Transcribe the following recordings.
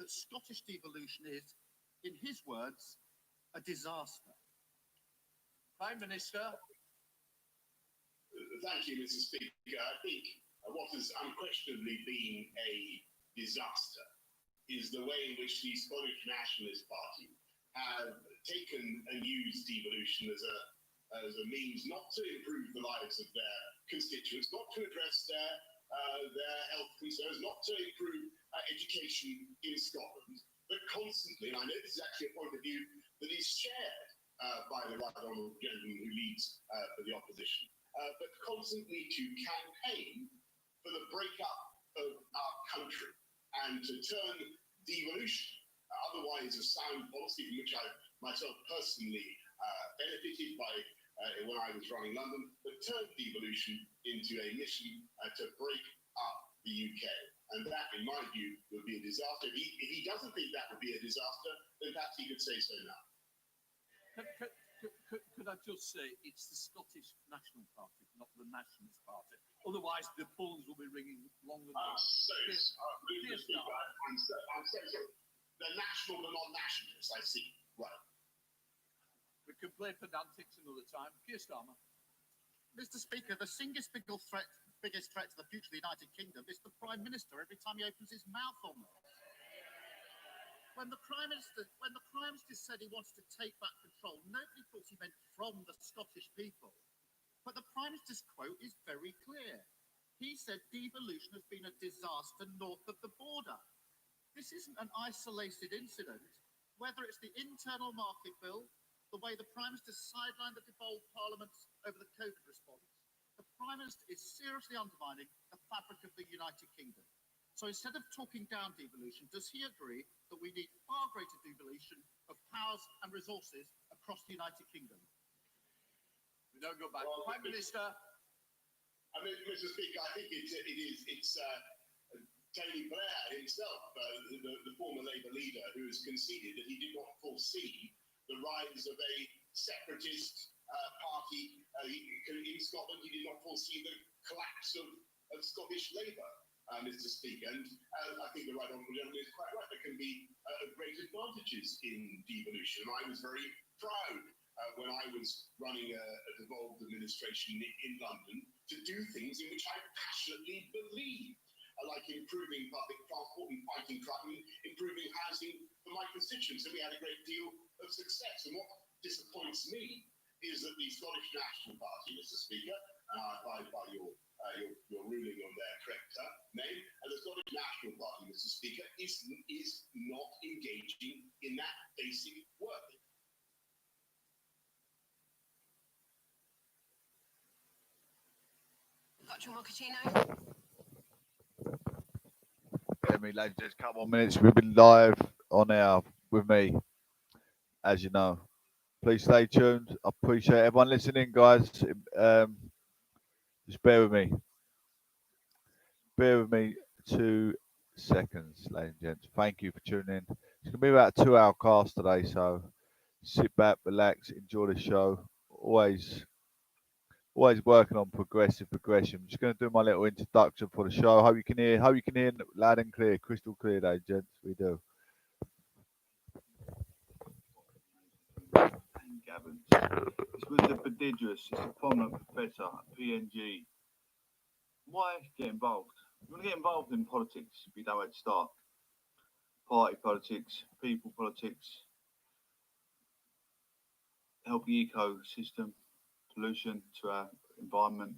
that Scottish devolution is, in his words, a disaster. Prime Minister. Thank you, Mr. Speaker. I think what has unquestionably been a disaster is the way in which the Scottish Nationalist Party have taken and used devolution as a means not to improve the lives of their constituents, not to address their health concerns, not to improve education in Scotland, but constantly, and I know this is actually a point of view that is shared by the right honourable gentleman who leads for the opposition, but constantly to campaign for the breakup of our country and to turn devolution, otherwise a sound policy from which I myself personally benefited by when I was running London, but turned devolution into a mission to break up the UK. And that, in my view, would be a disaster. If he doesn't think that would be a disaster, then perhaps he could say so now. Could I just say it's the Scottish National Party, not the Nationalist Party? Otherwise, the phones will be ringing longer than I'm so sorry. The national, the non-nationalists, I see. Right. We can play pedantics another time. Keir Starmer. Mr. Speaker, the biggest threat to the future of the United Kingdom is the Prime Minister every time he opens his mouth on this. When the Prime Minister said he wanted to take back control, nobody thought he meant from the Scottish people. But the Prime Minister's quote is very clear. He said devolution has been a disaster north of the border. This isn't an isolated incident. Whether it's the internal market bill, the way the Prime Minister sidelined the devolved parliaments over the COVID response, the Prime Minister is seriously undermining the fabric of the United Kingdom. So instead of talking down devolution, does he agree that we need far greater devolution of powers and resources across the United Kingdom? We don't go back. Well, Prime Minister. I mean, Mr. Speaker, I think it's Tony Blair himself, the former Labour leader, who has conceded that he did not foresee the rise of a separatist party in Scotland. He did not foresee the collapse of Scottish Labour. Mr. Speaker, and I think the right honourable gentleman is quite right. There can be great advantages in devolution. And I was very proud when I was running a devolved administration in London to do things in which I passionately believed, like improving public transport and fighting crime, and improving housing for my constituents. And we had a great deal of success. And what disappoints me is that the Scottish National Party, Mr. Speaker, and I abide by your ruling on their correct name, and the Scottish National Party, Mr. Speaker, is not engaging in that basic work. Dr. Mochaccino. Yeah, me, ladies, just a couple more minutes. We've been live on air with me, as you know. Please stay tuned. I appreciate everyone listening, guys. Just bear with me. Bear with me 2 seconds, ladies and gents. Thank you for tuning in. It's going to be about a 2-hour cast today, so sit back, relax, enjoy the show. Always working on progression. I'm just going to do my little introduction for the show. Hope you can hear loud and clear, crystal clear, ladies and gents. We do. Gavin. This was the prodigious, it's a prominent professor at PNG. Why get involved? You want to get involved in politics if you know where to start. Party politics, people politics, help the ecosystem, pollution to our environment.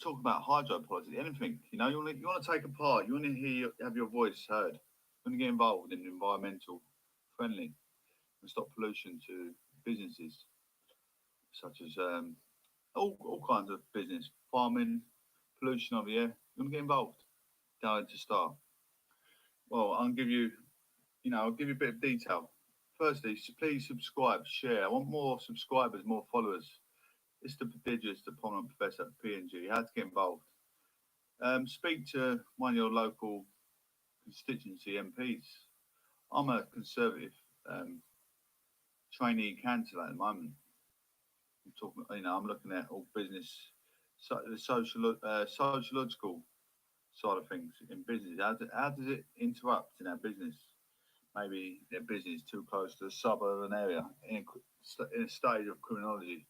Talk about hydropolitics, anything. You know, you want to take a part. You want to have your voice heard. You want to get involved in environmental friendly and stop pollution to businesses, such as all kinds of business, farming, pollution of the air. You want to get involved? Down to start. Well, I'll give you a bit of detail. Firstly, please subscribe, share. I want more subscribers, more followers. It's the prodigious, the prominent professor at PNG. How to get involved? Speak to one of your local constituency MPs. I'm a Conservative trainee councillor at the moment. I'm looking at all business, the sociological side of things in business? How does it interrupt in our business? Maybe their business too close to the suburban area in a stage of criminology.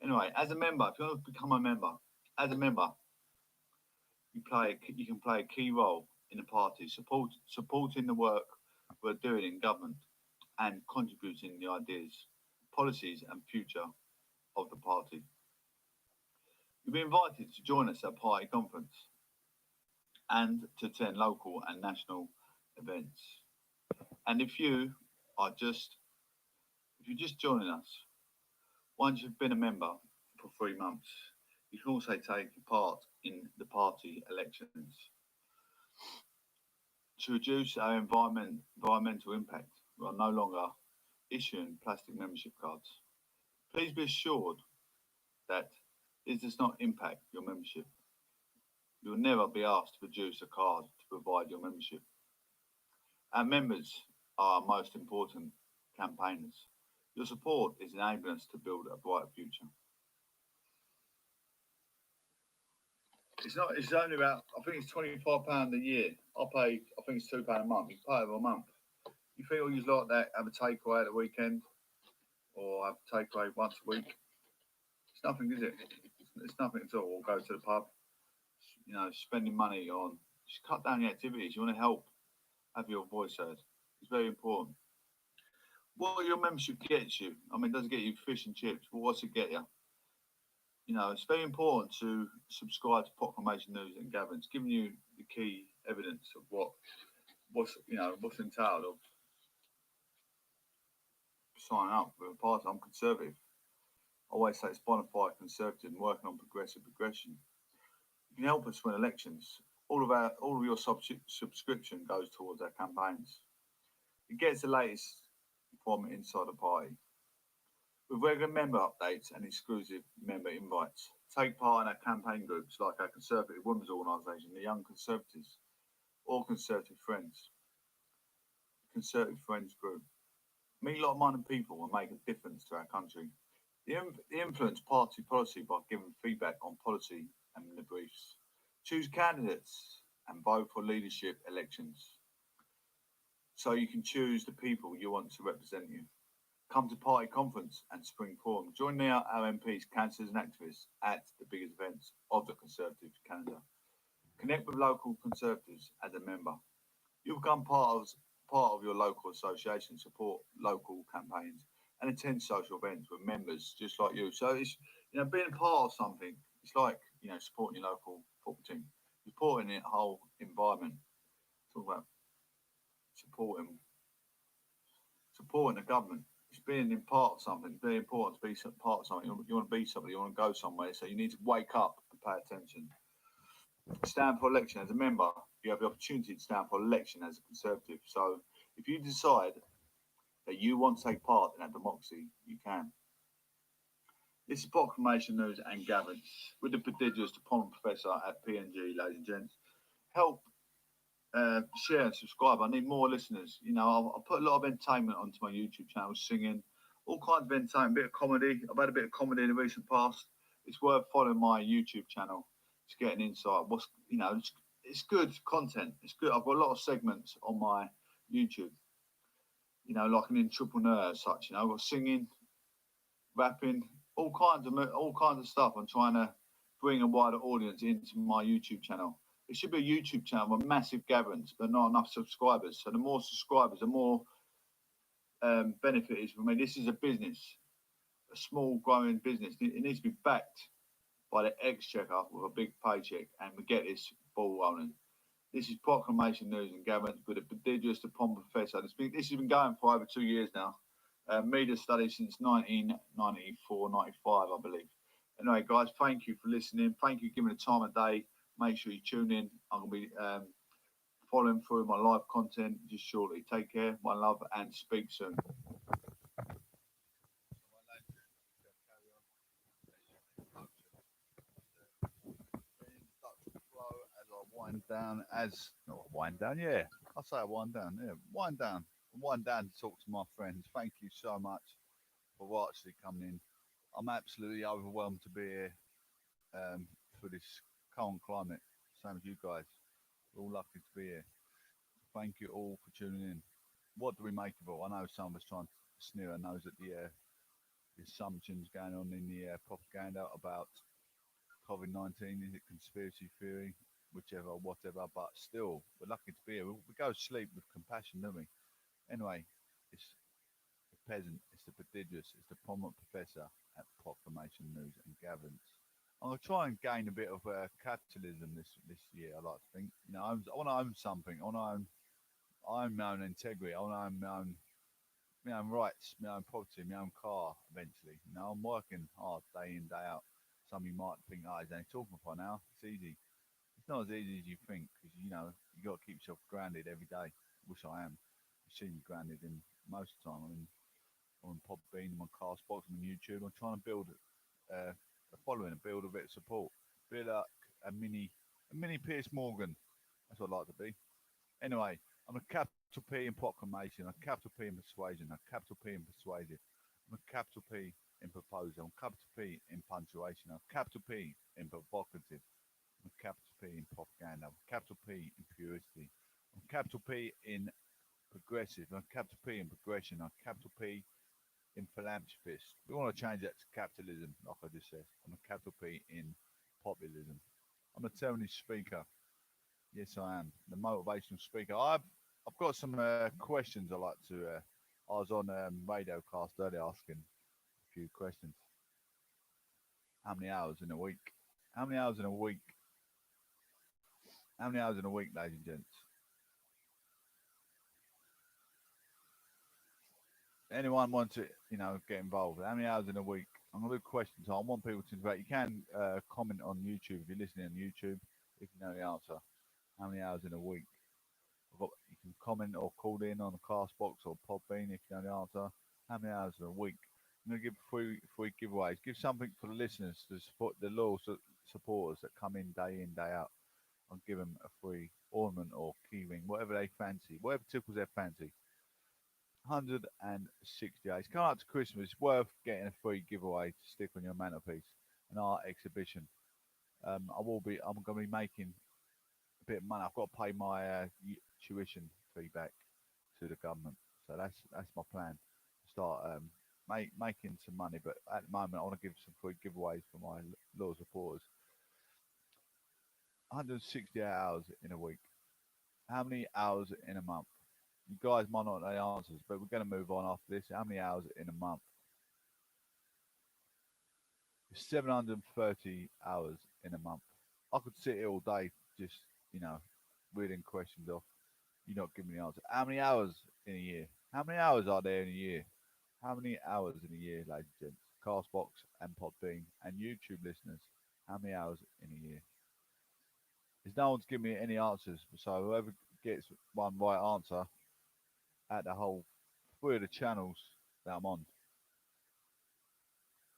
Anyway, as a member, if you want to become a member, as a member, you can play a key role in the party, supporting the work we're doing in government and contributing the ideas, policies and future of the party. You'll be invited to join us at party conference and to attend local and national events. And if you're just joining us, once you've been a member for 3 months, you can also take part in the party elections. To reduce our environmental impact, we are no longer issuing plastic membership cards. Please be assured that this does not impact your membership. You will never be asked to produce a card to provide your membership. Our members are our most important campaigners. Your support is enabling us to build a brighter future. It's only about, I think it's £25 a year. I think it's £2 a month. You can pay over a month. You feel you like that, have a takeaway at the weekend or have a takeaway once a week. It's nothing, is it? It's nothing at all. Or go to the pub. You know, spending money on, just cut down the activities. You want to help have your voice heard. It's very important. What your membership gets you, I mean, it doesn't get you fish and chips, but what's it get you? You know, it's very important to subscribe to Proclamation News and Gatherings, giving you the key evidence of what's entailed of signing up with a party. I'm conservative. I always say it's bona fide conservative and working on progressive progression. You can help us win elections. All of your subscription goes towards our campaigns. It gets the latest from inside the party. With regular member updates and exclusive member invites. Take part in our campaign groups like our Conservative Women's Organisation, the Young Conservatives, or Conservative Friends. Conservative Friends Group. Meet like-minded people and make a difference to our country. They influence party policy by giving feedback on policy and the briefs. Choose candidates and vote for leadership elections so you can choose the people you want to represent you. Come to party conference and spring forum. Join our MPs, councillors and activists at the biggest events of the Conservative calendar. Connect with local Conservatives as a member. You'll become part of your local association, support local campaigns and attend social events with members just like you. So it's, you know, being part of something, it's like, you know, supporting your local football team, supporting the whole environment. Talk about supporting the government. It's being in part of something. It's very important to be part of something. You want to be somebody. You want to go somewhere. So you need to wake up and pay attention. Stand for election as a member. You have the opportunity to stand for election as a Conservative. So if you decide that you want to take part in that democracy, you can. This is Proclamation News and Gatherings with the prodigious diploma professor at PNG, ladies and gents. Help share and subscribe. I need more listeners. You know, I'll put a lot of entertainment onto my YouTube channel, singing, all kinds of entertainment, a bit of comedy. I've had a bit of comedy in the recent past. It's worth following my YouTube channel to get an insight. It's good content. It's good. I've got a lot of segments on my YouTube. You know, like an entrepreneur as such. You know, I've got singing, rapping, all kinds of stuff. I'm trying to bring a wider audience into my YouTube channel. It should be a YouTube channel with massive gatherings, but not enough subscribers. So the more subscribers, the more benefit is for me. This is a business, a small growing business. It needs to be backed by the exchequer with a big paycheck, and we get this ball rolling. This is Proclamation News and Gatherings with a prodigious diploma professor. This has been going for over 2 years now. Media studies since 1994, 95, I believe. Anyway, guys, thank you for listening. Thank you for giving me the time of day. Make sure you tune in. I'm going to be following through my live content just shortly. Take care, my love, and speak soon. Wind down to talk to my friends. Thank you so much for actually coming in. I'm absolutely overwhelmed to be here for this cold climate, same as you guys. We're all lucky to be here. Thank you all for tuning in. What do we make of it? I know some of us trying to sneer our nose at the assumptions going on in the propaganda about COVID-19. Is it conspiracy theory? Whichever, whatever. But still, we're lucky to be here. We go to sleep with compassion, don't we? Anyway, it's the peasant, it's the prodigious, it's the prominent professor at Proclamation News and Gatherings. I'm gonna try and gain a bit of capitalism this year. I like to think, I want to own something. I want to own my own integrity. I want to own my own rights, my own property, my own car. Eventually, I'm working hard day in day out. Some of you might think, "Oh, he's only talking for now. It's easy." It's not as easy as you think because you got to keep yourself grounded every day. Which I am. You see me grounded in most of the time. I'm on Podbean, I'm on Castbox, I'm on YouTube. I'm trying to build a following, build a bit of support, build like a mini Piers Morgan. That's what I'd like to be. Anyway, I'm a capital P in proclamation, a capital P in persuasion, a capital P in persuasive, I'm a capital P in proposal, I'm a capital P in punctuation, I'm a capital P in provocative, I'm a capital P in propaganda, I'm a capital P in purity, I'm a capital P in progressive, I'm a capital P in progression, I'm a capital P in philanthropist. We want to change that to capitalism, like I just said. I'm a capital P in populism. I'm a terminist speaker. Yes, I am. The motivational speaker. I've got some questions I like to. I was on radio cast earlier asking a few questions. How many hours in a week? How many hours in a week? How many hours in a week, ladies and gents? Anyone want to, get involved? How many hours in a week? I'm gonna do questions. I want people to invite. You can comment on YouTube if you're listening on YouTube. If you know the answer, how many hours in a week? You can comment or call in on the Castbox or Podbean if you know the answer. How many hours in a week? I'm gonna give free giveaways. Give something for the listeners to support the loyal supporters that come in, day out. I'll give them a free ornament or keyring, whatever they fancy, whatever tickles their fancy. 168. It's coming up to Christmas. It's worth getting a free giveaway to stick on your mantelpiece. An art exhibition. I'm going to be making a bit of money. I've got to pay my tuition fee back to the government. So that's my plan. Start making some money. But at the moment, I want to give some free giveaways for my loyal supporters. 168 hours in a week. How many hours in a month? You guys might not know the answers, but we're going to move on after this. How many hours in a month? 730 hours in a month. I could sit here all day just, reading questions off. You're not giving me the answer. How many hours in a year? How many hours are there in a year? How many hours in a year, ladies and gents? Castbox and Podbean and YouTube listeners. How many hours in a year? There's no one's giving me any answers, so whoever gets one right answer at the whole 3 of the channels that I'm on.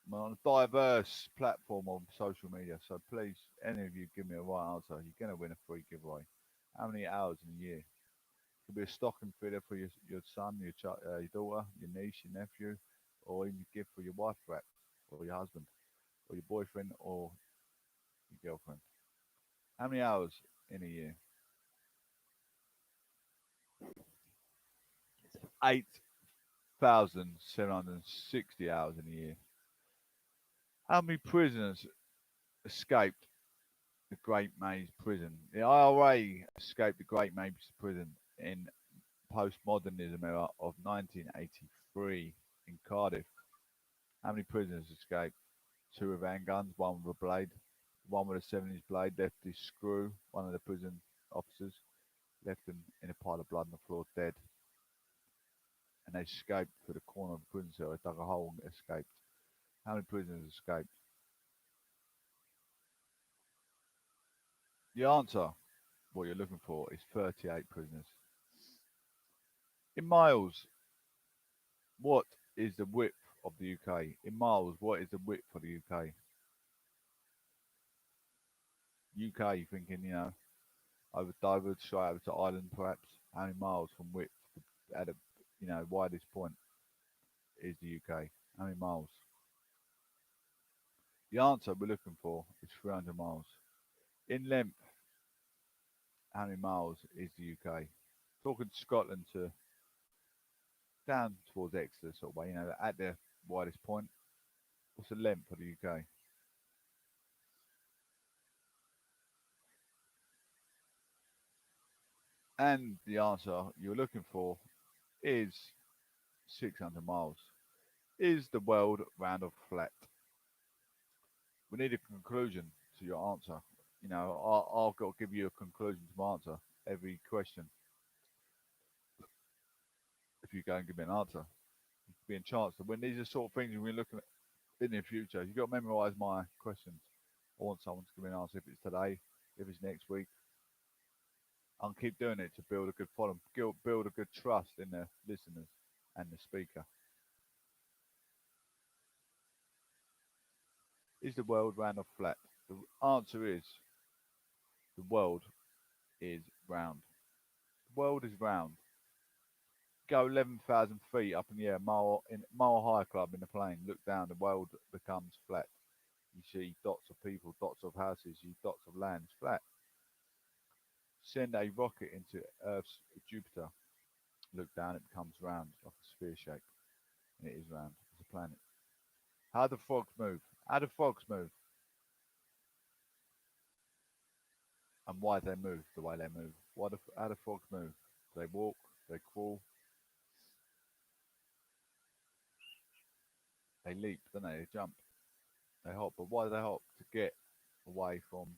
I'm on a diverse platform on social media, so please, any of you give me a right answer, you're going to win a free giveaway. How many hours in a year? It could be a stocking filler for your son, your daughter, your niece, your nephew, or even a gift for your wife, perhaps, or your husband, or your boyfriend, or your girlfriend. How many hours in a year? 8,760 hours in a year. How many prisoners escaped the Great Maze Prison? The IRA escaped the Great Maze Prison in postmodernism era of 1983 in Cardiff. How many prisoners escaped? 2 with handguns, 1 with a blade. One with a 7-inch blade left his screw. One of the prison officers left him in a pile of blood on the floor, dead. And they escaped through the corner of the prison cell. They dug a hole and escaped. How many prisoners escaped? The answer, what you're looking for, is 38 prisoners. In miles, what is the width of the UK? In miles, what is the width for the UK? UK, you're thinking, over Dover, straight over to Ireland, perhaps. How many miles from width at a, widest point is the UK? How many miles? The answer we're looking for is 300 miles. In length, how many miles is the UK? Talking Scotland to down towards Exeter sort of way, at the widest point. What's the length of the UK? And the answer you're looking for is 600 miles. Is the world round or flat? We need a conclusion to your answer. I've got to give you a conclusion to my answer every question. If you go and give me an answer, be a chance to win. These are sort of things we're looking at in the future. You've got to memorise my questions. I want someone to give me an answer if it's today, if it's next week. I'll keep doing it to build a good following, build a good trust in the listeners and the speaker. Is the world round or flat? The answer is the world is round. The world is round. Go 11,000 feet up in the air, mile high club in the plane. Look down, the world becomes flat. You see dots of people, dots of houses, you dots of land. It's flat. Send a rocket into Earth's Jupiter. Look down, it becomes round, like a sphere shape. And it is round. It's a planet. How do frogs move? How do frogs move? And why do they move the way they move? How do frogs move? Do they walk? Do they crawl? They leap, don't they? They jump. They hop. But why do they hop? To get away from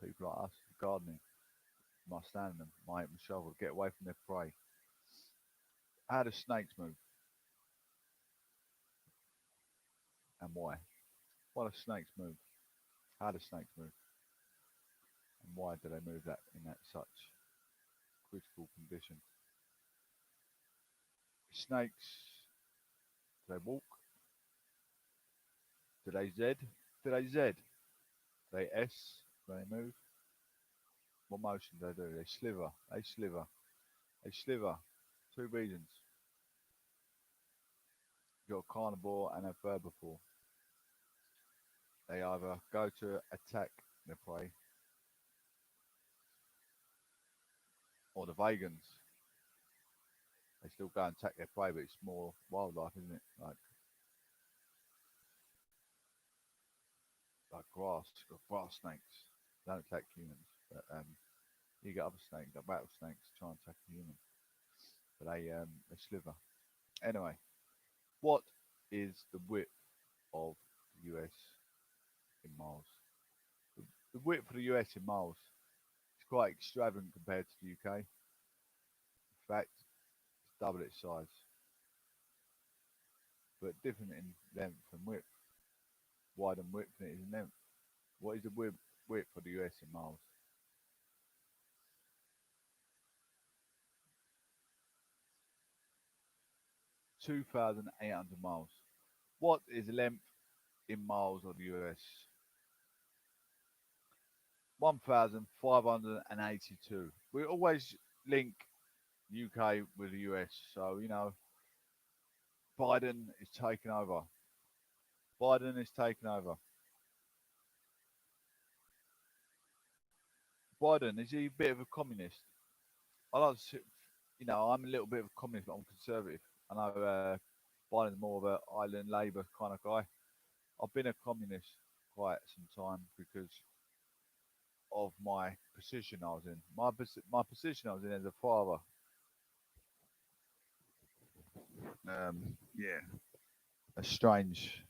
people like us gardening. My standing them, my shovel, get away from their prey. How do snakes move? And why? Why do snakes move? How do snakes move? And why do they move that in that such critical condition? Snakes, do they walk? Do they Z? Do they Z? Do they S? Do they move? What motion do they do? They sliver. They sliver. They sliver. Two reasons. You've got a carnivore and a herbivore. They either go to attack their prey, or the vegans. They still go and attack their prey, but it's more wildlife, isn't it? Like grass, got grass snakes. They don't attack humans, but you get other snakes, like rattlesnakes, try and attack a human, but they sliver. Anyway, what is the width of the US in miles? The width of the US in miles is quite extravagant compared to the UK. In fact, it's double its size, but different in length and width. Wide and width than it is in length. What is the width of the US in miles? 2,800 miles. What is the length in miles of the US? 1,582. We always link UK with the US, so Biden is taking over. Biden is taking over. Biden, is he a bit of a communist? I like to, I'm a little bit of a communist, but I'm conservative. I know Biden's more of an island Labour kind of guy. I've been a communist quite some time because of my position I was in. My position I was in as a father. Yeah, as a strange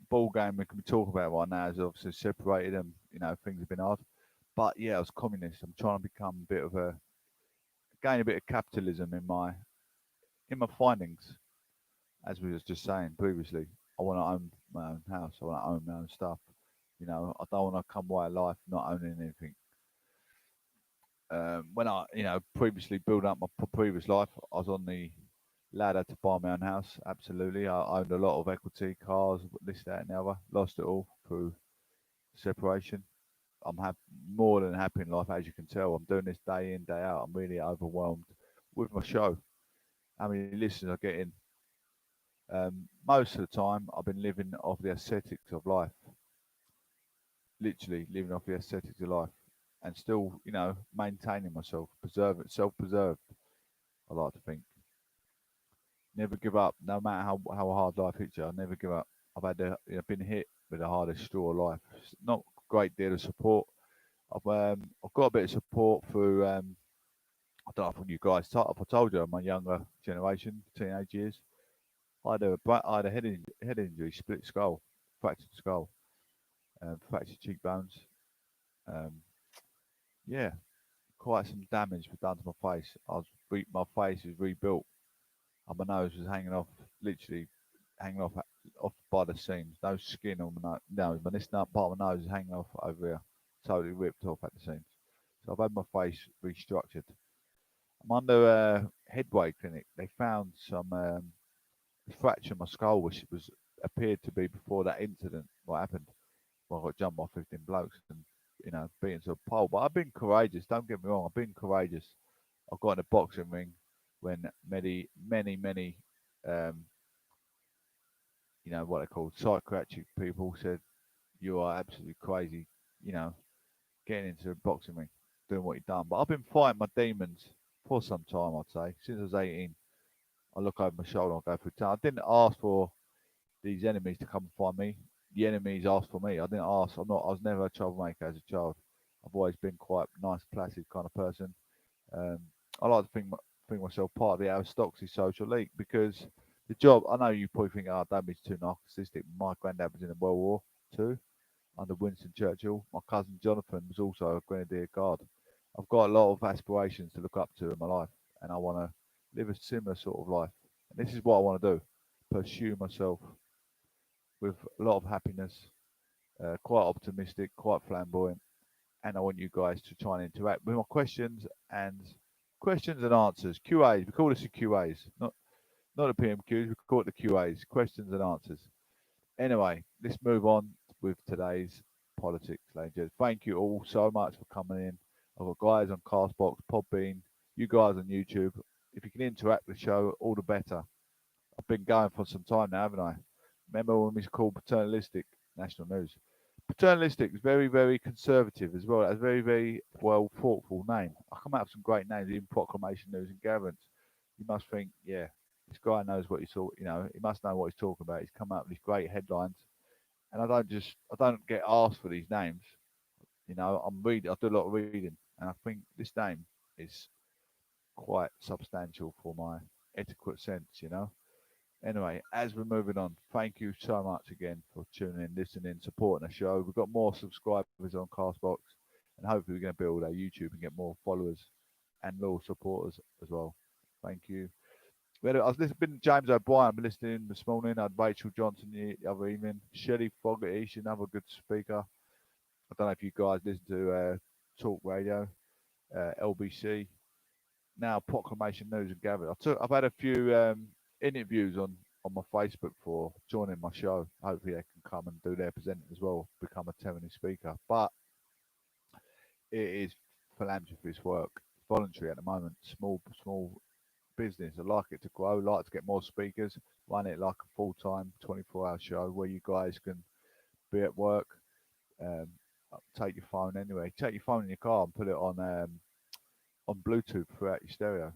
ball game we can talk about right now. Is obviously separated and things have been hard. But yeah, I was communist. I'm trying to become a bit of gain a bit of capitalism in my findings, as we was just saying previously. I want to own my own house. I want to own my own stuff. I don't want to come away alive not owning anything. When I, previously built up my previous life, I was on the ladder to buy my own house. Absolutely, I owned a lot of equity, cars, this, that, and the other. Lost it all through separation. I'm more than happy in life, as you can tell. I'm doing this day in, day out. I'm really overwhelmed with my show. How many listeners I get in? Most of the time, I've been living off the aesthetics of life. Literally living off the aesthetics of life. and still, maintaining myself, self-preserved. I like to think. Never give up, no matter how hard life hits you. I never give up. Been hit with the hardest straw of life. It's not a great deal of support. I've got a bit of support through I don't know if you guys I told you my younger generation, teenage years. I had a head injury, split skull, fractured skull, fractured cheekbones. Um, yeah, quite some damage was done to my face. My face was rebuilt, and my nose was hanging off, literally hanging off by the seams. No skin on my nose. This part of my nose is hanging off over here, totally ripped off at the seams. So I've had my face restructured. I'm under Headway Clinic. They found some fracture in my skull, which appeared to be before that incident. What happened? Well, I got jumped by 15 blokes and beaten to a pole. But I've been courageous. Don't get me wrong. I've been courageous. I got in a boxing ring when many, um, what they call psychiatric people said you are absolutely crazy. Getting into a boxing ring, doing what you've done. But I've been fighting my demons for some time. I'd say since I was 18. I look over my shoulder and go through town. I didn't ask for these enemies to come and find me. The enemies asked for me. I didn't ask. I was never a troublemaker as a child. I've always been quite nice, placid kind of person. Um, I like to think myself part of the aristocracy social elite because the job. I know you probably think, "Oh, don't be too narcissistic." My granddad was in the World War II under Winston Churchill. My cousin Jonathan was also a Grenadier Guard. I've got a lot of aspirations to look up to in my life, and I want to live a similar sort of life. And this is what I want to do: pursue myself with a lot of happiness, quite optimistic, quite flamboyant, and I want you guys to try and interact with my questions and answers. QAs. We call this the QAs, not the PMQs. We call it the QAs. Questions and answers. Anyway, let's move on with today's politics, ladies and gentlemen. Thank you all so much for coming in. I've got guys on Castbox, Podbean, you guys on YouTube. If you can interact with the show, all the better. I've been going for some time now, haven't I? Remember when we was called Paternalistic National News? Paternalistic is very, very conservative as well. It's a very, very well thoughtful name. I come out with some great names, even Proclamation News and Gatherance. You must think, yeah, this guy knows what he's talking. He must know what he's talking about. He's come out with these great headlines, and I don't get asked for these names. I'm reading. I do a lot of reading, and I think this name is quite substantial for my adequate sense. Anyway, as we're moving on, thank you so much again for tuning in, listening, supporting the show. We've got more subscribers on Castbox, and hopefully we're going to build our YouTube and get more followers and loyal supporters as well. Thank you. I was listening to James O'Brien. I've been listening this morning. I had Rachel Johnson the other evening. Shelley Fogarty, she's another good speaker. I don't know if you guys listen to Talk Radio, LBC. Now Proclamation News and Gather. I've had a few interviews on my Facebook for joining my show. Hopefully they can come and do their presenting as well, become a 10-minute speaker. But it is philanthropist work, voluntary at the moment, small business. I like it to grow, like to get more speakers, run it like a full-time 24-hour show where you guys can be at work, take your phone anyway, take your phone in your car and put it on Bluetooth throughout your stereo.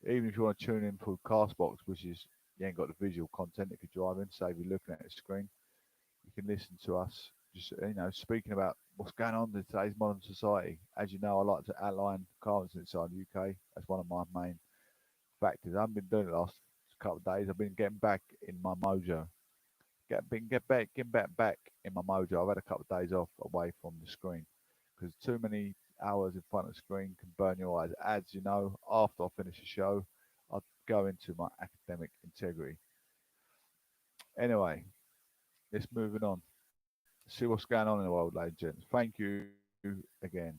Even if you want to tune in for Castbox, which is you ain't got the visual content if you're driving, save you looking at the screen. You can listen to us just speaking about what's going on in today's modern society. As you know, I like to outline currents inside the UK. That's one of my main factors. I haven't been doing it the last couple of days. I've been getting back in my mojo. Getting back in my mojo. I've had a couple of days off away from the screen because too many hours in front of the screen can burn your eyes. As you know, after I finish the show, I go into my academic integrity. Anyway, let's move on. See what's going on in the world, ladies and gents. Thank you again.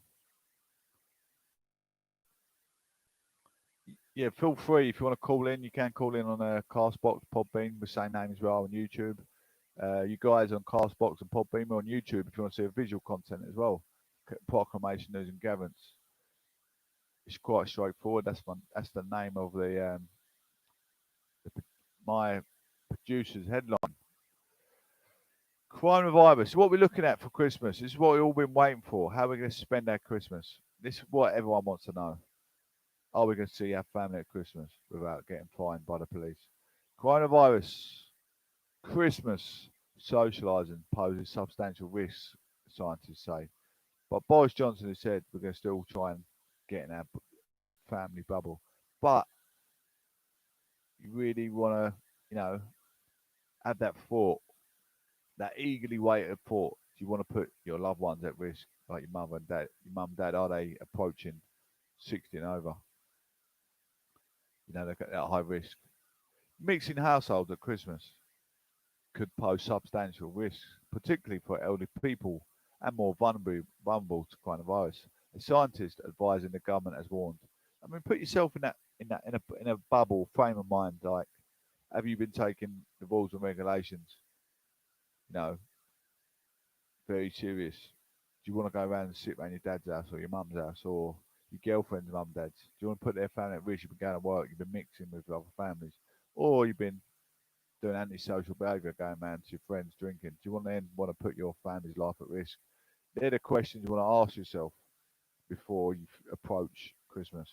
Yeah, feel free if you want to call in. You can call in on a Castbox, Podbean, the same name as well on YouTube. You guys on Castbox and Podbean on YouTube if you want to see a visual content as well. Proclamation News and Gatherance. It's quite straightforward. That's the name of my producer's headline. Coronavirus. What we're looking at for Christmas. This is what we've all been waiting for. How are we going to spend our Christmas? This is what everyone wants to know. Are we going to see our family at Christmas without getting fined by the police? Coronavirus. Christmas socialising poses substantial risks, scientists say. But Boris Johnson has said we're going to still try and get in our family bubble. But you really want to, have that thought, that eagerly waited thought. Do you want to put your loved ones at risk, like your mum and dad? Your mum and dad, are they approaching 60 and over? They're at high risk. Mixing households at Christmas could pose substantial risks, particularly for elderly people and more vulnerable to coronavirus. A scientist advising the government has warned. I mean, put yourself in a bubble frame of mind. Like, have you been taking the rules and regulations, very serious? Do you want to go around and sit around your dad's house or your mum's house or your girlfriend's mum and dad's? Do you want to put their family at risk? You've been going to work, you've been mixing with other families, or you've been doing antisocial behaviour, going around to your friends drinking. Do you want to put your family's life at risk? They're the questions you want to ask yourself before you approach Christmas.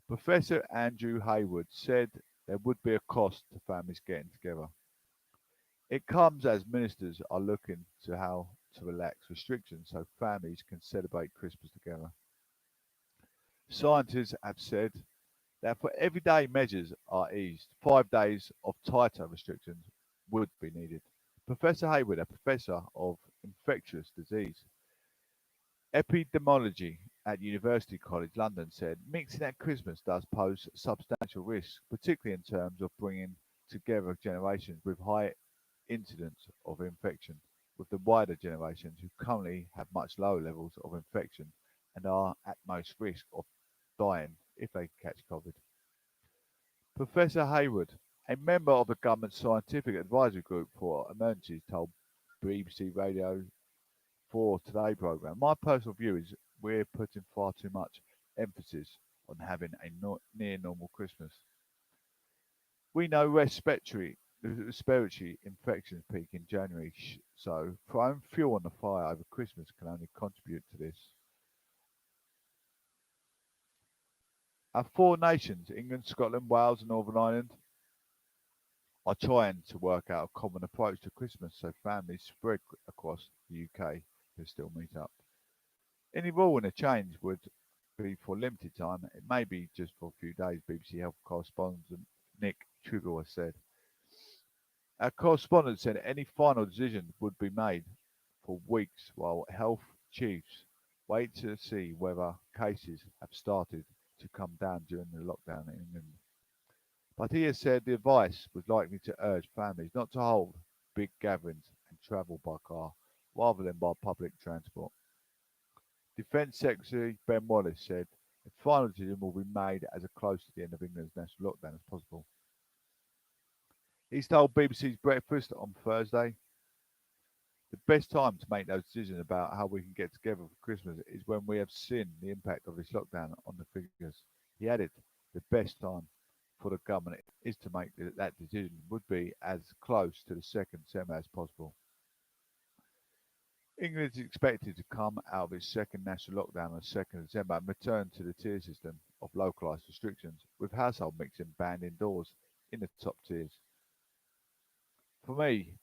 Professor Andrew Haywood said there would be a cost to families getting together. It comes as ministers are looking to how to relax restrictions so families can celebrate Christmas together. Scientists have said that for everyday measures are eased, 5 days of tighter restrictions would be needed. Professor Haywood, a professor of infectious disease epidemiology at University College London, said mixing at Christmas does pose substantial risks, particularly in terms of bringing together generations with high incidence of infection with the wider generations who currently have much lower levels of infection and are at most risk of dying if they catch COVID. Professor Haywood, a member of the government's scientific advisory group for emergencies, told BBC Radio 4 Today programme, my personal view is we're putting far too much emphasis on having a near normal Christmas. We know respiratory infections peak in January, so throwing fuel on the fire over Christmas can only contribute to this. Our 4 nations, England, Scotland, Wales and Northern Ireland, are trying to work out a common approach to Christmas so families spread across the UK can still meet up. Any rule in a change would be for limited time. It may be just for a few days, BBC Health correspondent Nick Triggle has said. Our correspondent said any final decision would be made for weeks while health chiefs wait to see whether cases have started to come down during the lockdown in England. But he has said the advice was likely to urge families not to hold big gatherings and travel by car rather than by public transport. Defence Secretary Ben Wallace said the final decision will be made as close to the end of England's national lockdown as possible. He's told BBC's Breakfast on Thursday, the best time to make those decisions about how we can get together for Christmas is when we have seen the impact of this lockdown on the figures. He added, the best time for the government is to make that decision would be as close to the second summer as possible. England is expected to come out of its second national lockdown on 2nd December and return to the tier system of localised restrictions, with household mixing banned indoors in the top tiers. For me,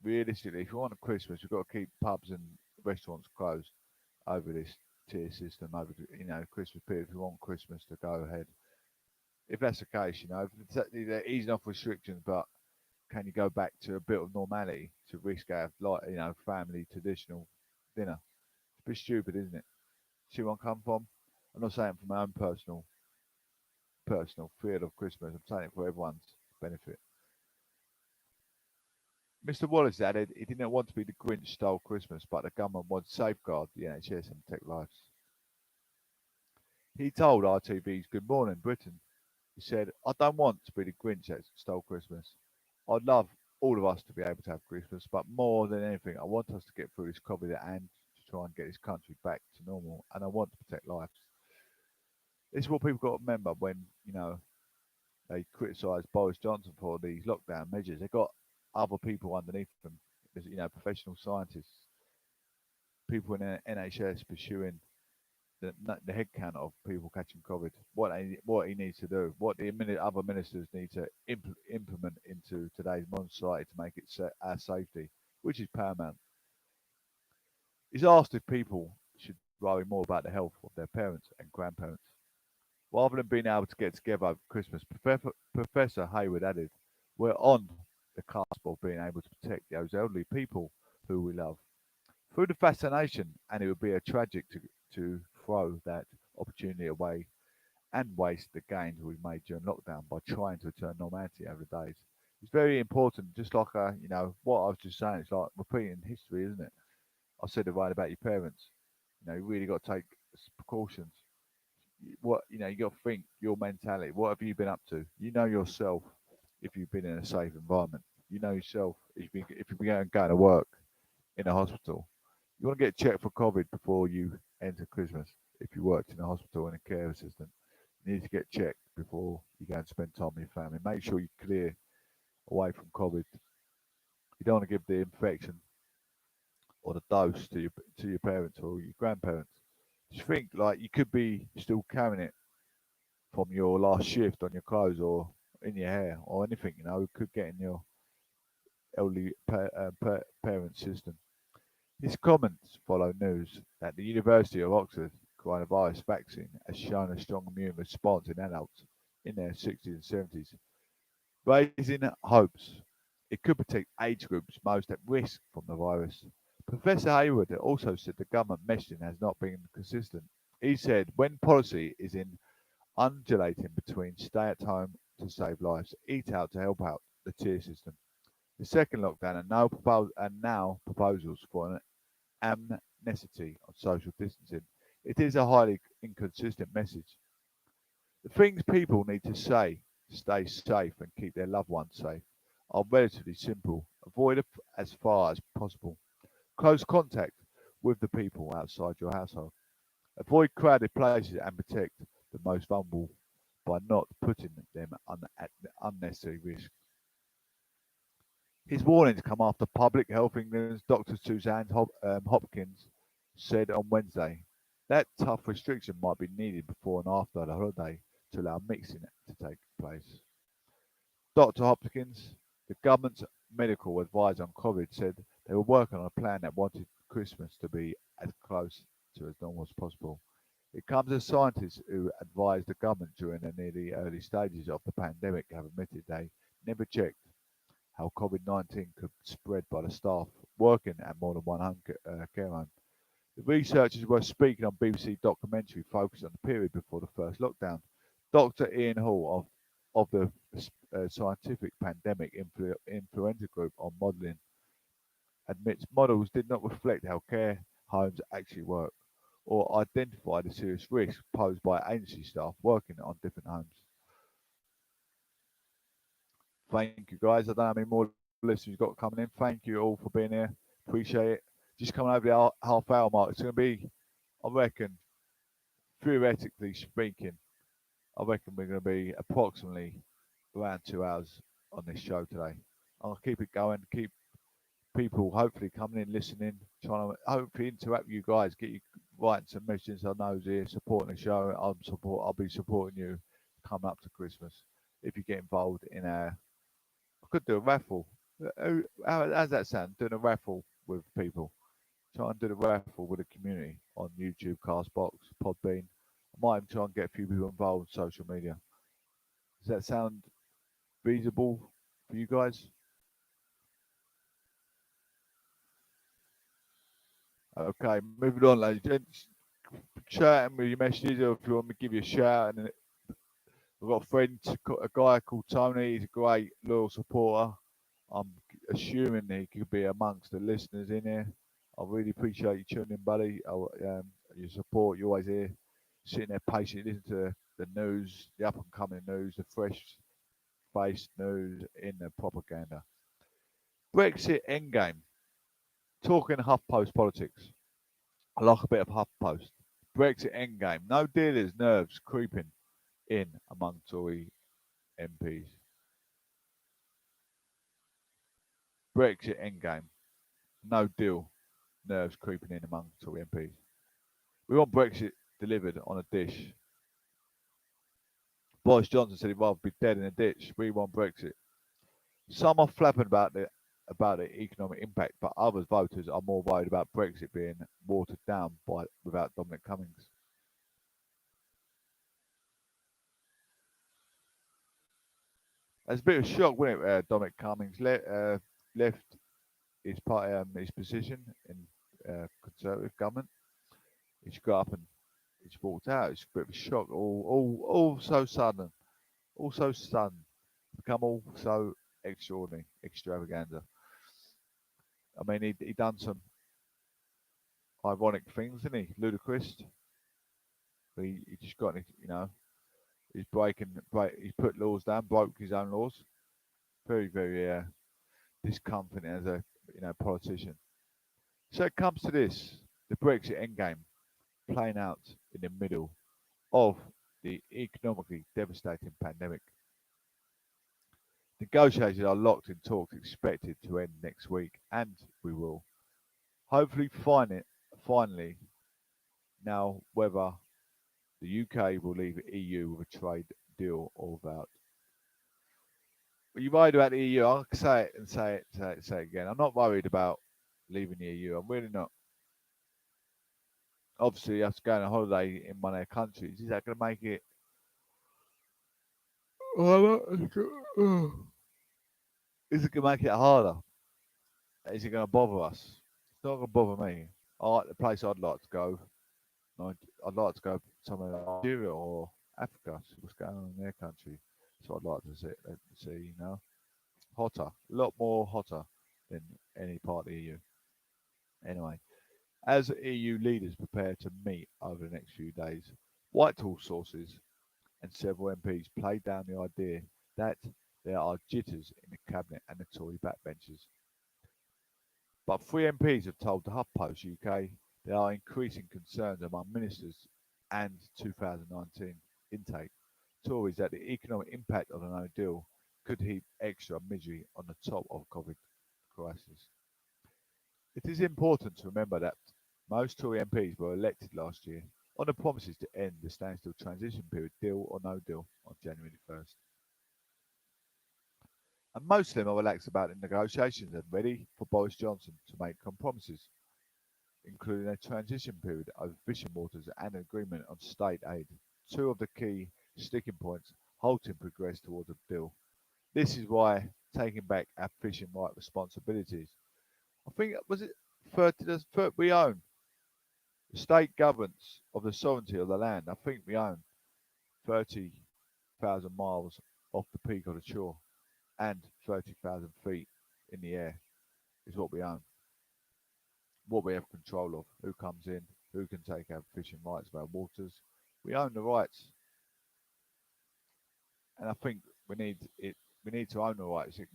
realistically, if you want a Christmas, you've got to keep pubs and restaurants closed over this tier system, over the Christmas period. If you want Christmas to go ahead, if that's the case, if they're easing off restrictions, but can you go back to a bit of normality to risk our family traditional dinner? It's a bit stupid, isn't it? See where I come from? I'm not saying from my own personal fear of Christmas. I'm saying it for everyone's benefit. Mr. Wallace added he didn't want to be the Grinch stole Christmas, but the government wants to safeguard the NHS and protect lives. He told RTV's Good Morning Britain, he said, I don't want to be the Grinch that stole Christmas. I'd love all of us to be able to have Christmas, but more than anything, I want us to get through this COVID and to try and get this country back to normal, and I want to protect lives. This is what people got to remember when, they criticise Boris Johnson for these lockdown measures. They've got other people underneath them. There's, professional scientists, people in the NHS pursuing the head count of people catching COVID, what he needs to do, what the other ministers need to implement into today's modern society to make it our safety, which is paramount. He's asked if people should worry more about the health of their parents and grandparents. Rather than being able to get together over Christmas, Professor Hayward added, "We're on the cusp of being able to protect those elderly people who we love through the vaccination, and it would be a tragic to throw that opportunity away and waste the gains we've made during lockdown by trying to return normality over the days." It's very important, just like what I was just saying. It's like repeating history, isn't it? I said it right about your parents. You really got to take precautions. You got to think your mentality. What have you been up to? You know yourself if you've been in a safe environment. You know yourself if you've been going to work in a hospital. You want to get checked for COVID before you enter Christmas. If you worked in a hospital and a care assistant, you need to get checked before you go and spend time with your family. Make sure you're clear away from COVID. You don't want to give the infection or the dose to your parents or your grandparents. Just think like you could be still carrying it from your last shift on your clothes or in your hair or anything. It could get in your elderly parent system. His comments follow news that the University of Oxford coronavirus vaccine has shown a strong immune response in adults in their 60s and 70s, raising hopes it could protect age groups most at risk from the virus. Professor Hayward also said the government messaging has not been consistent. He said, when policy is in undulating between stay at home to save lives, eat out to help out the tier system, the second lockdown, and now proposals for an amnesty on social distancing, it is a highly inconsistent message. The things people need to say to stay safe and keep their loved ones safe are relatively simple. Avoid as far as possible close contact with the people outside your household. Avoid crowded places and protect the most vulnerable by not putting them at unnecessary risk. His warnings come after Public Health England's Dr. Suzanne Hopkins said on Wednesday that tough restriction might be needed before and after the holiday to allow mixing to take place. Dr. Hopkins, the government's medical advisor on COVID, said they were working on a plan that wanted Christmas to be as close to as normal as possible. It comes as scientists who advised the government during the nearly early stages of the pandemic have admitted they never checked how COVID-19 could spread by the staff working at more than one home care home. The researchers were speaking on BBC documentary focused on the period before the first lockdown. Dr. Ian Hall of the Scientific Pandemic Influenza Group on modelling admits models did not reflect how care homes actually work or identify the serious risks posed by agency staff working on different homes. Thank you, guys. I don't know how many more listeners you've got coming in. Thank you all for being here. Appreciate it. Just coming over the half-hour mark. It's going to be, I reckon, theoretically speaking, I reckon we're going to be approximately around 2 hours on this show today. I'll keep it going, keep people hopefully coming in, listening, trying to hopefully interact with you guys, get you writing some messages. I know here supporting the show. I'll be supporting you coming up to Christmas. If you get involved in I could do a raffle. How's that sound? Doing a raffle with people. Try and do the raffle with the community on YouTube, Castbox, Podbean. I might even try and get a few people involved in social media. Does that sound feasible for you guys? Okay, moving on, ladies and gents. Chatting with your messages, or if you want me to give you a shout. And I've got a friend, a guy called Tony. He's a great loyal supporter. I'm assuming he could be amongst the listeners in here. I really appreciate you tuning in, buddy. Your support. You're always here, sitting there patiently listening to the news, the up and coming news, the fresh faced news in the propaganda. Brexit Endgame. Talking HuffPost politics. I like a bit of HuffPost. Brexit Endgame. No dealers' nerves creeping in among Tory MPs. Brexit endgame. No deal. Nerves creeping in among Tory MPs. We want Brexit delivered on a dish. Boris Johnson said he'd rather be dead in a ditch. We want Brexit. Some are flapping about the economic impact, but other voters are more worried about Brexit being watered down without Dominic Cummings. It's a bit of a shock, wasn't it? Dominic Cummings left his position in Conservative government. He's got up and he's walked out. It's a bit of a shock. All so sudden. All so sudden. Become all so extraordinary, extravaganza. I mean, he done some ironic things, didn't he? Ludicrous. He just got, he's he's put laws down, broke his own laws. Very, very discomforting as a politician. So it comes to this: the Brexit endgame playing out in the middle of the economically devastating pandemic. Negotiations are locked in talks expected to end next week, and we will hopefully finally know whether the UK will leave the EU with a trade deal or without. Are you worried about the EU? I'll say it and say it again. I'm not worried about leaving the EU. I'm really not. Obviously, you have to go on a holiday in one of their countries. Is that going to make it? Is it going to make it harder? Is it going to bother us? It's not going to bother me. The place I'd like to go. I'd like to go somewhere like Nigeria or Africa. See what's going on in their country. So I'd like to see, hotter, a lot more hotter than any part of the EU. Anyway, as EU leaders prepare to meet over the next few days, Whitehall sources and several MPs played down the idea that there are jitters in the cabinet and the Tory backbenchers. But three MPs have told the HuffPost UK there are increasing concerns among ministers and 2019 intake Tories that the economic impact of the no deal could heap extra misery on the top of COVID crisis. It is important to remember that most Tory MPs were elected last year on the promises to end the standstill transition period, deal or no deal, on January 1st. And most of them are relaxed about the negotiations and ready for Boris Johnson to make compromises, including a transition period over fishing waters and an agreement on state aid, two of the key sticking points halting progress towards a deal. This is why taking back our fishing right responsibilities. I think, was it 30, we own the state governance of the sovereignty of the land. I think we own 30,000 miles off the peak of the shore and 30,000 feet in the air is what we own. What we have control of, who comes in, who can take our fishing rights of our waters. We own the rights. And I think we need to own the rights. It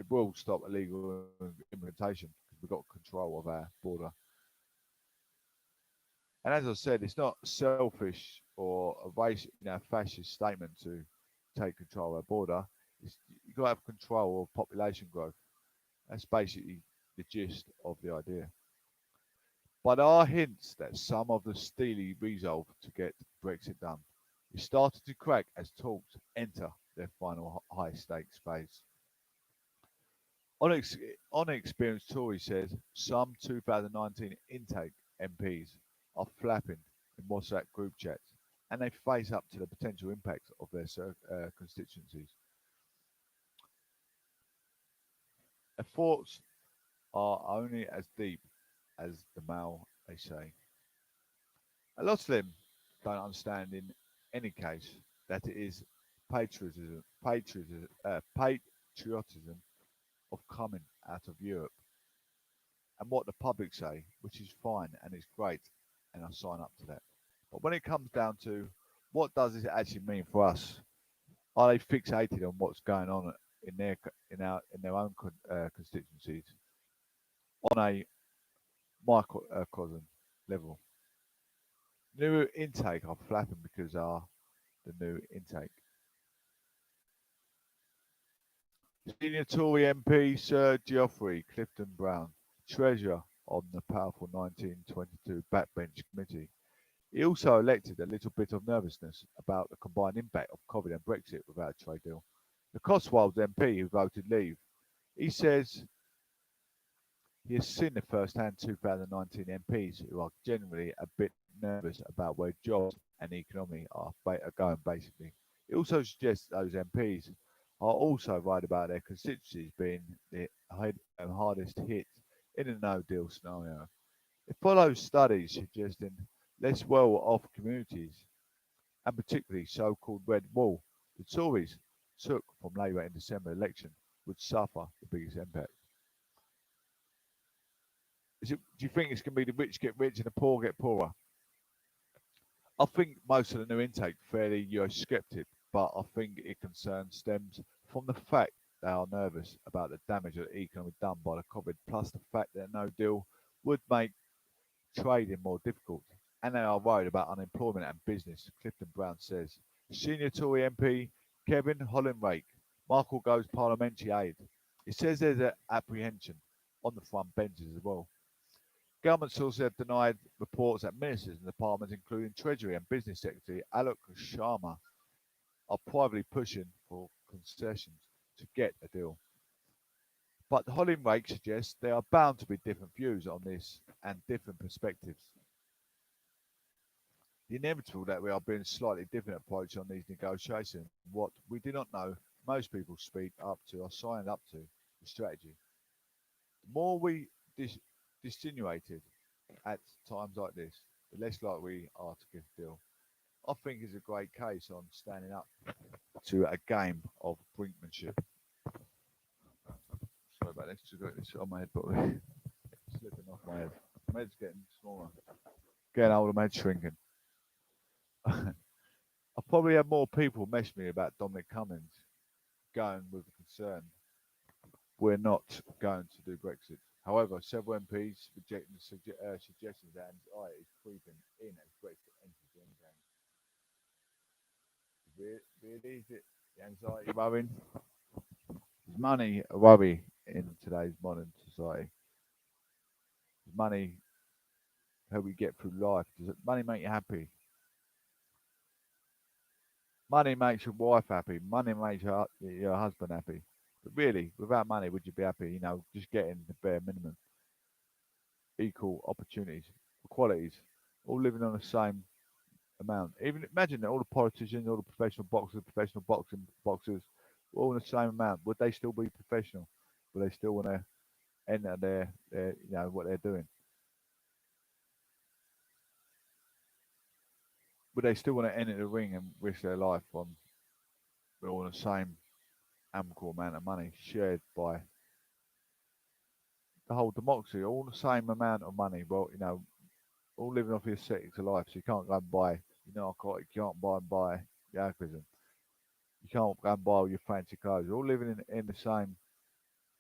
will stop illegal implementation because we've got control of our border. And as I said, it's not selfish or a fascist statement to take control of our border. You've got to have control of population growth. That's basically the gist of the idea. But there are hints that some of the steely resolve to get Brexit done is starting to crack as talks enter their final high-stakes phase. On experience, Tory says some 2019 intake MPs are flapping in WhatsApp group chats, and they face up to the potential impacts of their constituencies. Their thoughts are only as deep as the mail, they say. A lot of them don't understand in any case that it is patriotism of coming out of Europe and what the public say, which is fine and it's great, and I sign up to that. But when it comes down to what does this actually mean for us, are they fixated on what's going on in their own constituencies on a microcosm level? New intake are flapping because are the new intake. Senior Tory MP Sir Geoffrey Clifton Brown, treasurer on the powerful 1922 backbench committee. He also elected a little bit of nervousness about the combined impact of Covid and Brexit without a trade deal. The Cotswolds MP who voted leave, he says he has seen the first-hand 2019 MPs who are generally a bit nervous about where jobs and the economy are going, basically. He also suggests those MPs are also worried about their constituencies being the hardest hit in a no-deal scenario. It follows studies suggesting less well-off communities, and particularly so-called Red Wall, the Tories took from Labour in December election, would suffer the biggest impact. Do you think it's going to be the rich get rich and the poor get poorer? I think most of the new intake fairly Eurosceptic, but I think it concern stems from the fact they are nervous about the damage that the economy done by the COVID, plus the fact that no deal would make trading more difficult, and they are worried about unemployment and business. Clifton Brown says. Senior Tory MP Kevin Hollinrake, Michael Gove's parliamentary aide. He says there's an apprehension on the front benches as well. Government sources have denied reports that ministers in the Parliament, including Treasury and Business Secretary Alok Sharma, are privately pushing for concessions to get a deal. But Hollinrake suggests there are bound to be different views on this and different perspectives. The inevitable that we are being slightly different approach on these negotiations, what we do not know, most people speak up to or sign up to the strategy. The more we distinguated at times like this, the less likely we are to get a deal. I think it's a great case on standing up to a game of brinkmanship. Sorry about this, just got this on my head, but slipping off my head. My head's getting smaller. Getting older, my head's shrinking. I probably have more people message me about Dominic Cummings going with the concern we're not going to do Brexit. However, several MPs rejecting the suggestions that anxiety is creeping in as Brexit enters the endgame. Really, is it the anxiety worrying? Is money a worry in today's modern society? Does money help you get through life? Does money make you happy? Money makes your wife happy. Money makes your husband happy. But really, without money, would you be happy? You know, just getting the bare minimum. Equal opportunities, equalities, all living on the same amount. Even imagine that all the politicians, all the professional boxers, professional boxers, all on the same amount. Would they still be professional? Would they still want to enter their what they're doing? Would they still want to enter the ring and risk their life on all the same amicable amount of money shared by the whole democracy, all the same amount of money? Well, all living off your settings of life, so you can't go and buy, narcotic, you can't buy your alcoholism. You can't go and buy all your fancy clothes. You're all living in the same,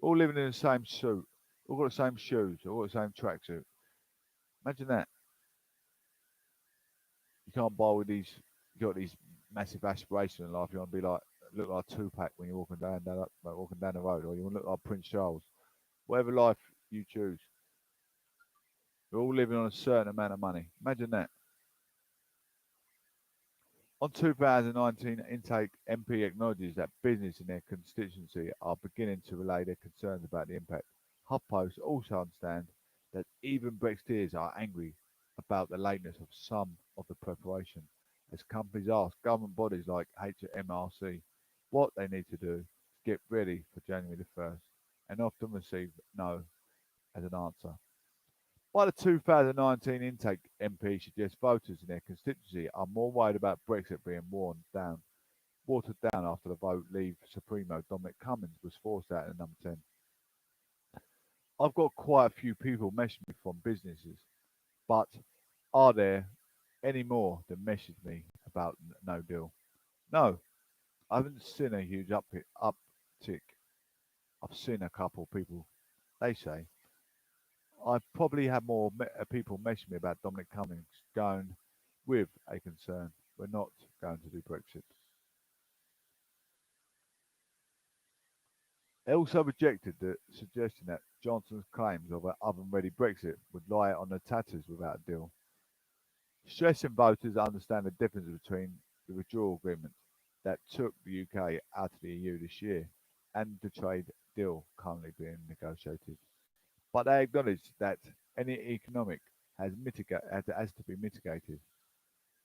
all living in the same suit, all got the same shoes, all got the same tracksuit. Imagine that. You can't buy with these. You got these massive aspirations in life. You want to be look like Tupac when you're walking down the road, or you want to look like Prince Charles. Whatever life you choose, we're all living on a certain amount of money. Imagine that. On 2019 intake, MP acknowledges that business in their constituency are beginning to relay their concerns about the impact. HuffPost also understands that even Brexiteers are angry about the lateness of some of the preparation, as companies ask government bodies like HMRC what they need to do to get ready for January the 1st, and often receive no as an answer. By the 2019 intake, MP suggests voters in their constituency are more worried about Brexit being watered down after the vote Leave Supremo Dominic Cummings was forced out in number 10. I've got quite a few people messaging me from businesses, but are there any more that message me about no deal? No, I haven't seen a huge uptick. I've seen a couple of people, they say. I probably have more people messaging me about Dominic Cummings going with a concern. We're not going to do Brexit. They also rejected the suggestion that Johnson's claims of an oven-ready Brexit would lie on the tatters without a deal, stressing voters understand the difference between the withdrawal agreement that took the UK out of the EU this year and the trade deal currently being negotiated. But they acknowledged that any economic has to be mitigated.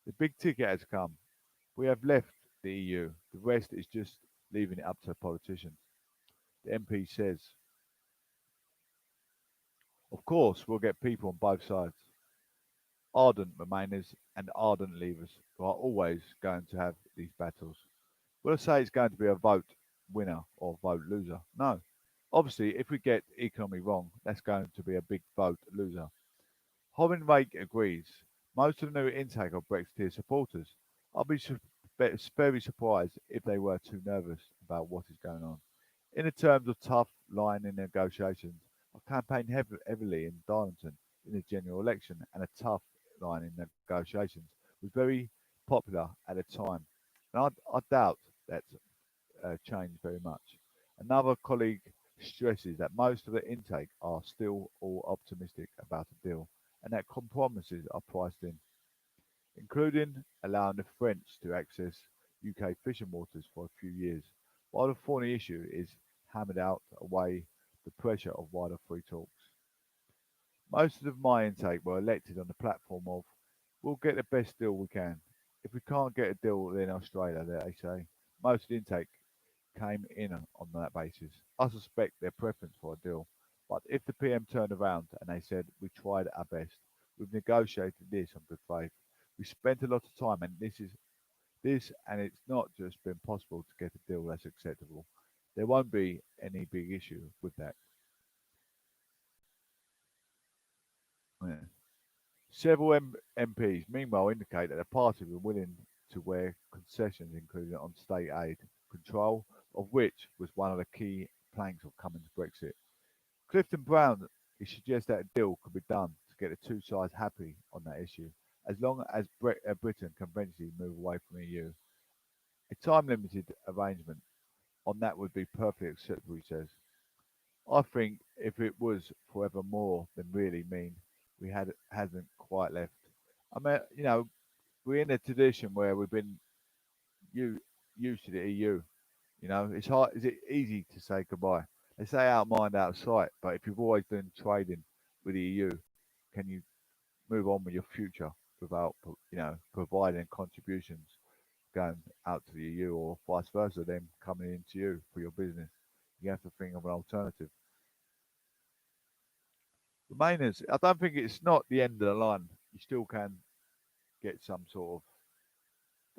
The big ticket has come. We have left the EU. The rest is just leaving it up to politicians. The MP says, of course, we'll get people on both sides, ardent Remainers and ardent Leavers, who are always going to have these battles. Will I say it's going to be a vote winner or vote loser? No. Obviously, if we get economy wrong, that's going to be a big vote loser. Hobbin Rake agrees. Most of the new intake of Brexiteer supporters. I'll be very surprised if they were too nervous about what is going on. In the terms of tough line in negotiations, I campaigned heavily in Darlington in the general election, and a tough line in negotiations was very popular at the time. And I doubt that changed very much. Another colleague stresses that most of the intake are still all optimistic about a deal, and that compromises are priced in, including allowing the French to access UK fishing waters for a few years, while the thorny issue is hammered out away the pressure of wider free talks. Most of my intake were elected on the platform of we'll get the best deal we can. If we can't get a deal in Australia, they say. Most of the intake came in on that basis. I suspect their preference for a deal. But if the PM turned around and they said, we tried our best, we've negotiated this on good faith, we spent a lot of time and this and it's not just been possible to get a deal that's acceptable. There won't be any big issue with that. Yeah. Several MPs meanwhile indicate that the party were willing to wear concessions including on state aid control, of which was one of the key planks of coming to Brexit. Clifton Brown he suggests that a deal could be done to get the two sides happy on that issue, as long as Britain can eventually move away from the EU. A time-limited arrangement on that would be perfectly acceptable, he says. I think if it was forever more than really mean we hasn't quite left. I mean, we're in a tradition where we've been used to the EU. It's hard. Is it easy to say goodbye? They say out of mind, out of sight. But if you've always done trading with the EU, can you move on with your future without, providing contributions going out to the EU or vice versa, them coming into you for your business? You have to think of an alternative. Remainers, I don't think it's not the end of the line. You still can get some sort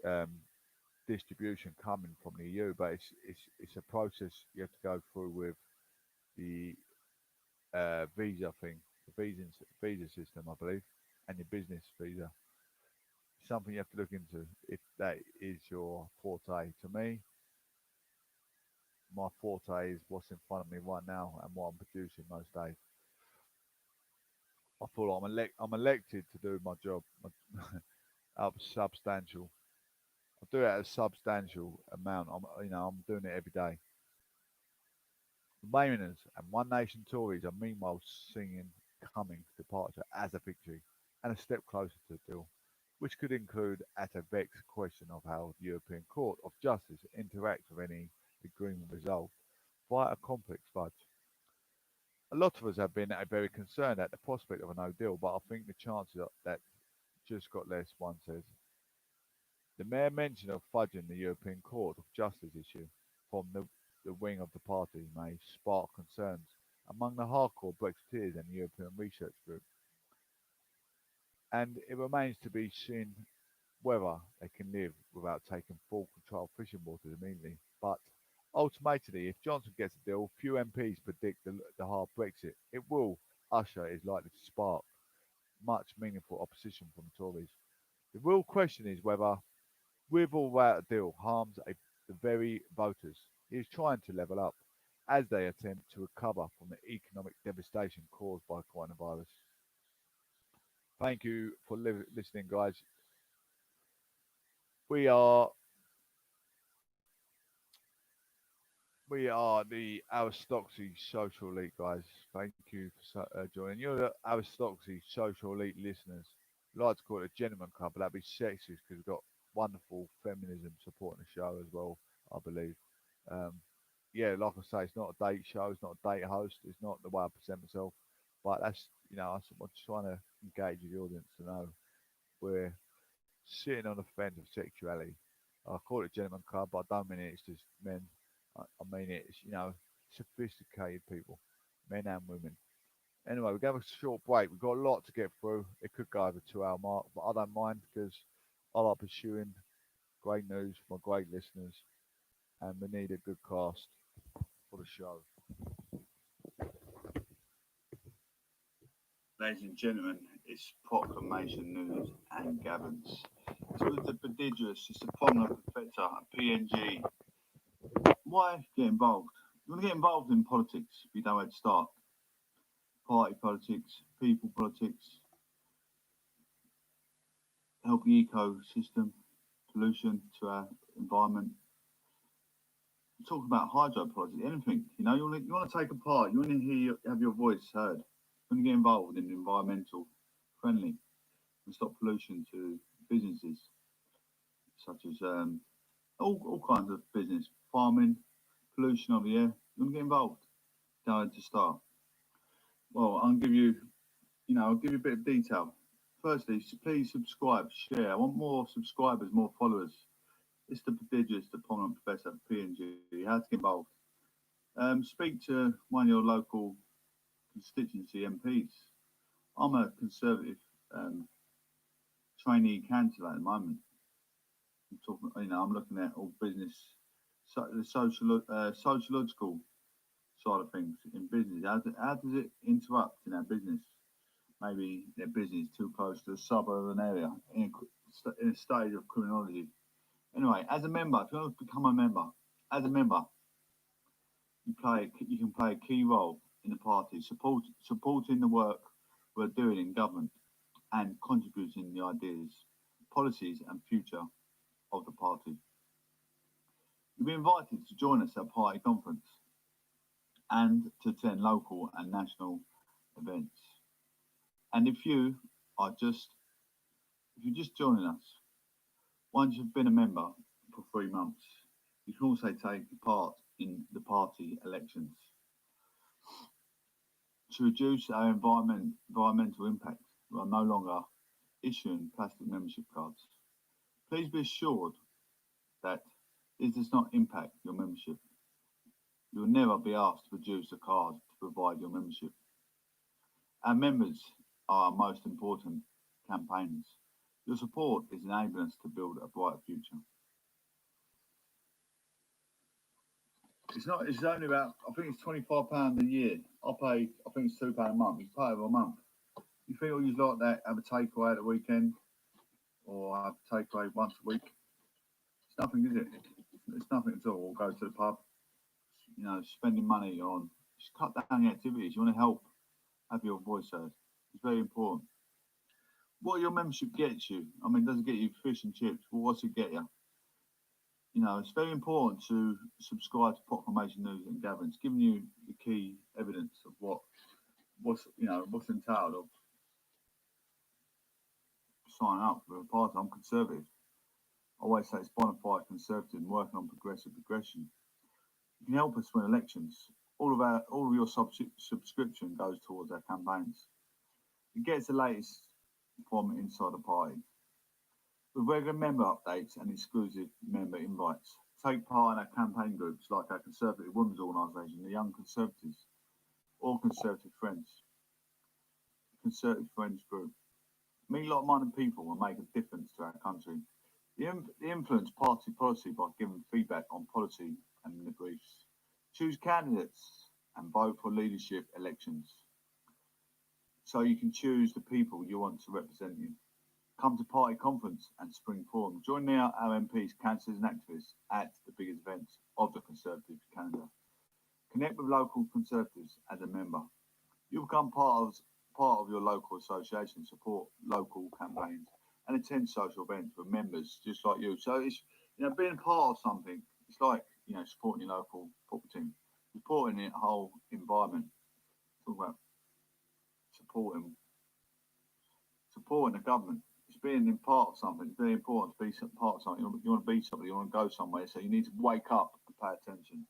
of distribution coming from the EU, but it's a process you have to go through with the visa thing, the visa system, I believe, and your business visa. Something you have to look into if that is your forte. To me, my forte is what's in front of me right now and what I'm producing most days. I feel like I'm elected to do my job. Up substantial. I do it at a substantial amount. I'm doing it every day. Remainers and One Nation Tories are meanwhile singing Cummings' departure as a victory and a step closer to the deal, which could include at a vexed question of how the European Court of Justice interacts with any agreement resolved via a complex fudge. A lot of us have been very concerned at the prospect of a no deal, but I think the chances are that just got less, one says. The mere mention of fudging the European Court of Justice issue from the wing of the party may spark concerns among the hardcore Brexiteers and the European Research Group, and it remains to be seen whether they can live without taking full control of fishing waters immediately. But ultimately, if Johnson gets a deal, few MPs predict the hard Brexit. It will usher is likely to spark much meaningful opposition from the Tories. The real question is whether, with or without a deal, harms the very voters he is trying to level up as they attempt to recover from the economic devastation caused by coronavirus. Thank you for listening, guys. We are We are the Aristocracy Social Elite, guys. Thank you for joining. You're the Aristocracy Social Elite listeners. I'd like to call it a gentleman club, but that'd be sexist because we've got wonderful feminism supporting the show as well, I believe. Um, yeah, like I say, it's not a date show, it's not a date host, it's not the way I present myself, but that's, I'm just trying to engage with the audience to know we're sitting on the fence of sexuality. I call it gentleman club, but I don't mean it's just men. I mean it's, sophisticated people, men and women. Anyway, we're going to have a short break. We've got a lot to get through. It could go over 2 hour mark, but I don't mind because I like pursuing great news for my great listeners, and we need a good cast for the show. Ladies and gentlemen, it's Proclamation News and Gavins. It's with the prodigious, it's the prominent professor at PNG. Why get involved? You want to get involved in politics, you don't know where to start. Party politics, people politics, help the ecosystem, pollution to our environment. Talk about hydropolitics, anything. You want to take a part, you want to have your voice heard. You want to get involved in environmental friendly and stop pollution to businesses, such as all kinds of business, farming, pollution of the air. You want to get involved? Don't know where to start. Well, I'll give you a bit of detail. Firstly, please subscribe, share. I want more subscribers, more followers. It's the prodigious, the prominent professor of PNG. How to get involved? Speak to one of your local constituency MPs. I'm a Conservative trainee councillor at the moment. I'm looking at all business, the sociological side of things in business. How does it interrupt in our business? Maybe their business too close to a suburban area in a stage of criminology. Anyway, as a member, if you want to become a member, you can play a key role in the party, supporting the work we're doing in government and contributing the ideas, policies and future of the party. You'll be invited to join us at party conference and to attend local and national events. And if you're just joining us, once you've been a member for 3 months, you can also take part in the party elections. To reduce our environmental impact, we are no longer issuing plastic membership cards. Please be assured that this does not impact your membership. You will never be asked to produce a card to provide your membership. Our members are our most important campaigners. Your support is enabling us to build a brighter future. It's only about, I think it's £25 a year. I think it's £2 a month. You pay over a month. You feel you like that, have a takeaway at the weekend or have a takeaway once a week. It's nothing, is it? It's nothing at all. Or go to the pub, spending money on, just cut down the activities. You want to help have your voice heard. It's very important. What your membership gets you, does it get you fish and chips? Well, what's it get you? It's very important to subscribe to Proclamation News and Gavin. It's giving you the key evidence of what's entailed of signing up for a party. I'm Conservative. I always say it's bona fide Conservative and working on progressive progression. You can help us win elections. All of your subscription goes towards our campaigns. It gets the latest from inside the party. With regular member updates and exclusive member invites. Take part in our campaign groups like our Conservative Women's Organisation, the Young Conservatives, or Conservative Friends. Conservative Friends Group. Meet like-minded people and make a difference to our country. The influence party policy by giving feedback on policy and the briefs. Choose candidates and vote for leadership elections. So you can choose the people you want to represent you. Come to party conference and spring forum. Join our MPs, councillors and activists at the biggest events of the Conservative calendar. Connect with local Conservatives as a member. You'll become part of your local association, support local campaigns and attend social events with members just like you. So it's, being part of something, it's like, supporting your local football team, supporting the whole environment. Talk about supporting the government. It's being in part of something. It's very important to be part of something. You want to be something. You want to go somewhere. So you need to wake up and pay attention.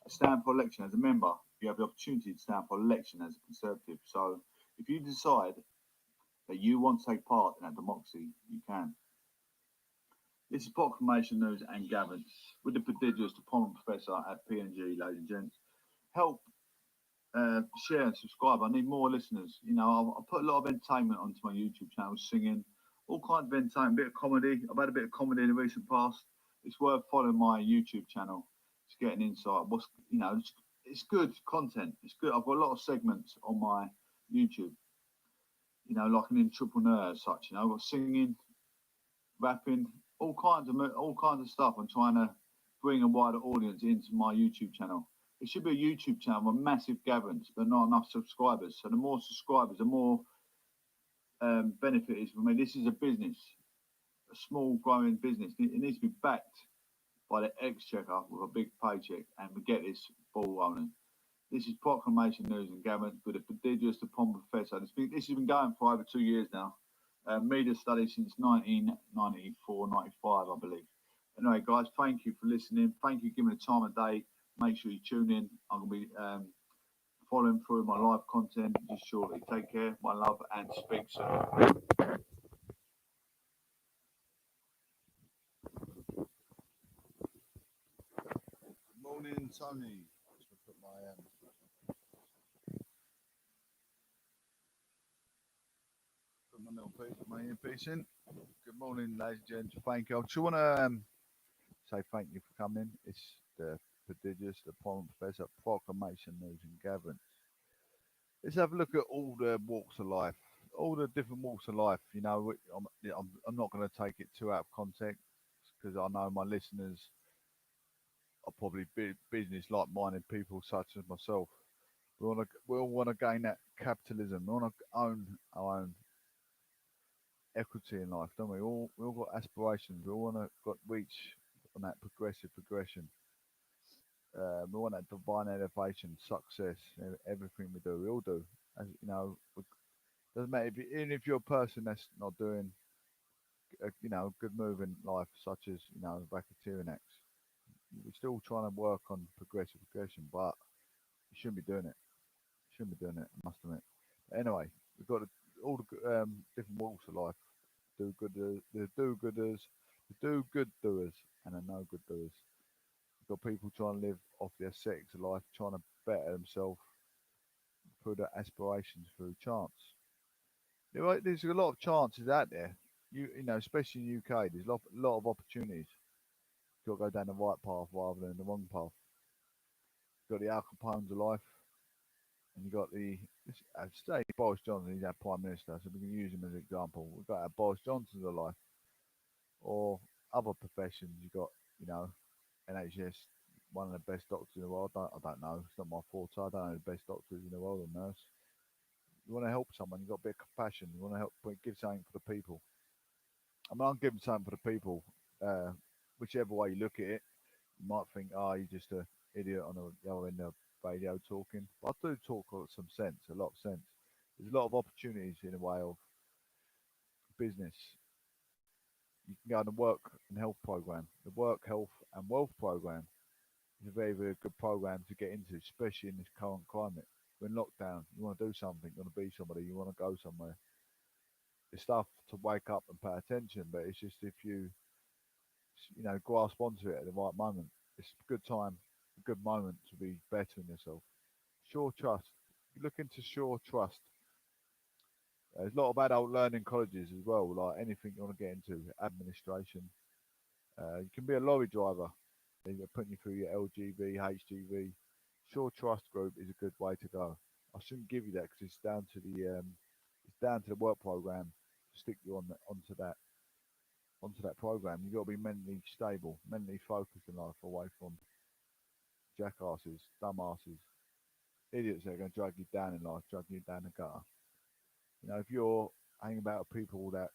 Stand for election as a member. You have the opportunity to stand for election as a Conservative. So if you decide that you want to take part in that democracy, you can. This is Proclamation News and Gavin with the prodigious, the prominent professor at PNG, ladies and gents. Help share and subscribe. I need more listeners. I put a lot of entertainment onto my YouTube channel, singing, all kinds of entertainment, a bit of comedy. I've had a bit of comedy in the recent past. It's worth following my YouTube channel to get an insight. It's good content. It's good. I've got a lot of segments on my YouTube, like an entrepreneur as such. I've got singing, rapping, all kinds of stuff. I'm trying to bring a wider audience into my YouTube channel. It should be a YouTube channel with massive gatherings, but not enough subscribers. So the more subscribers, the more benefit is for me. This is a business, a small growing business. It needs to be backed by the exchequer with a big paycheck, and we get this ball rolling. This is Proclamation News and Gavin with the prodigious, the prominent professor. This has been going for over 2 years now. Media studies since 1994, 95, I believe. Anyway, guys, thank you for listening. Thank you for giving me the time of day. Make sure you tune in. I'm going to be following through my live content just shortly. Take care, my love, and speak soon. Good morning, Tony. Just put my little piece, my earpiece in. Good morning, ladies and gents. Thank you. I just want to say thank you for coming. It's the prodigious, the prominent professor, Proclamation News and Gavin. Let's have a look at all the walks of life, all the different walks of life. I'm not going to take it too out of context because I know my listeners are probably business like-minded people such as myself. We all want to gain that capitalism. We want to own our own equity in life, don't we? We all got aspirations. We all want to reach on that progressive progression. We want that divine elevation, success, everything we do. We all do. As doesn't matter even if you're a person that's not doing, a good move in life, such as racketeering acts. We're still trying to work on progressive progression, but you shouldn't be doing it. I must admit. But anyway, we've got all the different walks of life. The do-gooders, the do-good doers, and the no-good doers. Got people trying to live off the ascetics of life, trying to better themselves through their aspirations through chance. There's a lot of chances out there. Especially in the UK, there's a lot of opportunities. You've got to go down the right path rather than the wrong path. You've got the Al Capones of life, and you've got say Boris Johnson. He's our Prime Minister, so we can use him as an example. We've got our Boris Johnsons of life, or other professions. You've got NHS, one of the best doctors in the world. I don't know. It's not my forte. I don't know the best doctors in the world or nurse. You want to help someone. You've got a bit of compassion. You want to help give something for the people. I'm giving something for the people. Whichever way you look at it, you might think, you're just an idiot on the other end of the radio talking. But I do talk with some sense, a lot of sense. There's a lot of opportunities in the way of business. You can go on the work and health program. The work, health, and wealth program is a very, very good program to get into, especially in this current climate. We're in lockdown. You want to do something. You want to be somebody. You want to go somewhere. It's stuff to wake up and pay attention, but it's just if you, grasp onto it at the right moment. It's a good time, a good moment to be bettering yourself. Sure Trust. You look into Sure Trust. There's a lot of adult learning colleges as well, like anything you want to get into, administration. You can be a lorry driver. They're putting you through your LGV, HGV. Sure Trust Group is a good way to go. I shouldn't give you that because it's down to the work program to stick you onto that program. You've got to be mentally stable, mentally focused in life, away from jackasses, dumbasses, idiots that are going to drag you down in life, drag you down the gutter. If you're hanging about with people that,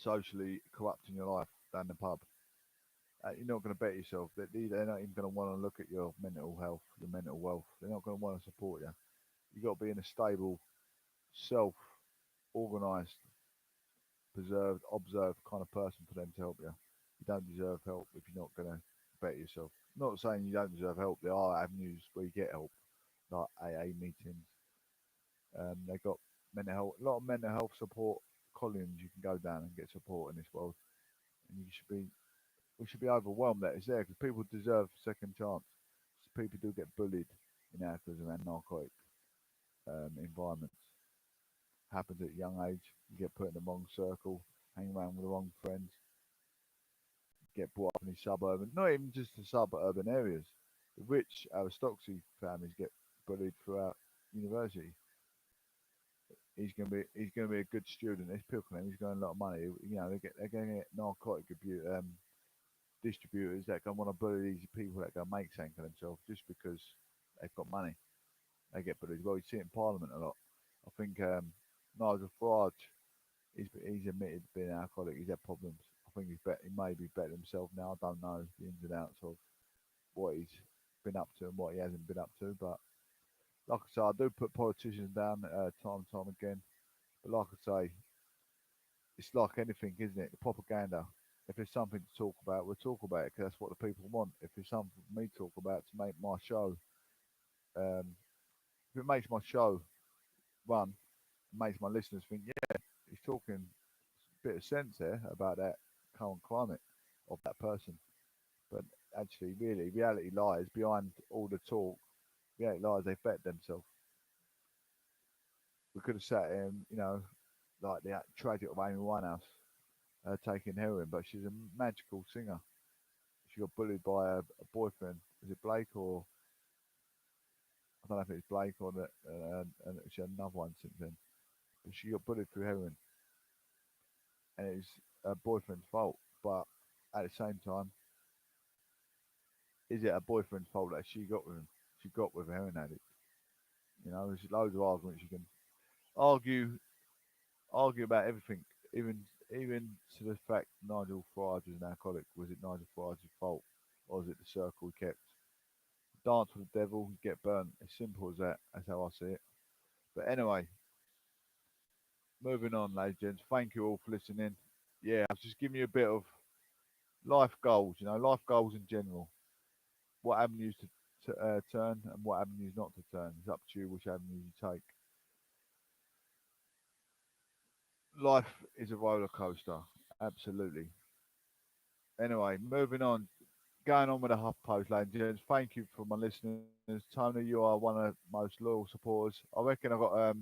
socially corrupting your life down the pub. You're not going to bet yourself that they're not even going to want to look at your mental health, your mental wealth. They're not going to want to support you. You've got to be in a stable, self-organised, preserved, observed kind of person for them to help you. You don't deserve help if you're not going to bet yourself. Not saying you don't deserve help. There are avenues where you get help, like AA meetings. They got mental health, a lot of mental health support columns you can go down and get support in this world. And we should be overwhelmed that it's there because people deserve second chance. People do get bullied in Africa and narcotic environments. Happens at a young age. You get put in the wrong circle, hang around with the wrong friends, get brought up in these suburban, not even just the suburban areas. The rich aristocracy families get bullied throughout university. He's gonna be a good student. He's picking him. He's got a lot of money. You know, they're going to get narcotic distributors that going to want to bully these people that go make something for themselves just because they've got money. They get bullied. Well, you see it in Parliament a lot. I think Nigel Farage, he's admitted to being an alcoholic. He's had problems. I think he may be better himself now. I don't know the ins and outs of what he's been up to and what he hasn't been up to. But like I say, I do put politicians down time and time again. But like I say, it's like anything, isn't it? The propaganda. If there's something to talk about, we'll talk about it because that's what the people want. If there's something for me to talk about to make my show, if it makes my show run, makes my listeners think, yeah, he's talking a bit of sense there about that current climate of that person. But actually, really, reality lies behind all the talk. Reality lies, they bet themselves. We could have sat in, you know, like the tragic of Amy Winehouse taking heroin, but she's a magical singer. She got bullied by a boyfriend. Was it Blake or I don't know if it was Blake or that, and she had another one since then. But she got bullied through heroin, and it was her boyfriend's fault. But at the same time, is it her boyfriend's fault that she got with him? She got with a heroin addict. You know, there's loads of arguments you can argue about everything, even to the fact Nigel Farage was an alcoholic. Was it Nigel Farage's fault, or was it the circle he kept? Dance with the devil, you get burnt. As simple as that. That's how I see it. But anyway, moving on, ladies and gents. Thank you all for listening. Yeah, I was just giving you a bit of life goals. You know, life goals in general. What avenues to turn and what avenues not to turn. It's up to you which avenue you take. Life is a roller coaster, absolutely. Anyway, moving on, going on with the HuffPost, ladies and gents. Thank you for my listeners. Tony, you are one of the most loyal supporters. I reckon I've got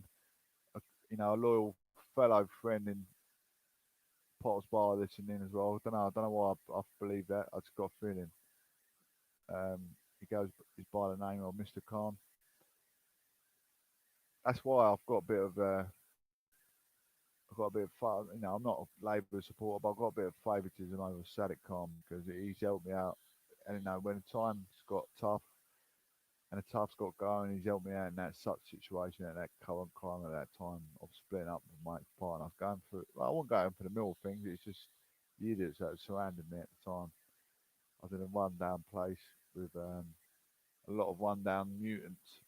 a loyal fellow friend in Potter's Bar listening as well. I don't know why I believe that. I just got a feeling. He's by the name of Mr. Khan. That's why I've got a bit of fun. You know, I'm not a Labour supporter, but I've got a bit of favouritism over Sadiq Khan because he's helped me out. And you know, when times got tough and the tough's got going, he's helped me out in that such situation at that current climate at that time of splitting up with my partner. I was going through. Well, I wasn't going for the middle things. It's just the idiots that surrounded me at the time. I was in a rundown place with a lot of rundown mutants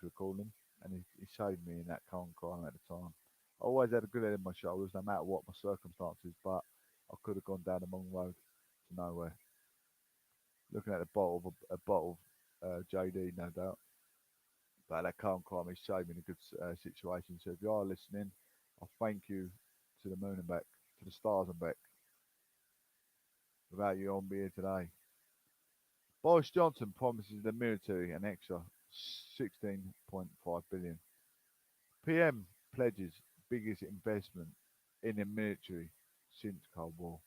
we call them, and he saved me in that current climate at the time. I always had a good head in my shoulders, no matter what my circumstances, but I could have gone down the wrong road to nowhere. Looking at a bottle of JD, no doubt. But that current climate saved me in a good situation. So if you are listening, I thank you to the moon and back, to the stars and back. Without you on be here today. Boris Johnson promises the military an extra 16.5 billion. PM pledges biggest investment in the military since Cold War.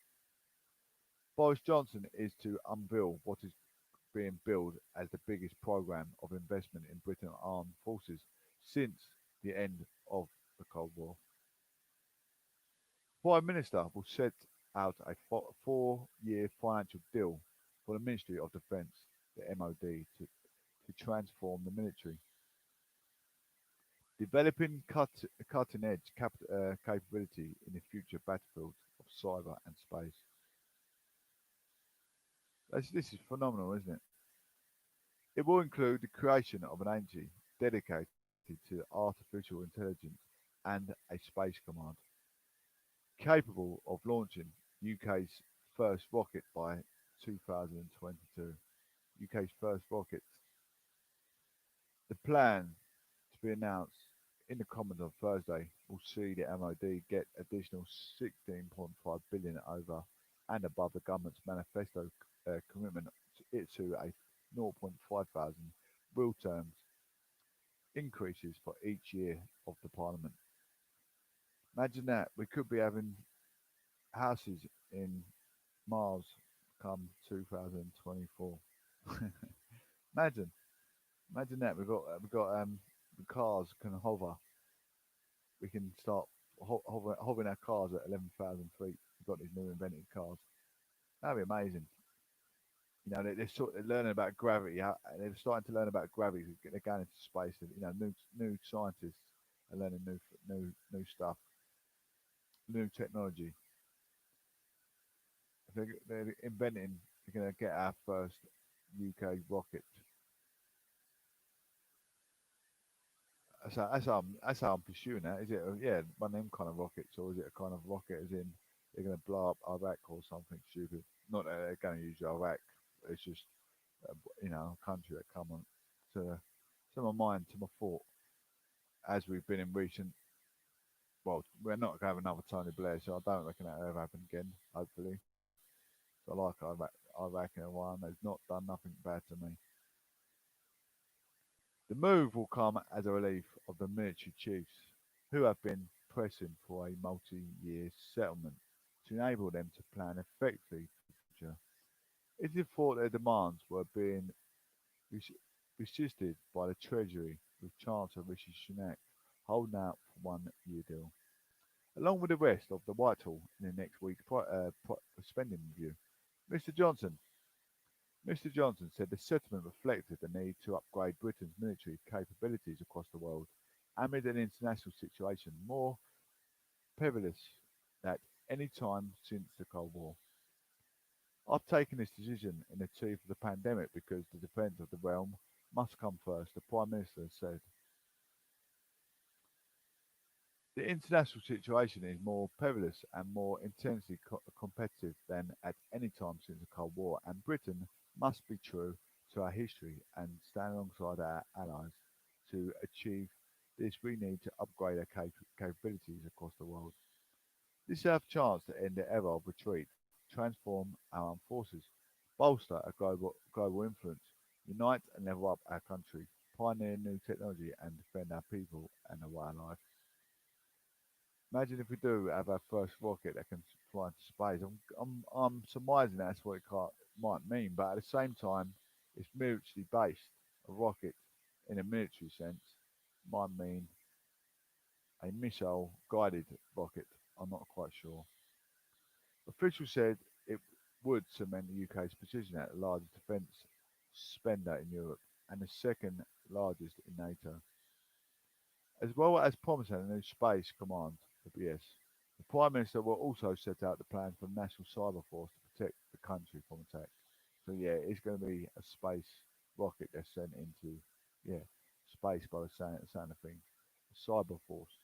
Boris Johnson is to unveil what is being billed as the biggest programme of investment in Britain's armed forces since the end of the Cold War. Prime Minister will set out a 4-year financial deal for the Ministry of Defence, the MOD, to transform the military. Developing cutting edge capability in the future battlefield of cyber and space. This is phenomenal, isn't it? It will include the creation of an agency dedicated to artificial intelligence and a space command, capable of launching UK's first rocket by 2022. UK's first rocket. The plan to be announced in the Commons on Thursday will see the MOD get additional 16.5 billion over and above the government's manifesto commitment to a 0.5 thousand real terms increases for each year of the Parliament. Imagine that we could be having houses in Mars come 2024. imagine, imagine that we've got the cars can hover. We can start hovering our cars at 11,000 feet. We've got these new invented cars. That'd be amazing. You know, they're learning about gravity. They're starting to learn about gravity. They're going into space. You know, new scientists are learning new stuff, new technology. They're inventing. They're going to get our first UK rocket. That's how I'm pursuing that. Is it one of them kind of rockets, or is it a kind of rocket as in they're going to blow up Iraq or something stupid? Not that they're going to use Iraq. It's just a country that come on to my mind, to my thought, as we've been in recent. Well, we're not going to have another Tony Blair, so I don't reckon that'll ever happen again. Hopefully, so I like Iraq and Iran. They've not done nothing bad to me. The move will come as a relief of the military chiefs, who have been pressing for a multi-year settlement to enable them to plan effectively for the future. If they thought their demands were being resisted by the Treasury, with Chancellor Rishi Sunak holding out for 1 year deal, along with the rest of the Whitehall in the next week's spending review. Mr. Johnson said the settlement reflected the need to upgrade Britain's military capabilities across the world amid an international situation more perilous than any time since the Cold War. I've taken this decision in the teeth of the pandemic because the defence of the realm must come first, the Prime Minister said. The international situation is more perilous and more intensely competitive than at any time since the Cold War, and Britain must be true to our history and stand alongside our allies. To achieve this, we need to upgrade our capabilities across the world. This is our chance to end the era of retreat, transform our armed forces, bolster a global influence, unite and level up our country, pioneer new technology, and defend our people and our way of life. Imagine if we do have our first rocket that can fly into space. I'm surmising that's what it might mean, but at the same time, it's military based. A rocket, in a military sense, might mean a missile guided rocket. I'm not quite sure. Officials said it would cement the UK's position as the largest defence spender in Europe and the second largest in NATO, as well as promising a new space command, the BS. The Prime Minister will also set out the plan for the National Cyber Force to protect the country from attack. So yeah, it's going to be a space rocket that's sent into space by the sound of things. A cyber force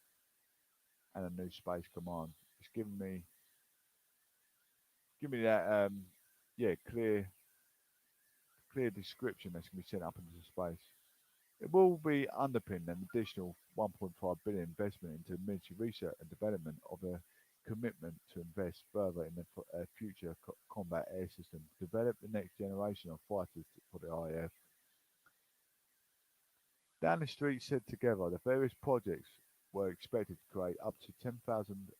and a new space command. It's giving me that clear description that's going to be sent up into space. It will be underpinned an additional 1.5 billion investment into military research and development of a commitment to invest further in the future combat air system, develop the next generation of fighters for the IAF. Down the street said together, the various projects were expected to create up to 10,000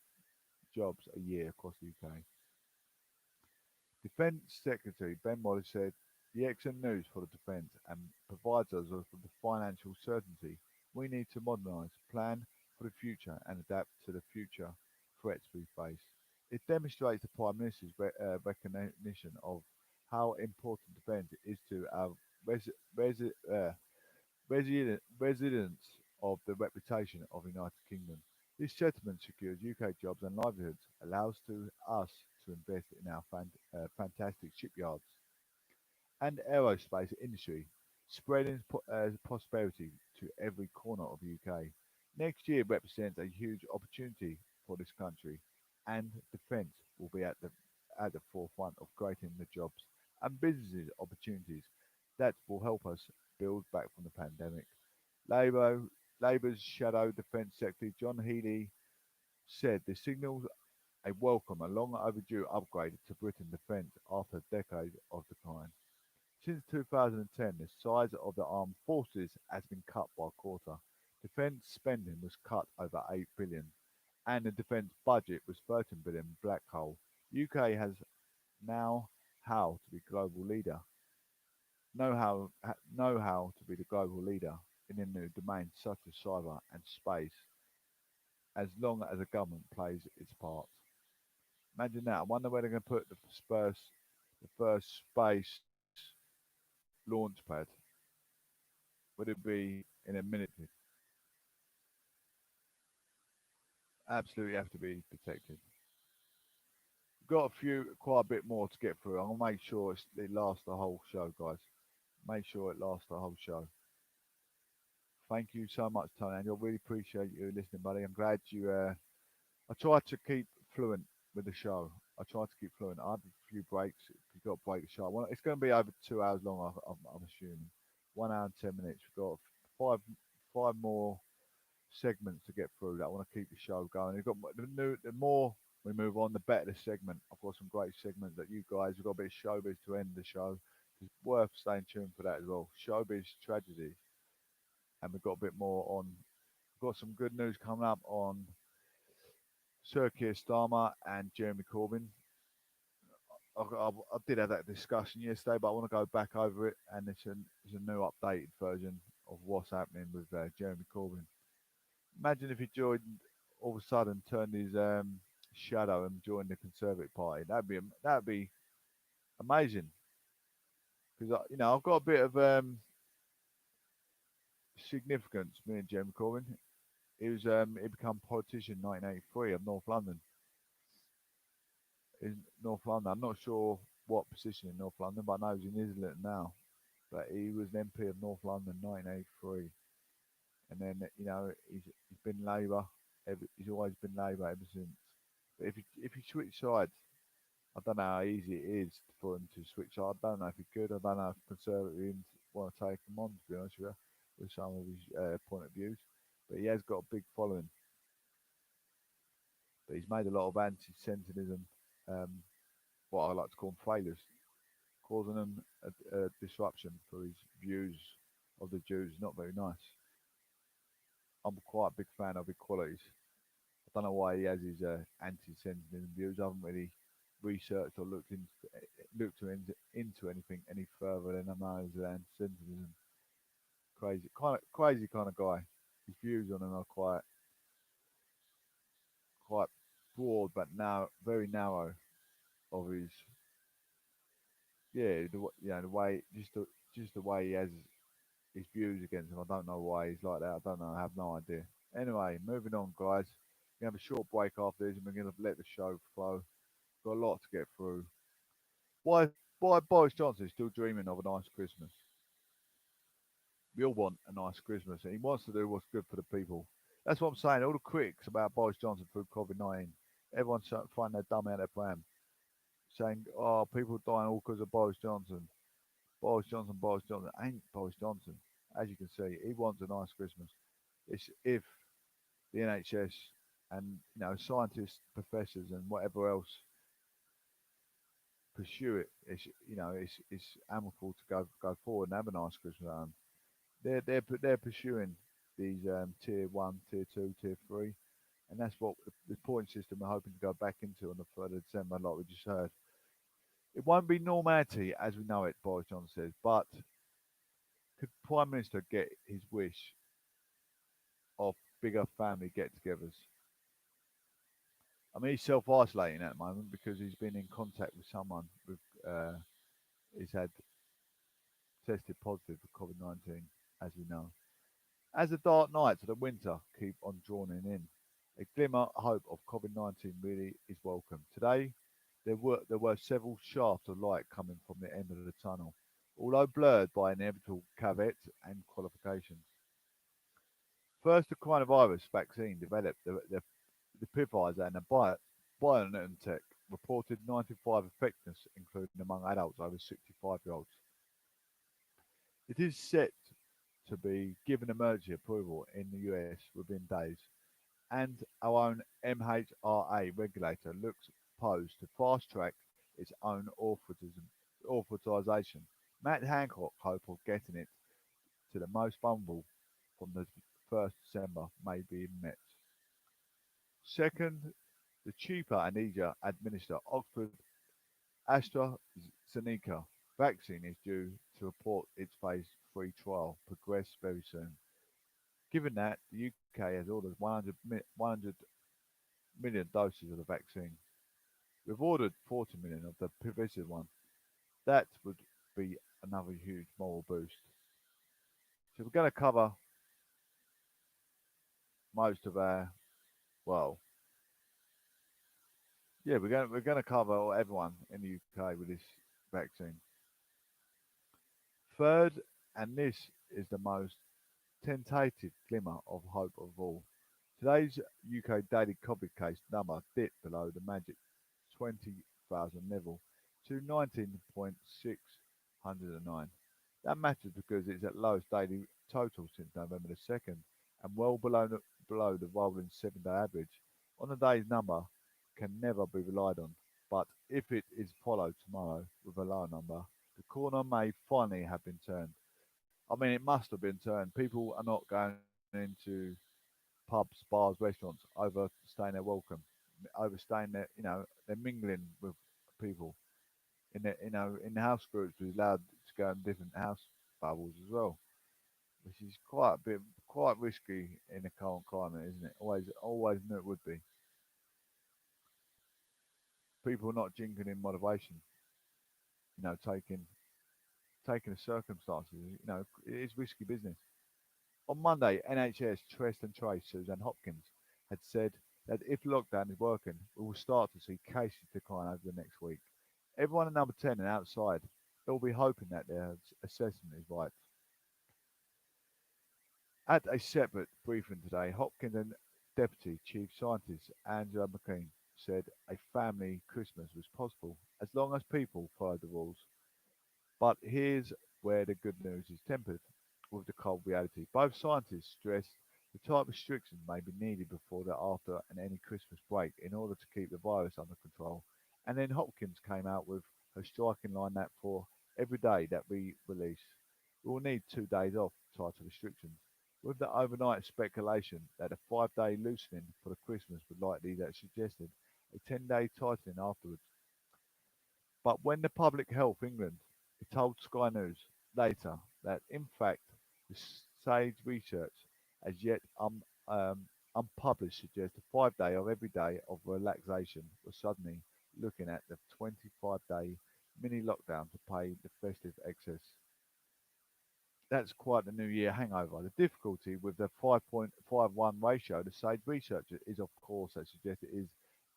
jobs a year across the UK. Defence Secretary Ben Wallace said, the excellent news for the defence and provides us with the financial certainty we need to modernise, plan for the future and adapt to the future threats we face. It demonstrates the Prime Minister's recognition of how important defence is to our residents of the reputation of the United Kingdom. This settlement secures UK jobs and livelihoods, allows to us to invest in our fantastic shipyards and aerospace industry, spreading prosperity to every corner of the UK. Next year represents a huge opportunity for this country, and defence will be at the forefront of creating the jobs and businesses opportunities that will help us build back from the pandemic. Labour, Labour's Shadow Defence Secretary John Healey said this signals a welcome, a long overdue upgrade to Britain's defence after a decade of decline. Since 2010, the size of the armed forces has been cut by a quarter. Defence spending was cut over 8 billion, and the defence budget was 13 billion black hole. UK has now how to be global leader. Know how to be the global leader in a new domain such as cyber and space, as long as the government plays its part. Imagine that. I wonder where they're going to put the first space launch pad. Would it be in a minute? Absolutely have to be protected. Got quite a bit more to get through. I'll make sure it lasts the whole show, guys. Make sure it lasts the whole show. Thank you so much, Tony. And I really appreciate you listening, buddy. I'm glad you. I tried to keep fluent with the show. I tried to keep fluent. I had a few breaks. You've got to break the show. Well, it's going to be over 2 hours long. I'm assuming 1 hour and 10 minutes. We've got five more segments to get through. That I want to keep the show going. We've got the more we move on, the better the segment. I've got some great segments that you guys. We've got a bit of showbiz to end the show. It's worth staying tuned for that as well. Showbiz tragedy, and we've got a bit more on. We've got some good news coming up on Sir Keir Starmer and Jeremy Corbyn. I did have that discussion yesterday, but I want to go back over it, and it's a new updated version of what's happening with Jeremy Corbyn. Imagine if he joined, all of a sudden turned his shadow and joined the Conservative Party. That'd be amazing. Because I've got a bit of significance. Me and Jeremy Corbyn. He became politician in 1983 of North London. In North London, I'm not sure what position in North London, but I know he's in Islington now. But he was an MP of North London in 1983, and then he's been Labour. He's always been Labour ever since. But if he switched sides, I don't know how easy it is for him to switch sides. I don't know if he could. I don't know if Conservatives want to take him on, to be honest with some of his point of views. But he has got a big following. But he's made a lot of anti-Semitism, what I like to call them failures, causing them a disruption for his views of the Jews. Not very nice. I'm quite a big fan of equalities. I don't know why he has his anti-Semitism views. I haven't really researched or looked into anything any further than I know his anti-Semitism. Crazy kind of guy. His views on him are quite broad, but now very narrow. Of his, the way, just the way he has his views against him. I don't know why he's like that. I don't know. I have no idea. Anyway, moving on, guys. We have a short break after this, and we're going to let the show flow. Got a lot to get through. Why Boris Johnson is still dreaming of a nice Christmas. We all want a nice Christmas, and he wants to do what's good for the people. That's what I'm saying. All the critics about Boris Johnson through COVID-19, everyone's trying to find their dumb out of their pram, saying, "Oh, people are dying all because of Boris Johnson. Boris Johnson, Boris Johnson." Ain't Boris Johnson. As you can see, he wants a nice Christmas. It's if the NHS and scientists, professors, and whatever else pursue it. It's amicable to go forward and have a nice Christmas. They're pursuing these tier 1, tier 2, tier 3, and that's what the point system we're hoping to go back into on the 3rd of December, like we just heard. It won't be normality as we know it, Boris Johnson says, but could Prime Minister get his wish of bigger family get-togethers? I mean, he's self-isolating at the moment because he's been in contact with someone with he's had tested positive for COVID-19, as we know. As the dark nights of the winter keep on drawing in, a glimmer of hope of COVID-19 really is welcome. Today, there were several shafts of light coming from the end of the tunnel, although blurred by inevitable caveats and qualifications. First, the coronavirus vaccine developed the Pfizer and the BioNTech reported 95 effectiveness, including among adults over 65-year-olds. It is set to be given emergency approval in the US within days, and our own MHRA regulator looks posed to fast track its own authorization. Matt Hancock hope of getting it to the most vulnerable from the 1st December may be met. Second, the cheaper and easier administer Oxford AstraZeneca vaccine is due to report its phase 3 trial progress very soon. Given that the UK has ordered 100 million doses of the vaccine, we've ordered 40 million of the Pfizer one. That would be another huge moral boost. So we're going to cover most of our, well, yeah, we're going to cover everyone in the UK with this vaccine. Third, and this is the most tentative glimmer of hope of all. Today's UK daily COVID case number dipped below the magic 20,000 level to 19,609. That matters because it's at lowest daily total since November the 2nd and well below the rolling 7-day average. On the day's number can never be relied on, but if it is followed tomorrow with a lower number, the corner may finally have been turned. I mean, it must have been turned. People are not going into pubs, bars, restaurants, overstaying their welcome, overstaying their, they're mingling with people in the, in the house groups. We're allowed to go in different house bubbles as well, which is quite risky in the current climate, isn't it? Always knew it would be. People not drinking in moderation, taking the circumstances, it is risky business. On Monday, NHS Trust and Trace Suzanne Hopkins had said that if lockdown is working, we will start to see cases decline over the next week. Everyone at number 10 and outside, they'll be hoping that their assessment is right. At a separate briefing today, Hopkins and Deputy Chief Scientist Angela McKean said a family Christmas was possible as long as people followed the rules. But here's where the good news is tempered with the cold reality. Both scientists stressed the type of restrictions may be needed before the after and any Christmas break in order to keep the virus under control. And then Hopkins came out with her striking line that for every day that we release, we will need 2 days off tied to restrictions. With the overnight speculation that a 5-day loosening for the Christmas would likely that suggested a 10-day tightening afterwards. But when the Public Health England told Sky News later that in fact the SAGE research as yet unpublished suggests a 5-day of every day of relaxation was suddenly looking at the 25-day mini lockdown to pay the festive excess. That's quite the New Year hangover. The difficulty with the 5.51 ratio, the SAGE research is of course that suggested is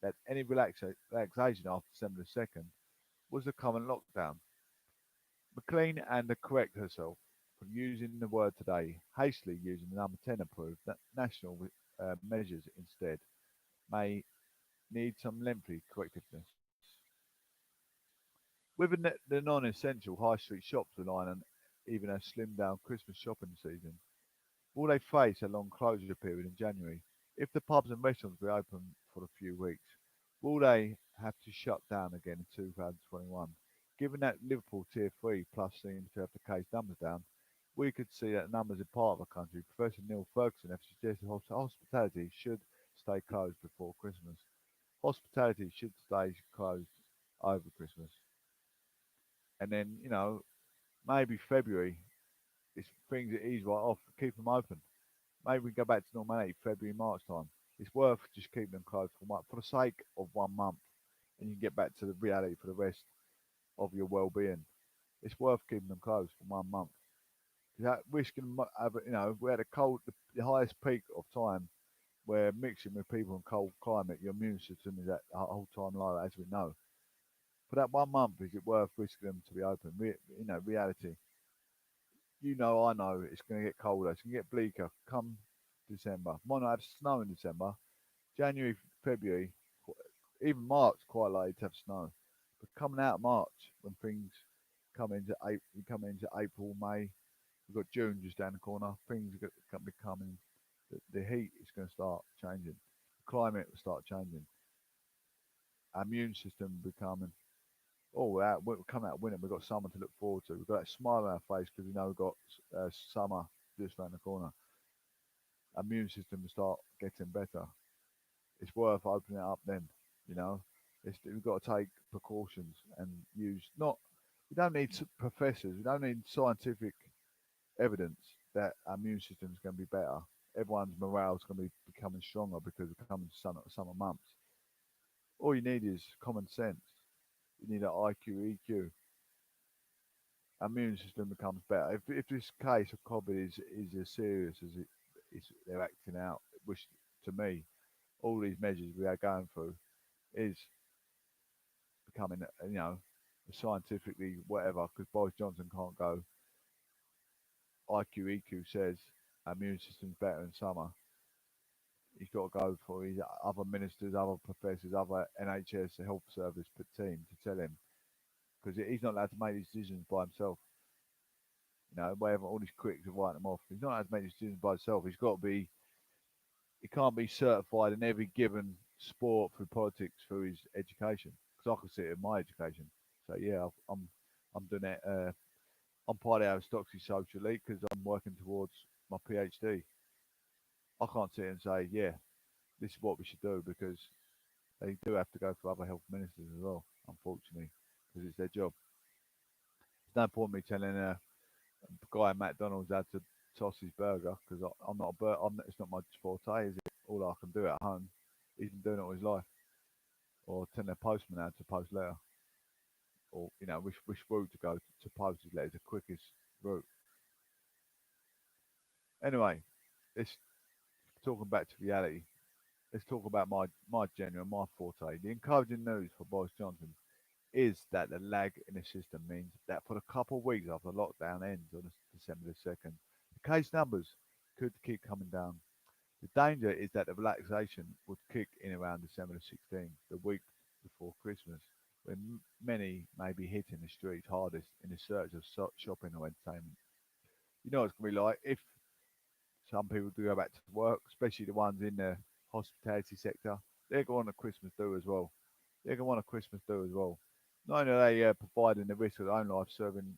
that any relaxation after December the 2nd was the current lockdown. McLean and to correct herself from using the word today, hastily using the number 10 approved that national measures instead may need some lengthy correctiveness. With the non-essential high street shops relying on even a slimmed down Christmas shopping season, will they face a long closure period in January? If the pubs and restaurants reopen for a few weeks, will they have to shut down again in 2021? Given that Liverpool Tier 3 plus seems to have the case numbers down, we could see that numbers in part of the country. Professor Neil Ferguson has suggested hospitality should stay closed before Christmas. Hospitality should stay closed over Christmas. And then, maybe February, if things ease right off, keep them open. Maybe we go back to normality February, March time. It's worth just keeping them closed for the sake of 1 month, and you can get back to the reality for the rest of your well-being. It's worth keeping them closed for 1 month. That risk can have, we had the highest peak of time where mixing with people in cold climate, your immune system is at the whole time low, as we know. For that 1 month, is it worth risking them to be open? Reality. I know it's going to get colder. It's going to get bleaker come December. Might not have snow in December. January, February, even March, quite likely to have snow. But coming out of March, when things come into April, May, we've got June just down the corner. Things are going to be coming. The heat is going to start changing. The climate will start changing. Our immune system becoming. Oh, we're coming out of winter. We've got summer to look forward to. We've got that smile on our face because we know we've got summer just around the corner. Our immune system will start getting better. It's worth opening it up then. We've got to take precautions and use not. We don't need professors. We don't need scientific evidence that our immune system is going to be better. Everyone's morale is going to be becoming stronger because we're coming to summer months. All you need is common sense. You need an IQ, EQ. Our immune system becomes better. If this case of COVID is as serious as they're acting out, which to me, all these measures we are going through is becoming, scientifically whatever, because Boris Johnson can't go. IQ, EQ says our immune system's better in summer. He's got to go for his other ministers, other professors, other NHS health service team to tell him, because he's not allowed to make these decisions by himself. Whatever all these critics are writing him off. He's not allowed to make these decisions by himself. He can't be certified in every given sport through politics through his education. Because I can see it in my education. So yeah, I'm doing it. I'm part of the aristocracy socially because I'm working towards my PhD. I can't sit and say, yeah, this is what we should do, because they do have to go for other health ministers as well, unfortunately, because it's their job. There's no point me telling a guy at McDonald's how to toss his burger, because I'm not it's not my forte, is it? All I can do at home. He's been doing it all his life. Or telling a postman how to post letter, or which route to go to post his letters, the quickest route. Anyway, let's talking back to reality. Let's talk about my genuine, my forte. The encouraging news for Boris Johnson is that the lag in the system means that for the couple of weeks after lockdown ends on December the 2nd, the case numbers could keep coming down. The danger is that the relaxation would kick in around December the 16th, the week before Christmas, when many may be hitting the streets hardest in the search of shopping or entertainment. You know what it's going to be like if some people do go back to work, especially the ones in the hospitality sector. They're going on a Christmas do as well. They're going on a Christmas do as well. Not only are they providing the risk of their own life, serving,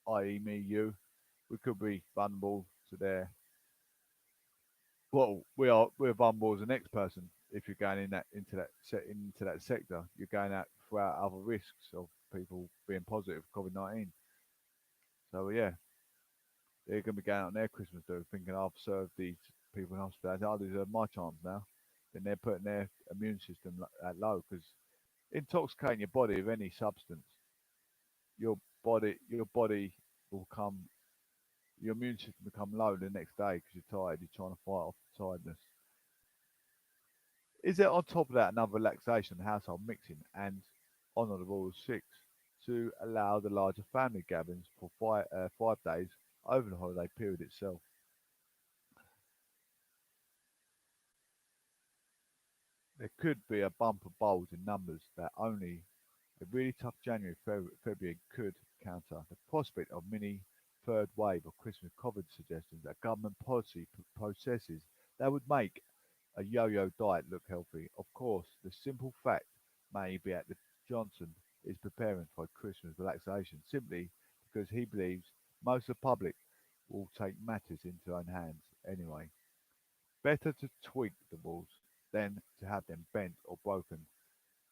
i.e., me, you, we could be vulnerable to their. Well, we're vulnerable as the next person. If you're going into that sector, you're going out throughout other risks of people being positive COVID-19. So yeah, they're going to be going out on their Christmas do, thinking I've served these people in hospitality. I deserve my chance now. Then they're putting their immune system at low, because intoxicating your body with any substance, your body will come, your immune system will become low the next day because you're tired. You're trying to fight off the tiredness. Is there on top of that another relaxation household mixing and honour the rule of 6 to allow the larger family gatherings for 5 days over the holiday period itself? There could be a bumper bold in numbers that only a really tough January, February could counter. The prospect of mini third wave of Christmas COVID suggestions that government policy processes that would make a yo-yo diet look healthy. Of course, the simple fact may be that Johnson is preparing for Christmas relaxation simply because he believes most of the public will take matters into their own hands anyway. Better to tweak the rules than to have them bent or broken.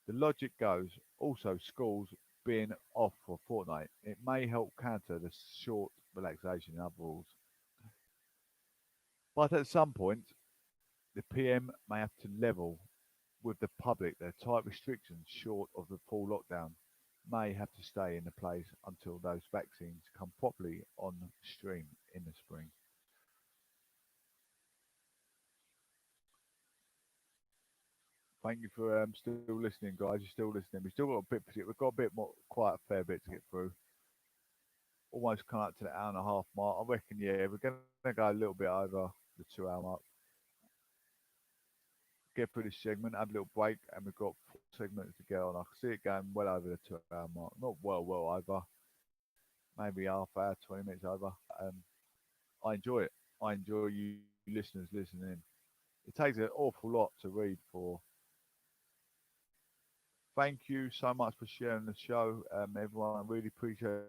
The logic goes also schools being off for a fortnight. It may help counter the short relaxation in other rules. But at some point, the PM may have to level with the public their tight restrictions short of the full lockdown. may have to stay in the place until those vaccines come properly on stream in the spring. Thank you for still listening, guys. You're still listening. We've still got a bit. We've got a bit more, quite a fair bit to get through. Almost come up to the hour and a half mark. I reckon, yeah, we're going to go a little bit over the 2 hour mark. Get through this segment, have a little break, and we've got 4 segments to go on. I can see it going well over the 2 hour mark. Not well over. Maybe half hour, 20 minutes over. I enjoy it. I enjoy you listeners listening. It takes an awful lot to read for. Thank you so much for sharing the show, everyone. I really appreciate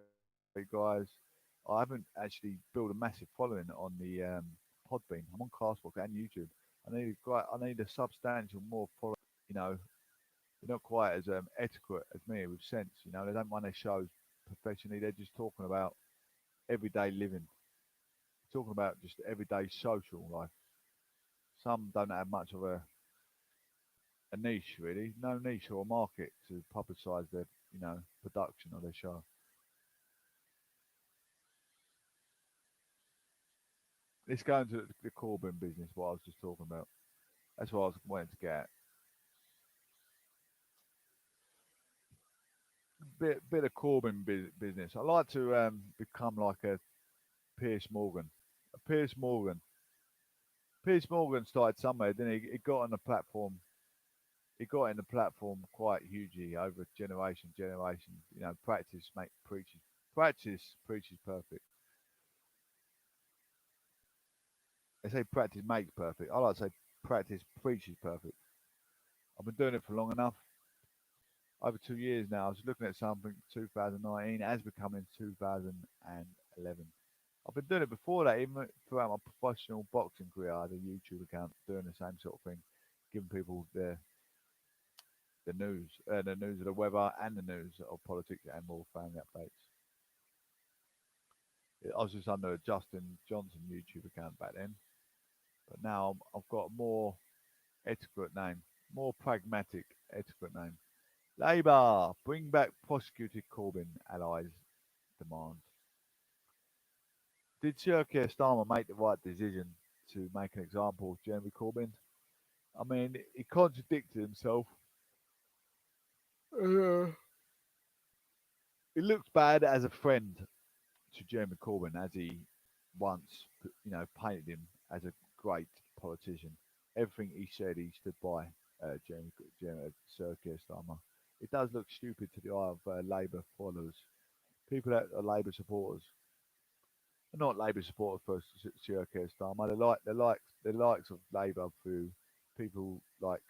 it, guys. I haven't actually built a massive following on the Podbean. I'm on Castbox and YouTube. I need a substantial more follow. You know, they're not quite as etiquette as me with sense. You know, they don't run their shows professionally. They're just talking about everyday living, talking about just everyday social life. Some don't have much of a niche really, no niche or market to publicise their, production of their show. Let's go into the Corbyn business, what I was just talking about. That's what I was wanting to get at. Bit of Corbyn business. I like to become like a Piers Morgan. Piers Morgan. Piers Morgan started somewhere, then he got on the platform. He got in the platform quite hugely over generation. Practice make preaches. Practice preaches perfect. They say practice makes perfect. I like to say practice preaches perfect. I've been doing it for long enough. Over 2 years now. I was looking at something 2019 as becoming 2011. I've been doing it before that, even throughout my professional boxing career. I had a YouTube account doing the same sort of thing, giving people the news of the weather and the news of politics and more family updates. I was just under a Justin Johnson YouTube account back then, but now I've got a more etiquette name, more pragmatic etiquette name. Labour, bring back prosecuted Corbyn, allies demand. Did Sir Keir Starmer make the right decision to make an example of Jeremy Corbyn? I mean, he contradicted himself. He looks bad as a friend to Jeremy Corbyn, as he once, painted him as a great politician. Everything he said, he stood by Sir Keir Starmer. It does look stupid to the eye of Labour followers, people that are Labour supporters. They're not Labour supporters for Sir Keir Starmer. They likes of Labour through people like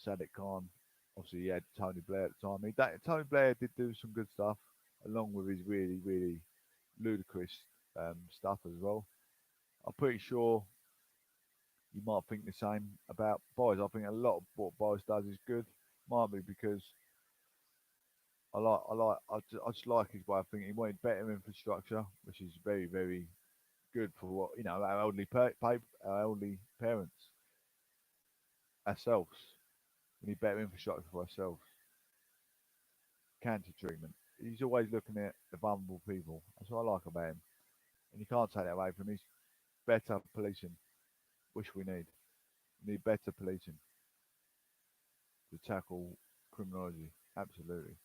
Sadiq Khan. Obviously, he had Tony Blair at the time. Tony Blair did do some good stuff, along with his really, really ludicrous stuff as well. I'm pretty sure you might think the same about Boris. I think a lot of what Boris does is good. Might be because I just like his way of thinking. He wanted better infrastructure, which is very, very good for what our elderly parents, ourselves. We need better infrastructure for ourselves. Cancer treatment. He's always looking at the vulnerable people. That's what I like about him. And you can't take that away from him. He's better policing, which we need. We need better policing to tackle criminology. Absolutely.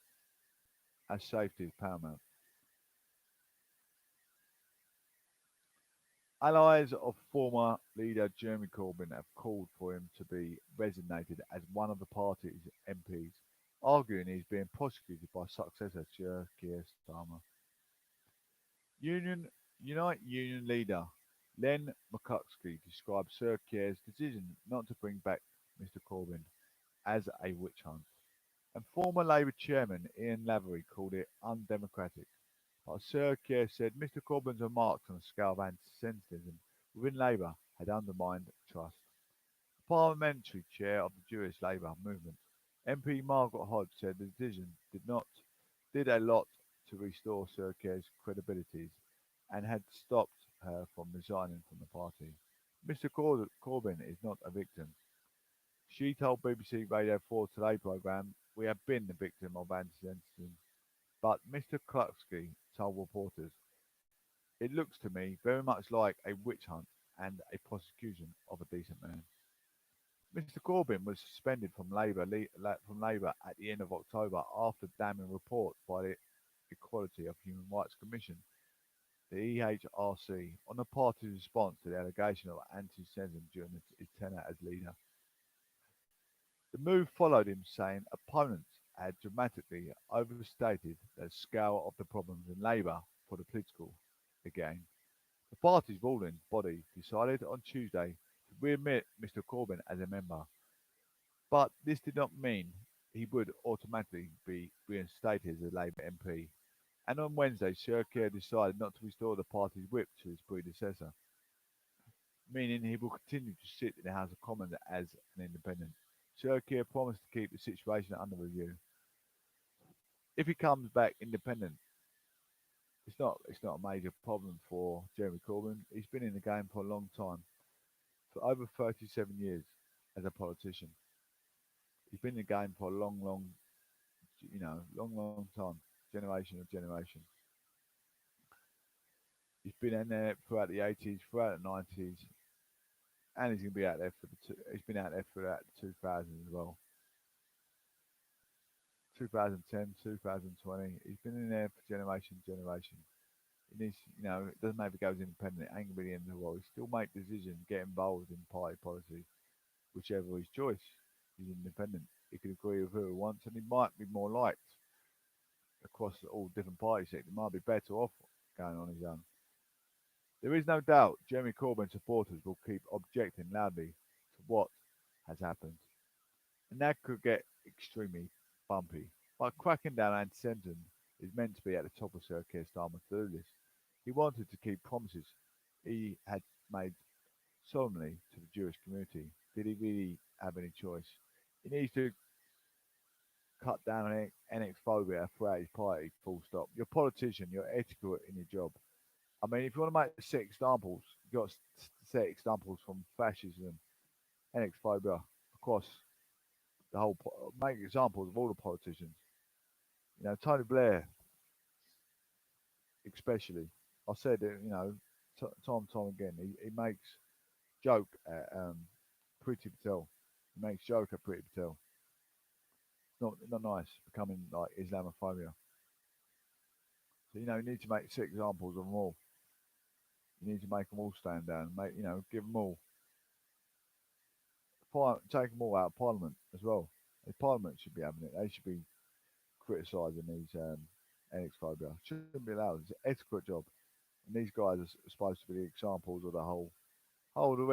As safety is paramount. Allies of former leader Jeremy Corbyn have called for him to be designated as one of the party's MPs, arguing he's being prosecuted by successor Sir Keir Starmer. Unite Union leader Len McCuskey described Sir Keir's decision not to bring back Mr Corbyn as a witch hunt, and former Labour chairman Ian Lavery called it undemocratic. But Sir Keir said Mr Corbyn's remarks on the scale of anti-Semitism within Labour had undermined trust. The parliamentary chair of the Jewish Labour movement, MP Margaret Hodge, said the decision did a lot to restore Sir Keir's credibility and had stopped her from resigning from the party. Mr Corbyn is not a victim. She told BBC Radio 4 Today programme, "We have been the victim of anti-Semitism But Mr. Klutsky told reporters, "It looks to me very much like a witch hunt and a prosecution of a decent man." Mr. Corbyn was suspended from Labour at the end of October after damning reports by the Equality of Human Rights Commission, the EHRC, on the party's response to the allegation of anti-Semitism during his tenure as leader. The move followed him saying opponents had dramatically overstated the scale of the problems in Labour for the political gain. The party's ruling body decided on Tuesday to readmit Mr. Corbyn as a member, but this did not mean he would automatically be reinstated as a Labour MP. And on Wednesday, Sir Keir decided not to restore the party's whip to his predecessor, meaning he will continue to sit in the House of Commons as an independent. Sir Keir promised to keep the situation under review. If he comes back independent, it's not a major problem for Jeremy Corbyn. He's been in the game for a long time, for over 37 years as a politician. He's been in the game for a long time, generation of generation. He's been in there throughout the 80s, throughout the 90s, and he's going to be out there he's been out there throughout the 2000s as well. 2010, 2020. He's been in there for generation. He needs, it doesn't matter if he goes independent. It ain't going to be the end of the world. He still make decisions, get involved in party policy, whichever his choice. He's independent. He can agree with who he wants, and he might be more liked across all different party sectors. He might be better off going on his own. There is no doubt Jeremy Corbyn supporters will keep objecting loudly to what has happened, and that could get extremely bumpy. But cracking down on anti-Semitism is meant to be at the top of Sir Keir Starmer's to-do list. He wanted to keep promises he had made solemnly to the Jewish community. Did he really have any choice? He needs to cut down on xenophobia throughout his party, full stop. You're a politician, you're ethical in your job. I mean, if you want to make set examples, you've got to set examples from fascism and xenophobia across the whole, make examples of all the politicians. Tony Blair, especially. I said it, time and time again. He makes joke at Priti Patel. He makes joke at Priti Patel. Not nice, becoming like Islamophobia. So you need to make set examples of them all. You need to make them all stand down. Give them all. Take them all out of Parliament as well. The Parliament should be having it. They should be criticising these xenophobia. Shouldn't be allowed. It's an etiquette job. And these guys are supposed to be the examples of the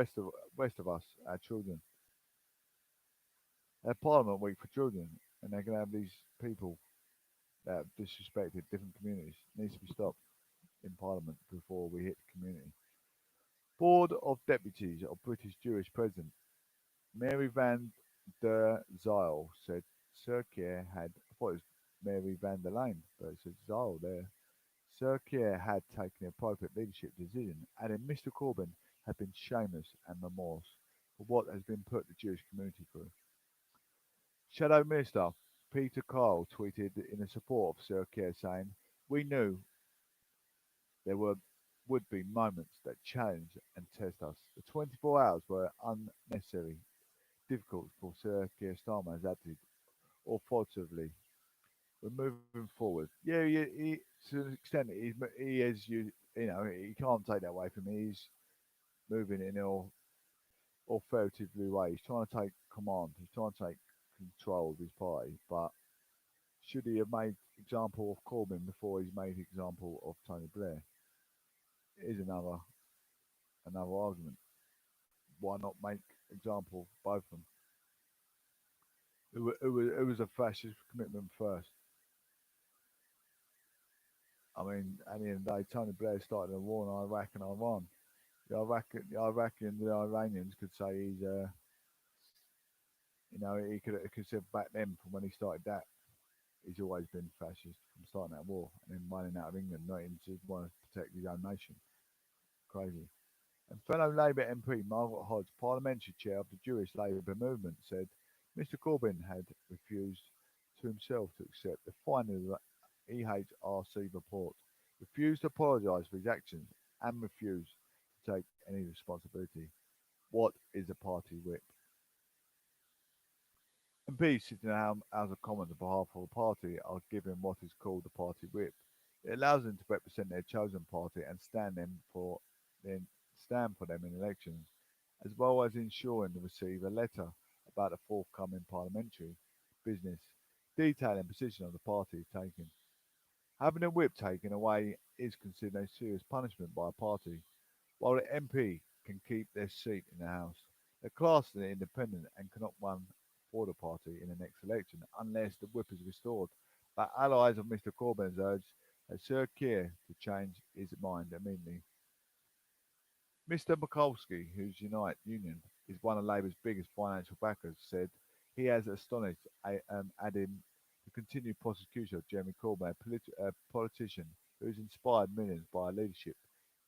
rest of us, our children. They're Parliament Week for children, and they're going to have these people that have disrespected different communities. It needs to be stopped in Parliament before we hit the community. Board of Deputies of British Jewish President Mary van der Zyl said Sir Keir had, I thought it was Mary van der Leyen, but it says Zyl there. Sir Keir had taken the appropriate leadership decision, and Mr. Corbyn had been shameless and remorse for what has been put the Jewish community through. Shadow Minister Peter Kyle tweeted in support of Sir Keir, saying, "We knew there would be moments that challenge and test us. The 24 hours were unnecessarily difficult for Sir Keir Starmer has acted authoritatively. We're moving forward." Yeah, he, to an extent, he is, he can't take that away from me. He's moving in an authoritatively way. He's trying to take command. He's trying to take control of his party. But should he have made example of Corbyn before he's made example of Tony Blair? It is another argument. Why not make example of both of them? Who was a fascist commitment first? I mean, at the end of the day, Tony Blair started a war in Iraq and Iran. The Iraqi and the Iranians could say he's, he could say back then from when he started that, he's always been fascist from starting that war and then running out of England, not even to want to protect his own nation. Crazy. And fellow Labour MP Margaret Hodge, parliamentary chair of the Jewish Labour movement, said Mr. Corbyn had refused to himself to accept the final EHRC report, refused to apologise for his actions and refused to take any responsibility. What is a party whip? MPs sitting in the House of Commons on behalf of a party are given what is called the party whip. It allows them to represent their chosen party and stand for them in elections, as well as ensuring they receive a letter about the forthcoming parliamentary business detailing position of the party taken. Having a whip taken away is considered a serious punishment by a party, while the MP can keep their seat in the House. They're classed as independent and cannot run for the party in the next election unless the whip is restored. But allies of Mr. Corbyn has urged Sir Keir to change his mind immediately. Mr. Mikulski, whose Union is one of Labour's biggest financial backers, said he has astonished, adding the continued prosecution of Jeremy Corbyn, a politician who has inspired millions by a leadership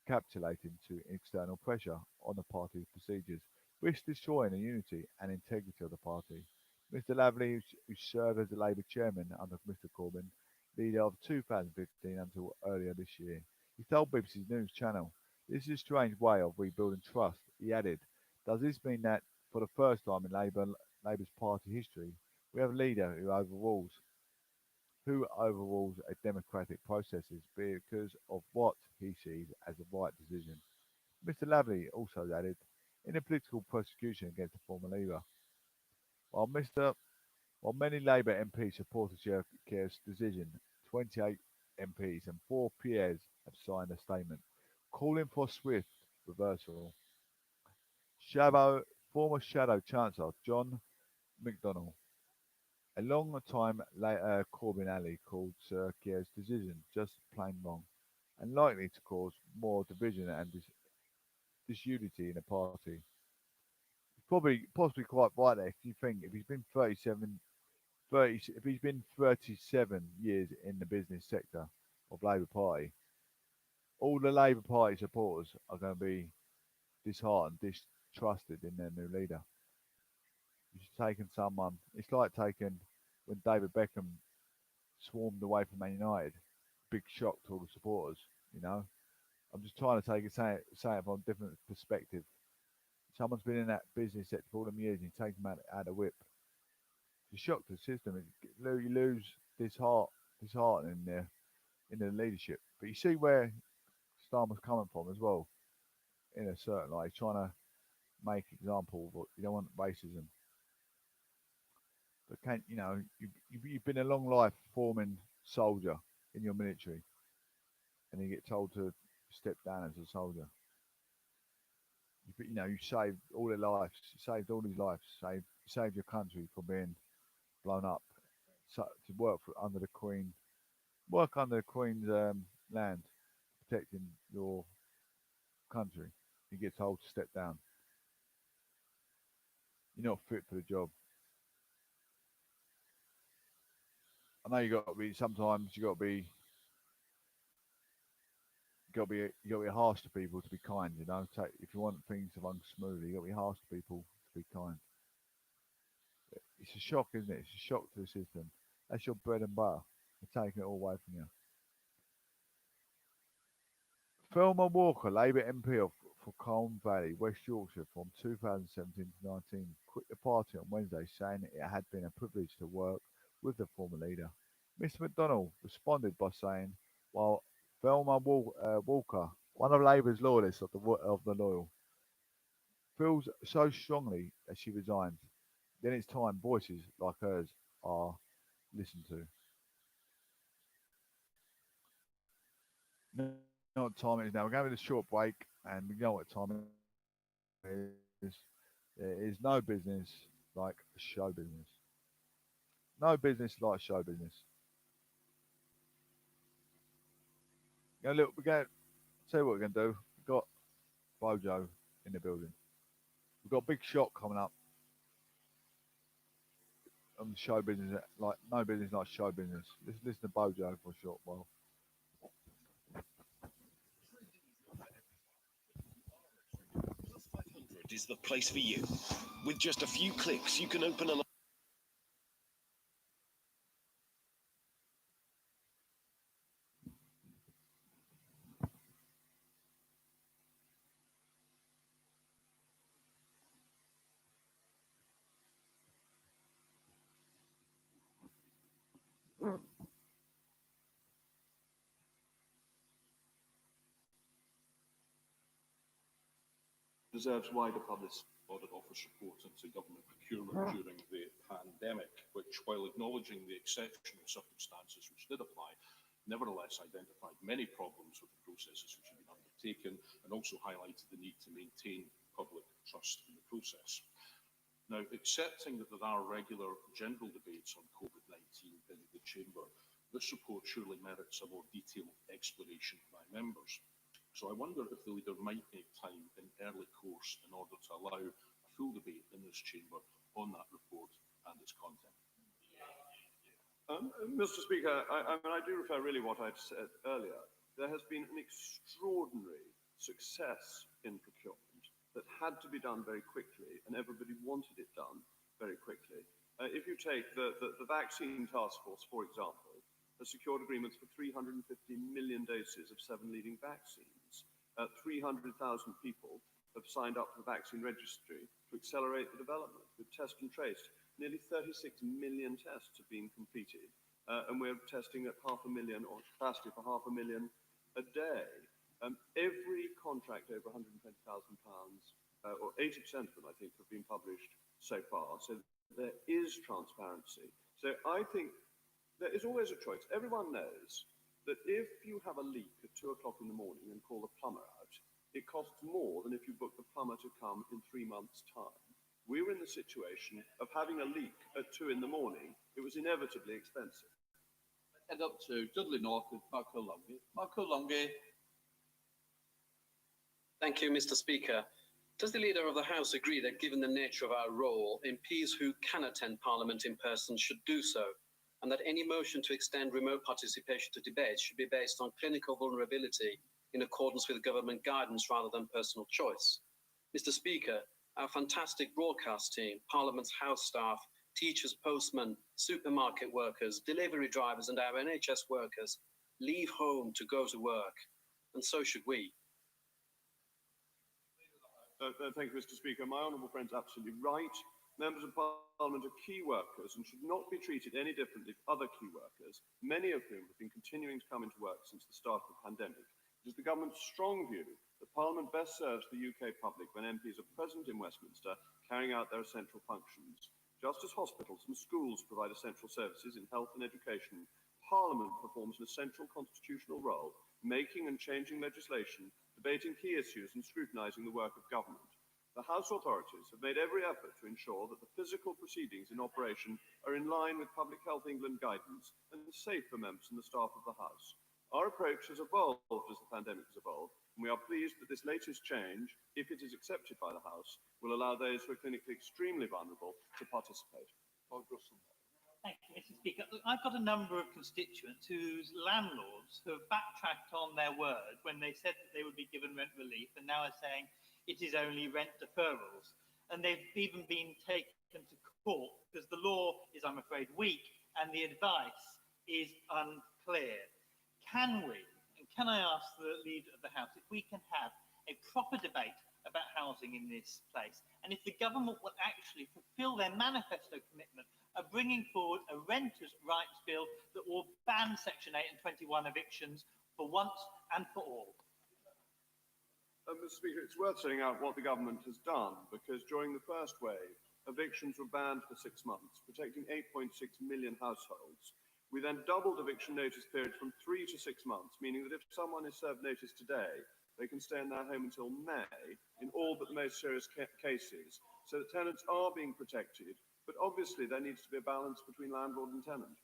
capitulating to external pressure on the party's procedures, risks destroying the unity and integrity of the party. Mr. Laverty, who served as the Labour chairman under Mr. Corbyn, leader of 2015 until earlier this year, he told BBC News Channel, "This is a strange way of rebuilding trust." He added, "Does this mean that, for the first time in Labour's party history, we have a leader who overrules a democratic processes because of what he sees as the right decision?" Mr. Laverty also added, "In a political prosecution against the former leader, while many Labour MPs supported Sir Keir's decision, 28 MPs and 4 peers have signed a statement calling for a swift reversal. Former Shadow Chancellor John McDonnell, a long-time Corbyn ally, called Sir Keir's decision just plain wrong and likely to cause more division and disunity in the party. Possibly quite right there if you think if he's been 37 years in the business sector of Labour Party, all the Labour Party supporters are going to be disheartened, distrusted in their new leader. He's taken someone. It's like taking when David Beckham swarmed away from Man United. Big shock to all the supporters. I'm just trying to say it from a different perspective. Someone's been in that business sector for all them years, and you take them out of whip. It's a shock to the system. You lose disheartening in the leadership. But you see where Starmer's coming from as well. In a certain light, he's trying to make example, but you don't want racism. But you've been a long life forming soldier in your military, and you get told to step down as a soldier. You saved all their lives. You saved all these lives. Saved your country from being blown up. So to work under the Queen's land, protecting your country. You get told to step down. You're not fit for the job. I know sometimes you got to be harsh to people to be kind. If you want things to run smoothly, you got to be harsh to people to be kind. It's a shock, isn't it? It's a shock to the system. That's your bread and butter. They're taking it all away from you. Thelma Walker, Labour MP for Colne Valley, West Yorkshire from 2017 to 19, quit the party on Wednesday, saying it had been a privilege to work with the former leader. Mr. McDonnell responded by saying, while Thelma Walker, one of Labour's loyalists of the loyal, feels so strongly that she resigns, then it's time voices like hers are listened to. You know what time it is now. We're going to a short break, and we know what time it is. There is no business like show business. No business like show business. Look, we're going to tell you what we're going to do. We've got Bojo in the building. We've got a big shot coming up on the show business, like no business like show business. Let's listen to Bojo for a short while. Plus500 is the place for you. With just a few clicks, you can open an deserves wider publicity. Audit Office report into government procurement during the pandemic, which, while acknowledging the exceptional circumstances which did apply, nevertheless identified many problems with the processes which had been undertaken and also highlighted the need to maintain public trust in the process. Now, accepting that there are regular general debates on COVID-19 in the Chamber, this report surely merits a more detailed explanation by members. So I wonder if the leader might make time in early course in order to allow a full debate in this chamber on that report and its content. Mr. Speaker, I do refer really what I'd said earlier. There has been an extraordinary success in procurement that had to be done very quickly, and everybody wanted it done very quickly. If you take the vaccine task force, for example, has secured agreements for 350 million doses of 7 leading vaccines. 300,000 people have signed up to the vaccine registry to accelerate the development. With test and trace, nearly 36 million tests have been completed, and we're testing at 500,000 or capacity for 500,000 a day. Every contract over £120,000, or 80% of them, I think, have been published so far. So there is transparency. So I think there is always a choice. Everyone knows that if you have a leak at 2 o'clock in the morning and call the plumber out, it costs more than if you book the plumber to come in 3 months' time. We were in the situation of having a leak at 2 in the morning. It was inevitably expensive. Head up to Dudley North with Marco Longi. Marco Longi. Thank you, Mr. Speaker. Does the Leader of the House agree that, given the nature of our role, MPs who can attend Parliament in person should do so, and that any motion to extend remote participation to debates should be based on clinical vulnerability in accordance with government guidance rather than personal choice? Mr. Speaker, our fantastic broadcast team, Parliament's House staff, teachers, postmen, supermarket workers, delivery drivers and our NHS workers leave home to go to work, and so should we. Thank you, Mr. Speaker. My honourable friend's absolutely right. Members of Parliament are key workers and should not be treated any differently from other key workers, many of whom have been continuing to come into work since the start of the pandemic. It is the government's strong view that Parliament best serves the UK public when MPs are present in Westminster carrying out their essential functions. Just as hospitals and schools provide essential services in health and education, Parliament performs an essential constitutional role, making and changing legislation, debating key issues and scrutinising the work of government. The House authorities have made every effort to ensure that the physical proceedings in operation are in line with Public Health England guidance and safe for members and the staff of the House. Our approach has evolved as the pandemic has evolved, and we are pleased that this latest change, if it is accepted by the House, will allow those who are clinically extremely vulnerable to participate. Thank you, Mr. Speaker. Look, I've got a number of constituents whose landlords have backtracked on their word when they said that they would be given rent relief and now are saying it is only rent deferrals. And they've even been taken to court because the law is, I'm afraid, weak and the advice is unclear. Can we, and can I ask the Leader of the House, if we can have a proper debate about housing in this place, and if the government will actually fulfil their manifesto commitment of bringing forward a renters' rights bill that will ban Section 8 and 21 evictions for once and for all? Mr. Speaker, it's worth setting out what the government has done, because during the first wave, evictions were banned for 6 months, protecting 8.6 million households. We then doubled eviction notice periods from 3 to 6 months, meaning that if someone is served notice today, they can stay in their home until May in all but the most serious cases, so that tenants are being protected. But obviously, there needs to be a balance between landlord and tenant.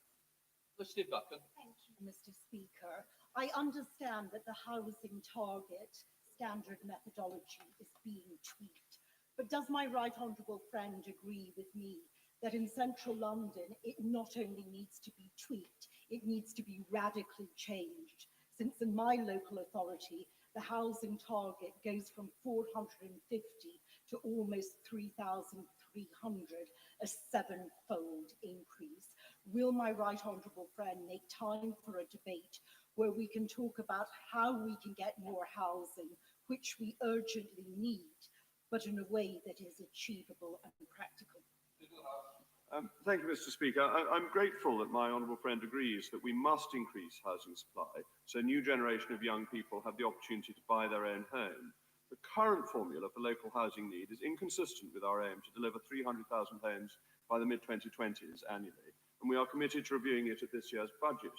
Thank you, Mr. Speaker. I understand that the housing target standard methodology is being tweaked. But does my right honourable friend agree with me that in central London, it not only needs to be tweaked, it needs to be radically changed? Since in my local authority, the housing target goes from 450 to almost 3,300, a 7-fold increase. Will my right honourable friend make time for a debate where we can talk about how we can get more housing, which we urgently need, but in a way that is achievable and practical? Thank you, Mr. Speaker. I'm grateful that my honourable friend agrees that we must increase housing supply so a new generation of young people have the opportunity to buy their own home. The current formula for local housing need is inconsistent with our aim to deliver 300,000 homes by the mid-2020s annually, and we are committed to reviewing it at this year's budget.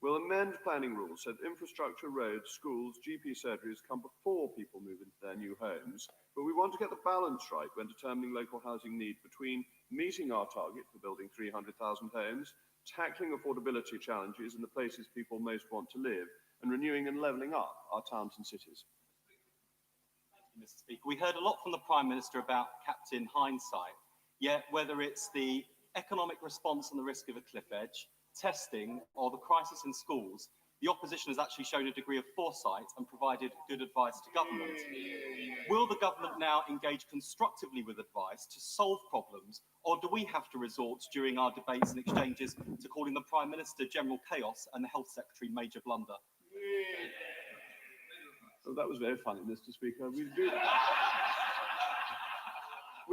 We'll amend planning rules so that infrastructure, roads, schools, GP surgeries come before people move into their new homes, but we want to get the balance right when determining local housing need between meeting our target for building 300,000 homes, tackling affordability challenges in the places people most want to live, and renewing and levelling up our towns and cities. Mr. Speaker, we heard a lot from the Prime Minister about Captain Hindsight, yet whether it's the economic response and the risk of a cliff edge, testing, or the crisis in schools, the opposition has actually shown a degree of foresight and provided good advice to government. Will the government now engage constructively with advice to solve problems, or do we have to resort during our debates and exchanges to calling the Prime Minister General Chaos and the Health Secretary Major Blunder? Well, that was very funny, Mr. Speaker. We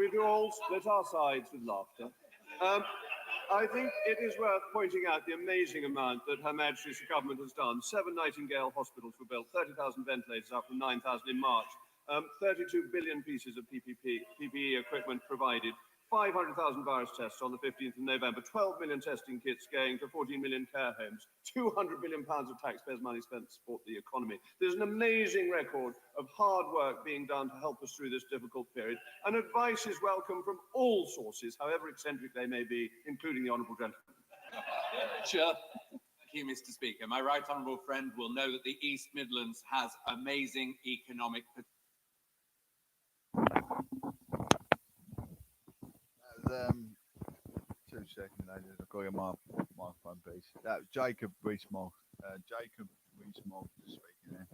do all split our sides with laughter. I think it is worth pointing out the amazing amount that Her Majesty's government has done. 7 Nightingale hospitals were built, 30,000 ventilators up from 9,000 in March, 32 billion pieces of PPE equipment provided, 500,000 virus tests on the 15th of November, 12 million testing kits going to 14 million care homes, 200 billion pounds of taxpayers' money spent to support the economy. There's an amazing record of hard work being done to help us through this difficult period, and advice is welcome from all sources, however eccentric they may be, including the Honourable Gentleman. Sure. Thank you, Mr. Speaker. My right honourable friend will know that the East Midlands has amazing economic potential. 2 seconds, ladies. I've got to get my microphone piece. That was Jacob Rees-Mogg. Jacob Rees-Mogg speaking there.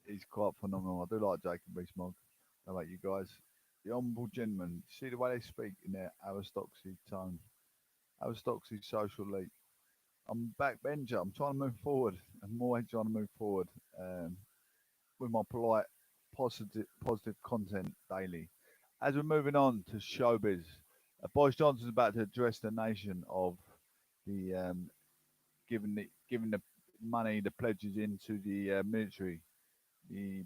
He's quite phenomenal. I do like Jacob Rees-Mogg. How about you guys? The honourable gentleman. See the way they speak in their aristocracy tone. Aristocracy social leap. I'm a backbencher. I'm trying to move forward. I'm always trying to move forward with my polite, positive content daily. As we're moving on to showbiz, Boris Johnson's about to address the nation of the giving the money, the pledges into the military, the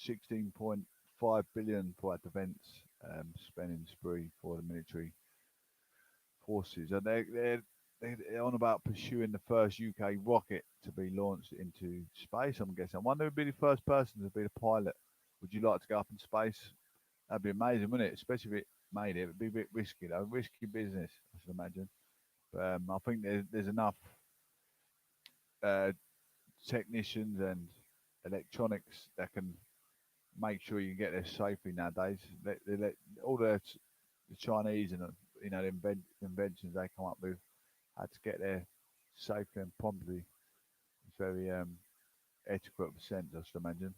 16.5 billion for our defence spending spree for the military forces, and they're on about pursuing the first UK rocket to be launched into space. I'm guessing. I wonder who'd be the first person to be the pilot. Would you like to go up in space? That'd be amazing, wouldn't it? Especially if it made it. It'd be a bit risky, though. Risky business, I should imagine. But I think there's enough technicians and electronics that can make sure you get there safely nowadays. They let all the Chinese and the inventions they come up with had to get there safely and promptly. It's very etiquette of sense, I should imagine.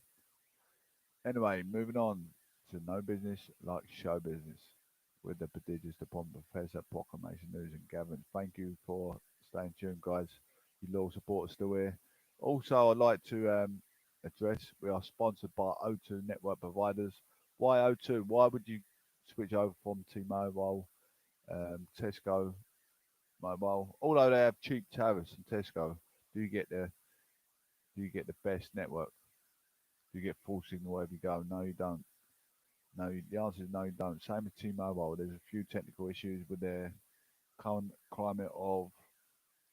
Anyway, moving on to no business like show business with the prodigious upon Professor Proclamation News and Gavin. Thank you for staying tuned, guys. Your loyal support is still here. Also, I'd like to address we are sponsored by O2 network providers. Why O2? Why would you switch over from T-Mobile, Tesco Mobile? Although they have cheap tariffs in Tesco, do you get the best network? Do you get full signal wherever you go? No, you don't. No, the answer is no, you don't. Same with T-Mobile. There's a few technical issues with their current climate of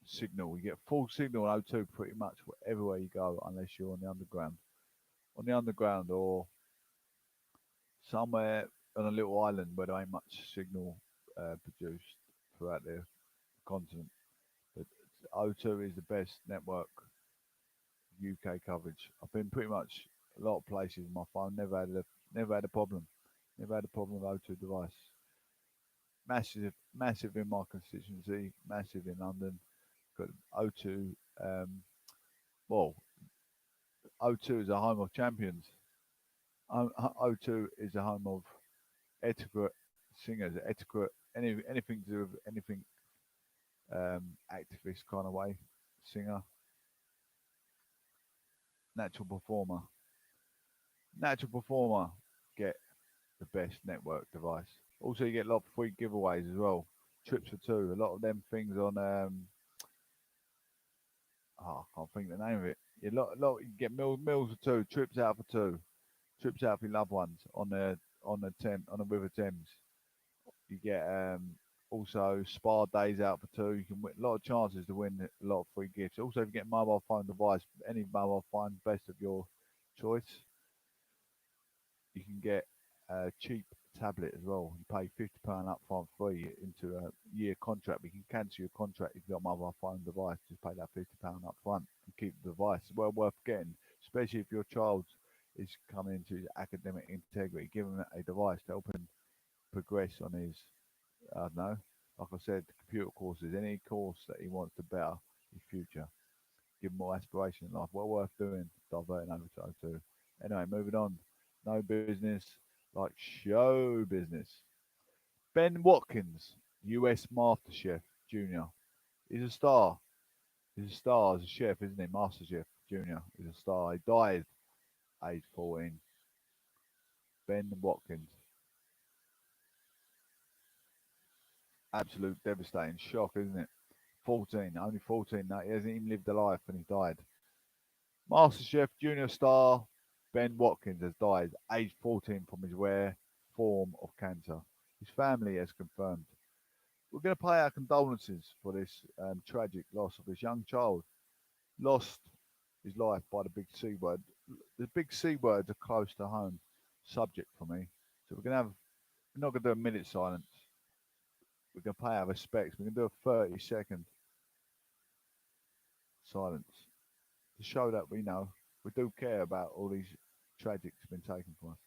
signal. You get full signal on O2 pretty much everywhere you go, unless you're on the underground. On the underground or somewhere on a little island where there ain't much signal produced throughout the continent. But O2 is the best network UK coverage. I've been pretty much a lot of places with my phone, never had a problem. Never had a problem with O2 device. Massive in my constituency, massive in London. Got O2. Well, O2 is a home of champions. O2 is a home of etiquette singers, etiquette anything to do with anything activist kind of way, singer, natural performer. Get the best network device. Also, you get a lot of free giveaways as well. Trips for two. A lot of them things on. I can't think of the name of it. Yeah, you get meals for two, trips out for two, trips out for your loved ones on the River Thames. You get also spa days out for two. You can win a lot of chances to win a lot of free gifts. Also, if you get mobile phone device, any mobile phone, best of your choice, you can get a cheap tablet as well. You pay £50 up front free into a year contract. But you can cancel your contract if you've got a mobile phone device. Just pay that £50 up front and keep the device. It's well worth getting, especially if your child is coming into academic integrity. Give him a device to help him progress on his, I don't know, like I said, computer courses, any course that he wants to better his future. Give him more aspiration in life. Well worth doing, diverting over to O2. Anyway, moving on. No business like show business. Ben Watkins, US MasterChef Junior. He's a star. He's a star as a chef, isn't he? MasterChef Junior. He's a star. He died age 14. Ben Watkins. Absolute devastating shock, isn't it? 14, only 14. No, he hasn't even lived a life and he died. MasterChef Junior star Ben Watkins has died aged 14 from his rare form of cancer. His family has confirmed. We're going to pay our condolences for this tragic loss of this young child. Lost his life by the big C word. The big C words are close to home subject for me. So we're not going to do a minute silence. We're going to pay our respects. We're going to do a 30-second silence to show that we do care about all these tragics been taken from us.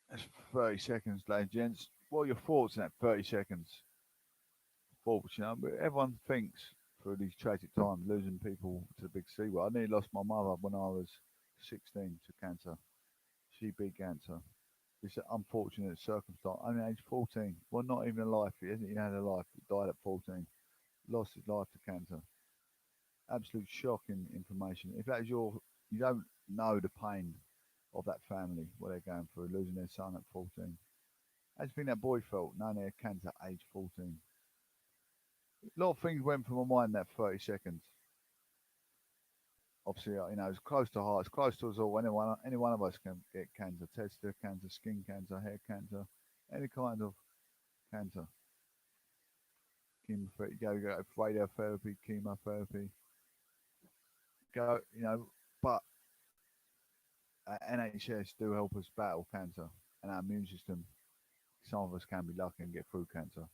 That's 30 seconds, ladies and gents. What are your thoughts in that 30 seconds? Thoughts, but everyone thinks through these tragic times, losing people to the big C word. I nearly lost my mother when I was 16 to cancer. She beat cancer. It's an unfortunate circumstance. Only age 14. Well, not even alive. He hasn't even had a life. He died at 14. Lost his life to cancer. Absolute shocking information. If that is you don't know the pain of that family, what they're going through, losing their son at 14. How do you think that boy felt, knowing they had cancer at age 14? A lot of things went through my mind in that 30 seconds. Obviously, it's close to heart. It's close to us all. Any one of us can get cancer. Testicular cancer, skin cancer, hair cancer, any kind of cancer. Chemotherapy, go for radiotherapy, chemotherapy. But NHS do help us battle cancer and our immune system. Some of us can be lucky and get through cancer.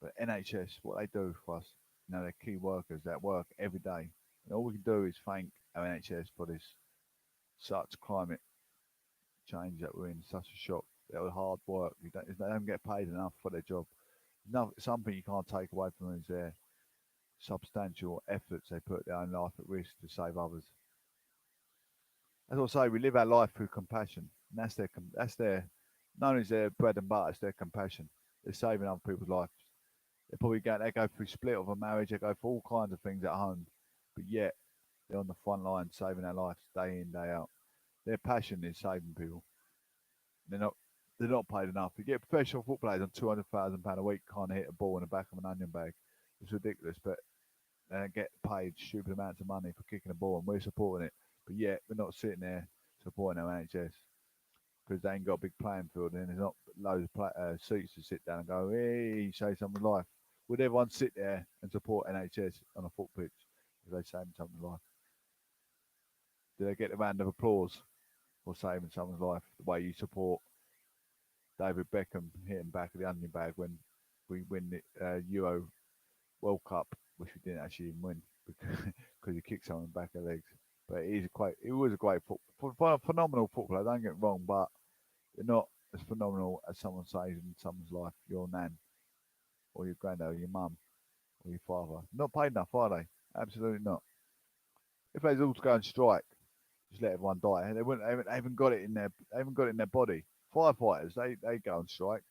But NHS, what they do for us, they're key workers that work every day. And all we can do is thank our NHS for this such climate change that we're in, such a shock. Their hard work. They don't get paid enough for their job. Something you can't take away from them is their substantial efforts they put their own life at risk to save others. As I say, we live our life through compassion. And that's their, not only is their bread and butter, it's their compassion. They're saving other people's lives. They go through split of a marriage, they go through all kinds of things at home, but yet they're on the front line saving their lives day in, day out. Their passion is saving people. They're not paid enough. You get professional footballers on £200,000 a week, can't hit a ball in the back of an onion bag. It's ridiculous, but they don't get paid stupid amounts of money for kicking a ball, and we're supporting it. But yet we're not sitting there supporting our NHS because they ain't got a big playing field and there's not loads of seats to sit down and go, hey, save someone's life. Would everyone sit there and support NHS on a foot pitch if they saved someone's life? Do they get the round of applause for saving someone's life the way you support David Beckham hitting back of the onion bag when we win the Euro World Cup, which we didn't actually even win because he kicked someone back of the legs? But he was a great phenomenal footballer. Don't get me wrong, but you're not as phenomenal as someone saves in someone's life. Your nan, or your granddad, or your mum, or your father. Not paid enough, are they? Absolutely not. If they was all to go and strike, just let everyone die. And they haven't got it in their body. Firefighters, they go and strike.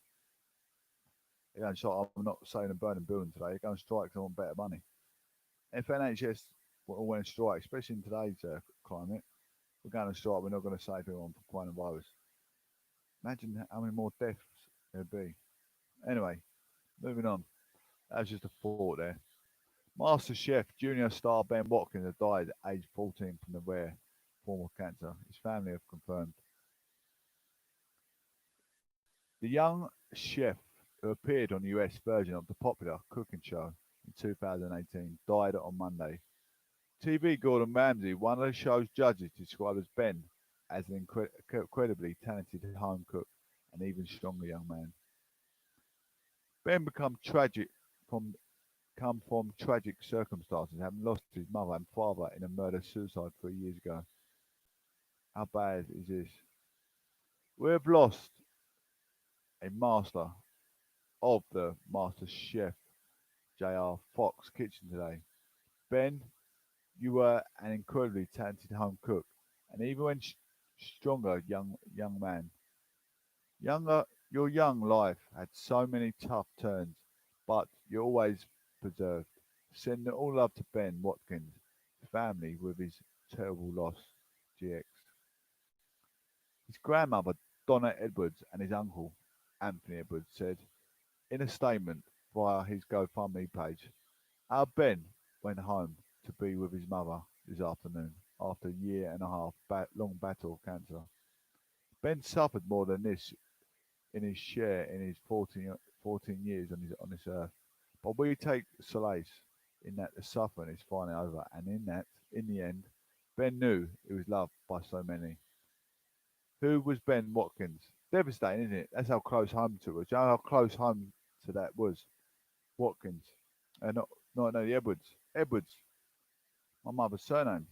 They go and strike. I'm not saying a burning building today. They go and strike because they want better money. If NHS all went and strike, especially in today's climate, we're going to strike. We're not going to save everyone from coronavirus. Imagine how many more deaths there'd be. Anyway, moving on. That was just a thought there. MasterChef Junior star Ben Watkins has died at age 14 from the rare form of cancer. His family have confirmed. The young chef who appeared on the US version of the popular cooking show in 2018 died on Monday. TV Gordon Ramsay, one of the show's judges, described as Ben as an incredibly talented home cook and even stronger young man. Ben come from tragic circumstances, having lost his mother and father in a murder-suicide 3 years ago. How bad is this? We have lost a master of the MasterChef J.R. Fox kitchen today. Ben, you were an incredibly talented home cook, and even when stronger young man. Your young life had so many tough turns, but you always preserved. Send all love to Ben Watkins' family with his terrible loss. GX. His grandmother, Donna Edwards, and his uncle, Anthony Edwards, said in a statement via his GoFundMe page, our Ben went home to be with his mother this afternoon after a year and a half long battle of cancer. Ben suffered more than this in his share in his 14 years on this earth. But we take solace in that the suffering is finally over, and in the end, Ben knew he was loved by so many. Who was Ben Watkins? Devastating, isn't it? That's how close home to us. You know how close home to that was. Watkins. No, the Edwards. Edwards. My mother's surname.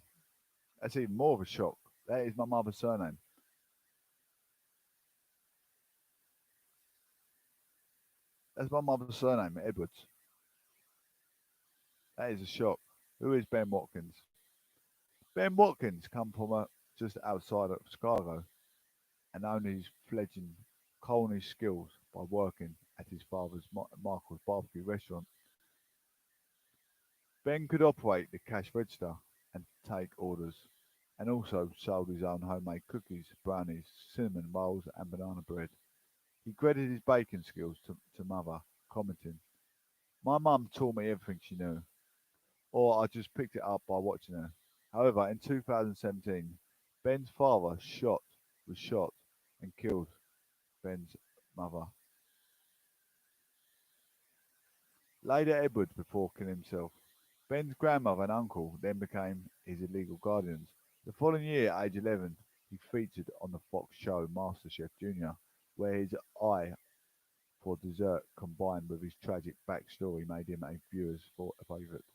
That's even more of a shock. That is my mother's surname. That's my mother's surname, Edwards. That is a shock. Who is Ben Watkins? Ben Watkins come from just outside of Chicago and honed his fledgling culinary skills by working at his father's Michael's barbecue restaurant. Ben could operate the cash register and take orders, and also sold his own homemade cookies, brownies, cinnamon rolls, and banana bread. He credited his baking skills to mother, commenting, "My mum taught me everything she knew, or I just picked it up by watching her." However, in 2017, Ben's father was shot and killed Ben's mother. Later Edwards before killing himself. Ben's grandmother and uncle then became his illegal guardians. The following year, at age 11, he featured on the Fox show MasterChef Junior, where his eye for dessert combined with his tragic backstory made him a viewer's favourite.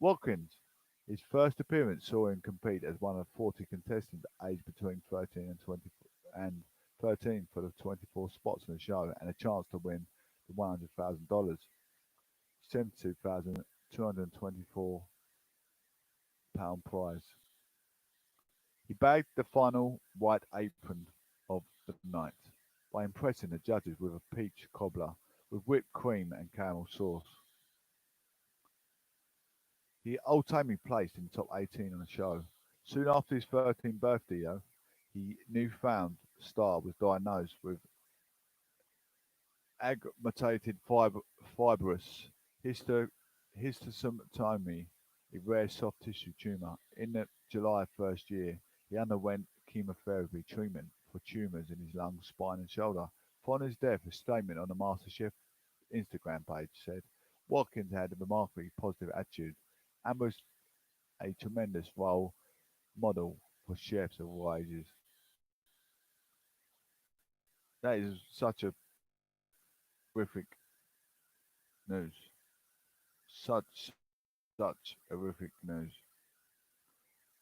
Watkins, his first appearance saw him compete as one of 40 contestants aged between 13 and 20 and 13 for the 24 spots in the show and a chance to win the $100,000, £72,224 prize. He bagged the final white apron of the night by impressing the judges with a peach cobbler with whipped cream and caramel sauce. He ultimately placed in the top 18 on the show. Soon after his 13th birthday, though, his newfound star was diagnosed with agglutinated fibrous histostomy, a rare soft tissue tumour. In the July 1st year, he underwent chemotherapy treatment for tumours in his lungs, spine and shoulder. Following his death, a statement on the MasterChef Instagram page said, Watkins had a remarkably positive attitude and was a tremendous role model for chefs of all ages. That is such a horrific news. Such horrific news.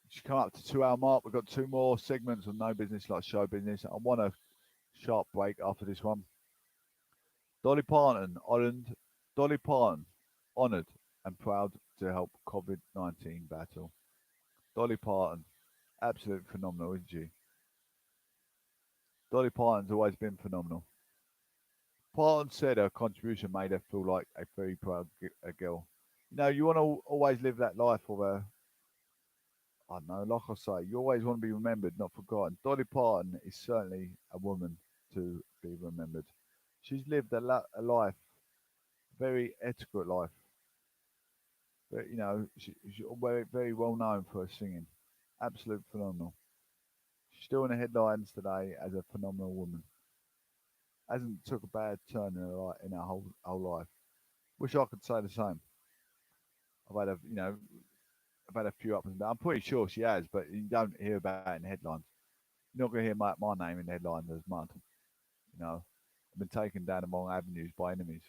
She's come up to 2 hour mark. We've got 2 more segments on No Business Like Show Business. I want a sharp break after this one. Dolly Parton honoured and proud to help COVID-19 battle. Dolly Parton, absolutely phenomenal, isn't she? Dolly Parton's always been phenomenal. Parton said her contribution made her feel like a very proud girl. You know, you want to always live that life of a, I don't know, like I say, you always want to be remembered, not forgotten. Dolly Parton is certainly a woman to be remembered. She's lived a life, very ethical life. But, you know, she's very, very well known for her singing. Absolute phenomenal. She's still in the headlines today as a phenomenal woman. Hasn't took a bad turn in her whole life. Wish I could say the same. I've had a few ups and downs. I'm pretty sure she has, but you don't hear about it in the headlines. You're not going to hear my name in the headlines as mud. You know, I've been taken down the wrong avenues by enemies.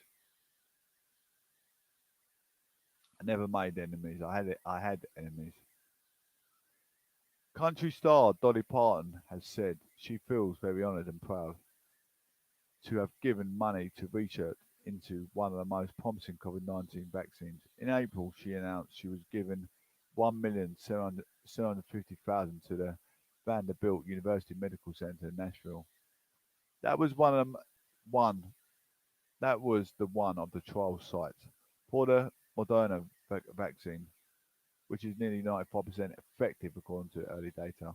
I never made enemies. I had enemies. Country star Dolly Parton has said she feels very honoured and proud to have given money to research into one of the most promising COVID-19 vaccines. In April, she announced she was given 1,750,000 to the Vanderbilt University Medical Center in Nashville. That was the one of the trial sites for the Moderna vaccine, which is nearly 95% effective according to early data.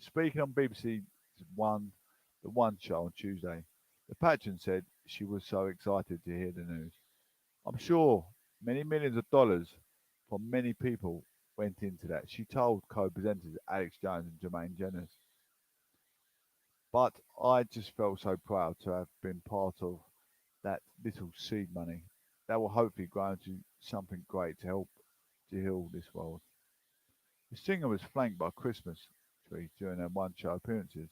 Speaking on BBC's The One show on Tuesday, the patron said she was so excited to hear the news. I'm sure many millions of dollars from many people went into that, she told co-presenters Alex Jones and Jermaine Jennings. But I just felt so proud to have been part of that little seed money that will hopefully grow into something great to help to heal this world. The singer was flanked by Christmas trees during her one show appearances.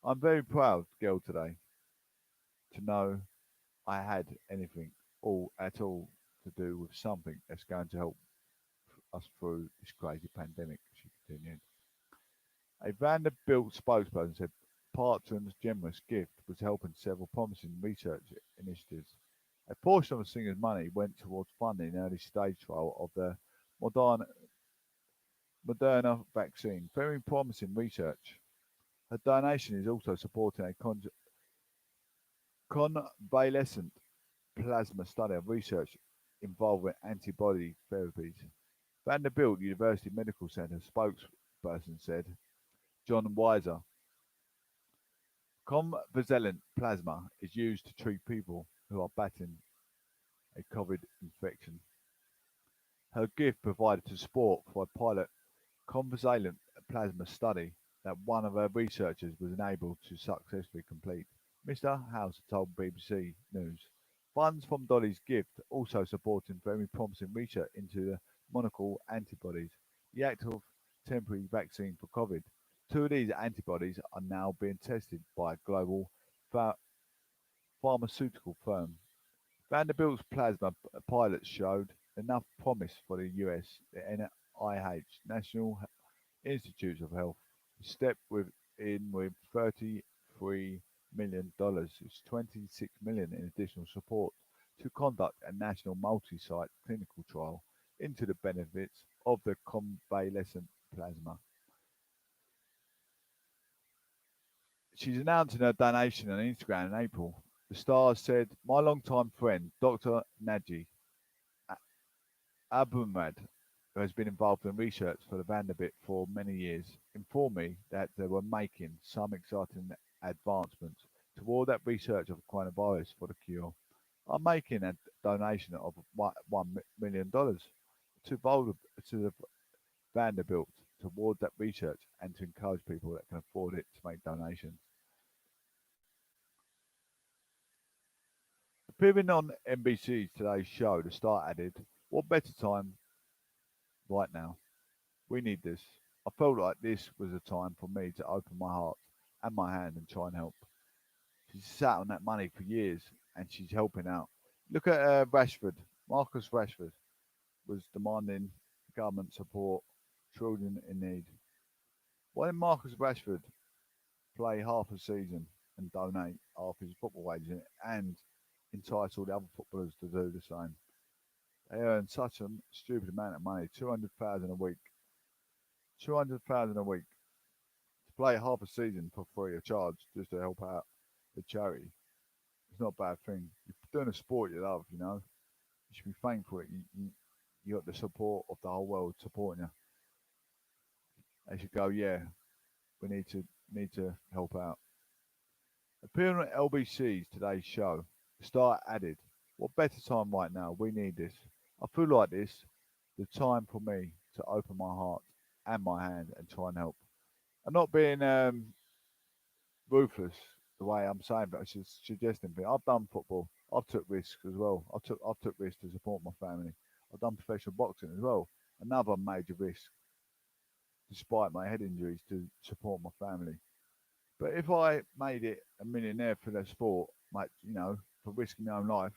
I'm very proud, girl, today to know I had anything at all to do with something that's going to help us through this crazy pandemic, she continued. A Vanderbilt spokesperson said Parton's generous gift was helping several promising research initiatives. A portion of the singer's money went towards funding an early stage trial of the Moderna vaccine, very promising research. Her donation is also supporting a convalescent plasma study of research involving antibody therapies. Vanderbilt University Medical Center spokesperson said, John Weiser, convalescent plasma is used to treat people who are battling a COVID infection. Her gift provided to support for a pilot convalescent plasma study that one of her researchers was unable to successfully complete. Mr. House told BBC News. Funds from Dolly's gift also supporting very promising research into the monoclonal antibodies, the active temporary vaccine for COVID. 2 of these antibodies are now being tested by a global pharmaceutical firm. Vanderbilt's plasma pilots showed enough promise for the US, the NIH, National Institutes of Health, to step in with $33 million. It's $26 million in additional support to conduct a national multi-site clinical trial into the benefits of the convalescent plasma. She's announcing her donation on Instagram in April. The star said, my longtime friend, Dr. Naji Abumrad, who has been involved in research for the Vanderbilt for many years, informed me that they were making some exciting advancements toward that research of coronavirus for the cure. I'm making a donation of $1 million to the Vanderbilt toward that research and to encourage people that can afford it to make donations. Appearing on NBC's Today's Show, the star added, what better time right now? We need this. I felt like this was a time for me to open my heart and my hand and try and help. She's sat on that money for years and she's helping out. Look at Rashford. Marcus Rashford was demanding government support children in need. Why didn't Marcus Rashford play half a season and donate half his football wages and entitle the other footballers to do the same? They earn such a stupid amount of money, 200,000 a week. 200,000 a week to play half a season for free of charge just to help out the charity. It's not a bad thing. You're doing a sport you love, you know. You should be thankful that you got the support of the whole world supporting you. They should go, yeah, we need to help out. Appearing on LBC's today's show, the star added, "What better time right now? We need this. I feel like this, the time for me to open my heart and my hand and try and help. I'm not being ruthless the way I'm saying, but it's just suggesting things. I've done football. I've took risks as well. I've took risks to support my family. I've done professional boxing as well. Another major risk, despite my head injuries, to support my family. But if I made it a millionaire for the sport, mate, you know, for risking my own life,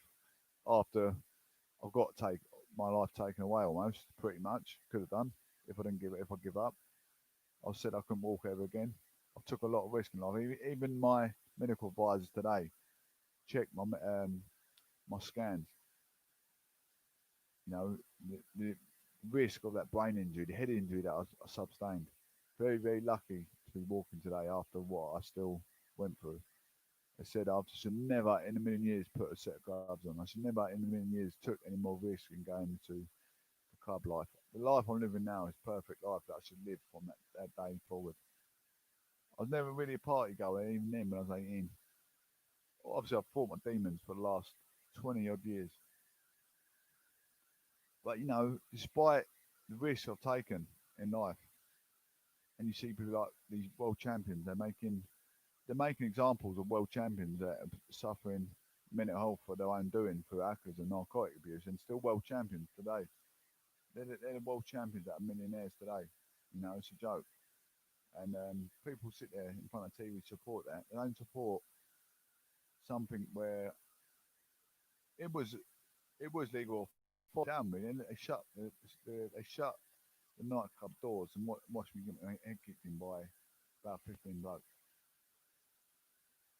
after I've got to take my life taken away almost, pretty much, could have done if I give up. I said I couldn't walk ever again. I took a lot of risk in life. Even my medical advisors today checked my scans. You know, the risk of that brain injury, the head injury that I sustained. Very, very lucky to be walking today after what I still went through. They said I should never in a million years put a set of gloves on. I should never in a million years took any more risk in going into the club life. The life I'm living now is perfect life that I should live from that day forward. I was never really a party goer, even then when I was 18. Obviously, I've fought my demons for the last 20 odd years. But, you know, despite the risks I've taken in life, and you see people like these world champions, they're making examples of world champions that are suffering mental health for their own doing through alcohol and narcotic abuse, and still world champions today. They're the world champions that are millionaires today. You know, it's a joke. And people sit there in front of TV support that. They don't support something where it was legal down me, and they shut the nightclub doors and watched me get my head kicked in by about 15 blokes.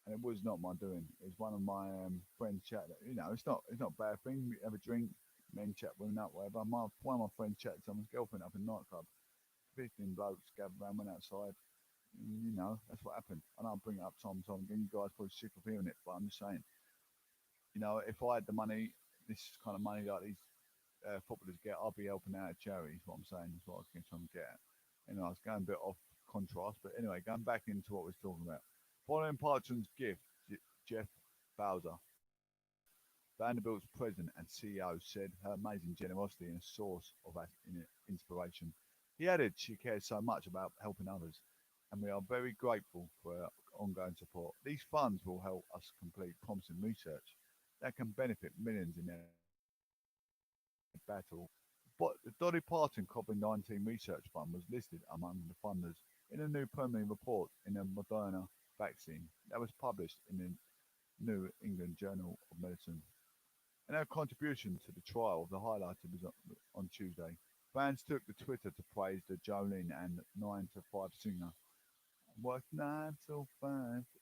And it was not my doing. It was one of my friends chat. You know, it's not a bad thing. You have a drink, men chat, women up, whatever. One of my friends chatted someone's girlfriend up in a nightclub. 15 blokes gathered around, went outside. You know, that's what happened. And I'll bring it up time and time again. You guys are probably sick of hearing it, but I'm just saying. You know, if I had the money, this kind of money like these footballers get, I'll be helping out at charity. Is what I'm saying. That's what I was trying to get at. Anyway, I was going a bit off contrast, but anyway, going back into what we was talking about. Following Parton's gift, Jeff Bowser, Vanderbilt's president and CEO, said her amazing generosity and a source of inspiration. He added she cares so much about helping others, and we are very grateful for her ongoing support. These funds will help us complete promising research that can benefit millions in their battle. But the Dolly Parton COVID-19 Research Fund was listed among the funders in a new permanent report in the Moderna vaccine that was published in the New England Journal of Medicine. And our contribution to the trial, the highlighted was on Tuesday. Fans took to Twitter to praise the Jolene and 9 to 5 singer. What 9 to 5,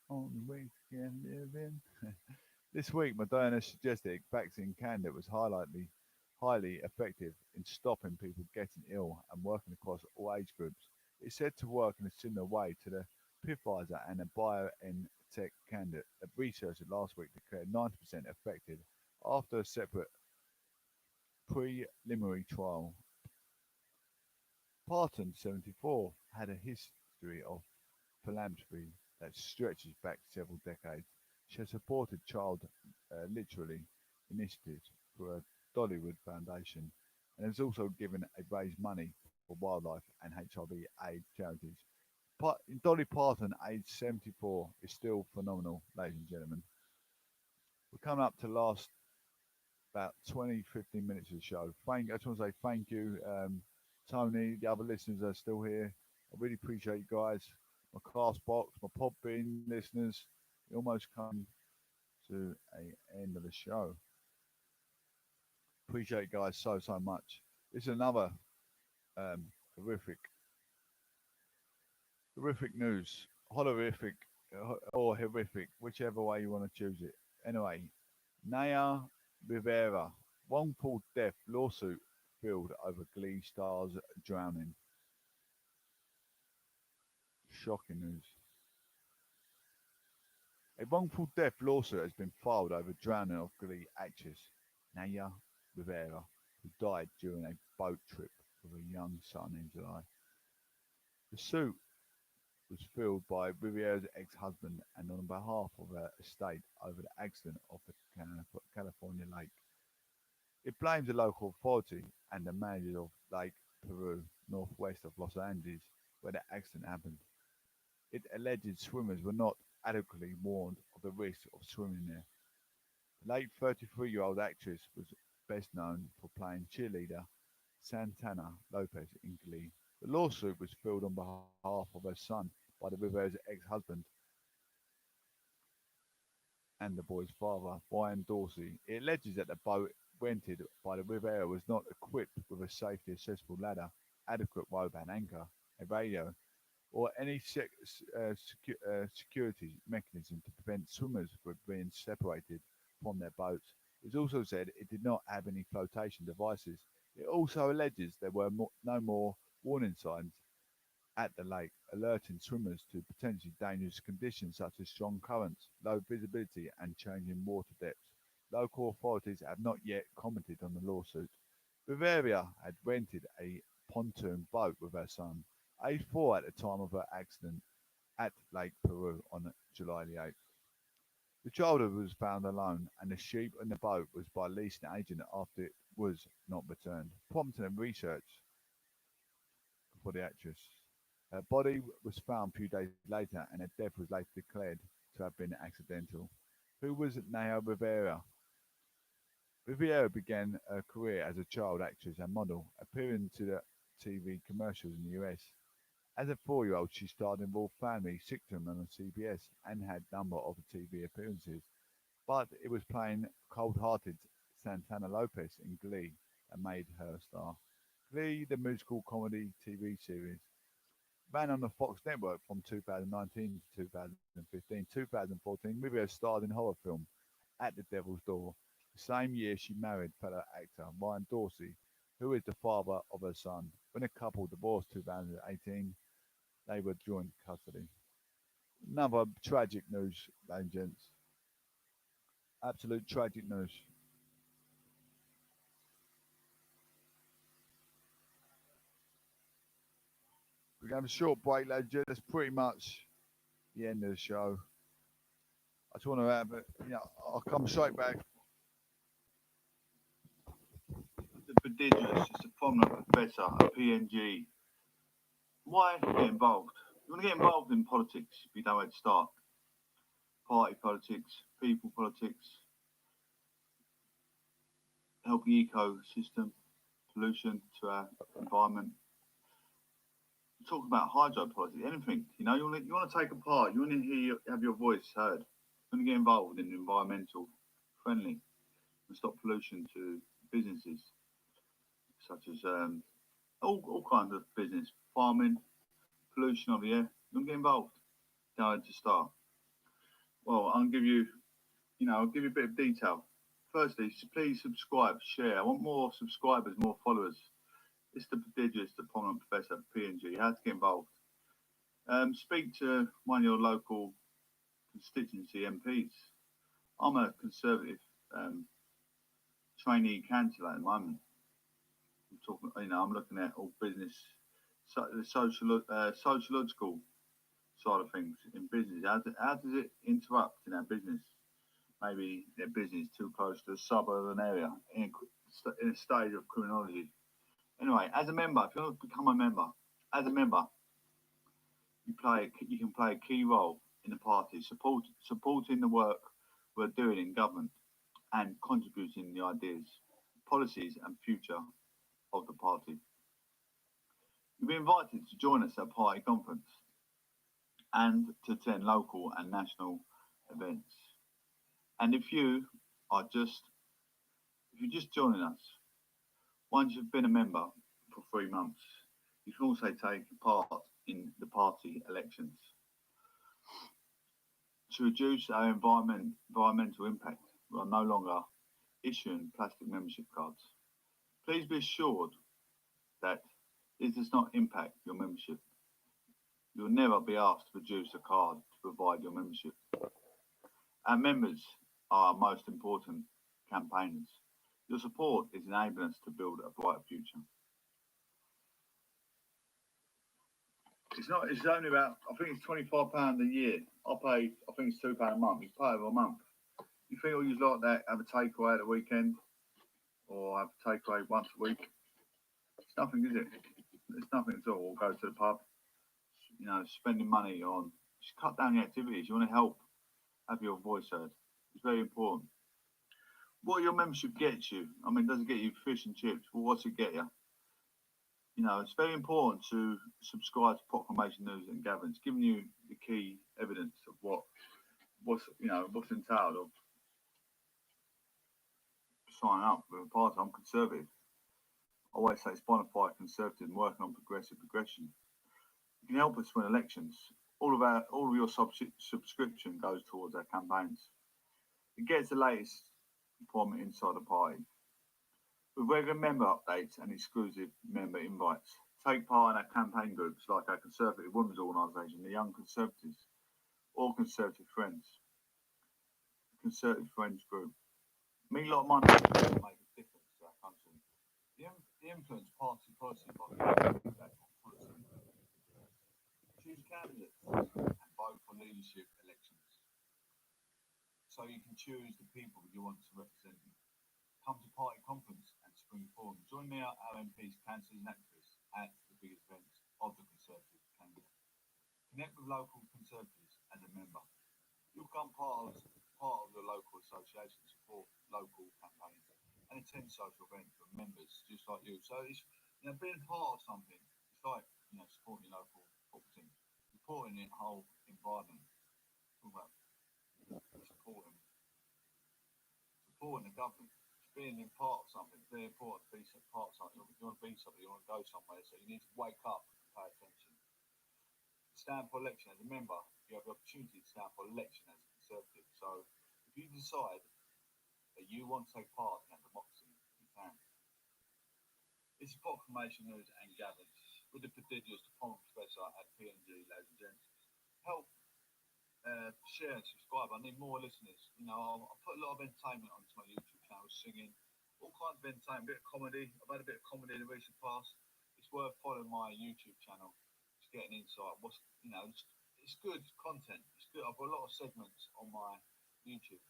only we can live in. This week, Moderna suggested a vaccine candidate was highly effective in stopping people getting ill and working across all age groups. It's said to work in a similar way to the Pfizer and the BioNTech candidate that researchers last week declared 90% effective after a separate preliminary trial. Parton, 74, had a history of philanthropy that stretches back several decades. She has supported child literary initiatives for a Dollywood Foundation and has also raised money for wildlife and HIV/AIDS charities. Dolly Parton, aged 74, is still phenomenal, ladies and gentlemen. We're coming up to the last about 20-15 minutes of the show. I just want to say thank you, Tony, the other listeners are still here. I really appreciate you guys. My Castbox, my Podbean listeners. We almost come to an end of the show. Appreciate you guys so much. This is another Horrific. Horrific news. Horrific or horrific, whichever way you want to choose it. Anyway, Naya Rivera, wrongful death lawsuit filed over Glee stars drowning. Shocking news. A wrongful death lawsuit has been filed over drowning of Glee actress Naya Rivera, who died during a boat trip with a young son in July. The suit was filed by Rivera's ex-husband and on behalf of her estate over the accident off the California lake. It blames the local authority and the manager of Lake Peru, northwest of Los Angeles, where the accident happened. It alleges swimmers were not adequately warned of the risk of swimming there. The late 33-year-old actress was best known for playing cheerleader Santana Lopez in Glee. The lawsuit was filed on behalf of her son by the Rivera's ex-husband and the boy's father, Brian Dorsey. It alleges that the boat rented by the Rivera was not equipped with a safety accessible ladder, adequate rope and anchor, a radio, or any security mechanism to prevent swimmers from being separated from their boats. It also said it did not have any flotation devices. It also alleges there were no more warning signs at the lake, alerting swimmers to potentially dangerous conditions such as strong currents, low visibility, and changing water depths. Local authorities have not yet commented on the lawsuit. Rivera had rented a pontoon boat with her son, aged 4 at the time of her accident at Lake Peru on July the 8th. The child was found alone, and the sheep in the boat was by leasing agent after it was not returned, prompting a research for the actress. Her body was found a few days later, and her death was later declared to have been accidental. Who was Naya Rivera? Rivera began her career as a child actress and model, appearing to the TV commercials in the US. As a 4-year-old, she starred in Royal Family Sitcom on CBS and had a number of TV appearances, but it was playing cold-hearted Santana Lopez in Glee that made her a star. Glee, the musical comedy TV series, ran on the Fox network from 2019 to 2015. 2014, Rivera starred in horror film At the Devil's Door. The same year, she married fellow actor Ryan Dorsey, who is the father of her son. When the couple divorced in 2018, they were joint custody. Another tragic news, ladies and gents. Absolute tragic news. We're going to have a short break, ladies and gents. That's pretty much the end of the show. I just want to have it, I'll come straight back. The prodigious, it's a prominent professor at PNG. Why get involved? You want to get involved in politics if you know where to start. Party politics, people politics, help the ecosystem, pollution to our environment. Talk about hydro politics, anything. You want to take a part. You want to have your voice heard. You want to get involved in environmental friendly and stop pollution to businesses such as all kinds of business, farming, pollution of the air. You want to get involved. How to start? Well, I'll give you a bit of detail. Firstly, please subscribe, share. I want more subscribers, more followers. It's the prodigious, the prominent professor at PNG. How to get involved? Speak to one of your local constituency MPs. I'm a Conservative trainee councillor at the moment. I'm looking at all business, the sociological side of things in business. How does it interrupt in our business? Maybe their business too close to a suburban area in a stage of criminology. Anyway, as a member, if you want to become a member, you can play a key role in the party, supporting the work we're doing in government and contributing the ideas, policies and future of the party. You'll be invited to join us at party conference and to attend local and national events. And if you're just joining us, once you've been a member for 3 months, You can also take part in the party elections. To reduce our environmental impact, we are no longer issuing plastic membership cards. Please be assured that this does not impact your membership. You will never be asked to produce a card to provide your membership. Our members are our most important campaigners. Your support is enabling us to build a brighter future. It's only about, I think it's £25 a year. I pay, I think it's £2 a month. You pay over a month. You feel you like that, have a takeaway at the weekend, or have a takeaway once a week. It's nothing, is it? It's nothing at all. Or go to the pub. You know, spending money on, just cut down the activities. You want to help have your voice heard. It's very important. What your membership gets you, I mean, does it get you fish and chips? Well, what's it get you? You know, it's very important to subscribe to Proclamation News and Gatherings, giving you the key evidence of what's entailed of signing up with a party. I'm conservative. I always say it's bona fide conservative and working on progressive progression. You can help us win elections. All of your subscription goes towards our campaigns. It gets the latest from inside the party. With regular member updates and exclusive member invites. Take part in our campaign groups like our Conservative Women's Organisation, the Young Conservatives, or Conservative Friends. The Conservative Friends Group. Me lot of money to make a difference to our country. The influence party policy by choose candidates and vote for leadership elections. So you can choose the people you want to represent you. Come to party conference and spring forum. Join me, our MPs, councillors and activists at the biggest events of the Conservative candidate. Connect with local Conservatives as a member. You'll become part of the local association, support local campaigns and attend social events with members just like you. So it's, you know, being part of something, it's like, you know, supporting your local football team, supporting the whole environment. Talk about supporting the government. Being in part of something, it's very important to be part of something. You want to be something, you want to go somewhere, so you need to wake up and pay attention. Stand for election as a member, you have the opportunity to stand for election as a Conservative. So if you decide that you want to take part in that democracy, you can. This is Proclamation News and Gatherings with the prodigious Department Professor at PNG, ladies and gents. Help share and subscribe. I need more listeners. You know, I put a lot of entertainment onto my YouTube channel, singing, all kinds of entertainment, a bit of comedy. I've had a bit of comedy in the recent past. It's worth following my YouTube channel to get an insight. What's, you know, it's good content. It's good. I've got a lot of segments on my YouTube.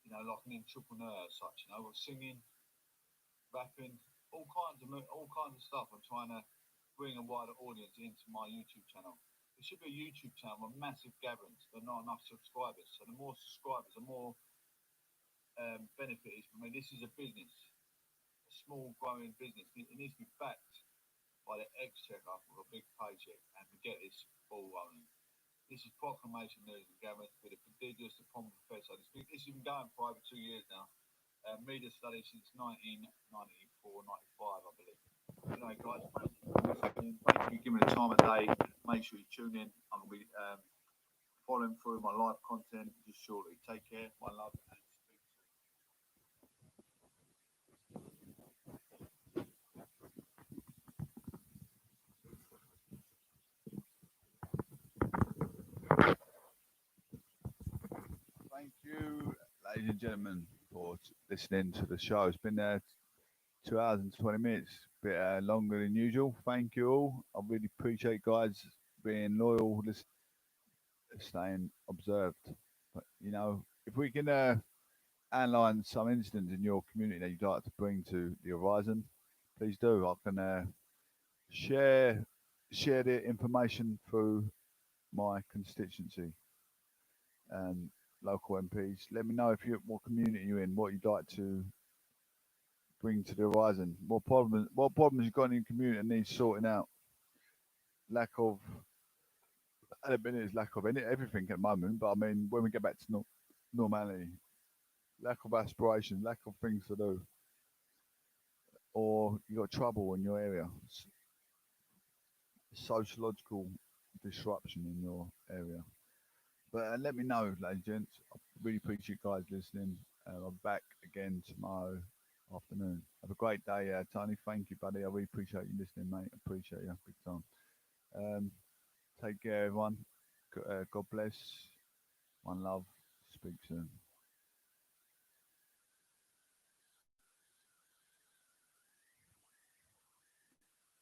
You know, like an entrepreneur, such. You know, singing, rapping, all kinds of stuff. I'm trying to bring a wider audience into my YouTube channel. It should be a YouTube channel with massive gatherings, but not enough subscribers. So the more subscribers, the more benefit is. I mean, this is a business, a small growing business. It needs to be backed by the exchequer with a big paycheck, and to get this ball rolling. This is Proclamation News and Gatherings with a prodigious Department Professor. This has been going for over 2 years now. Media studies since 1994, 95, I believe. Anyway, guys, thank you for giving me the time of day. Make sure you tune in. I'm going to be following through my live content just shortly. Take care. My love. And Thank you, ladies and gentlemen, for listening to the show. It's been 2 hours and 20 minutes, a bit longer than usual. Thank you all. I really appreciate guys being loyal, staying observed. But you know, if we can outline some incidents in your community that you'd like to bring to the horizon, please do. I can share the information through my constituency and local MPs. Let me know what community you're in, what you'd like to bring to the horizon. What problems you've got in your community that needs sorting out. Lack of everything at the moment, but I mean, when we get back to normality, lack of aspiration, lack of things to do, or you got trouble in your area. sociological disruption in your area. But let me know, ladies and gents. I really appreciate you guys listening. I'm back again tomorrow afternoon. Have a great day, Tony. Thank you, buddy. I really appreciate you listening, mate. Appreciate you. Big time. Take care, everyone. God bless. One love. Speak soon.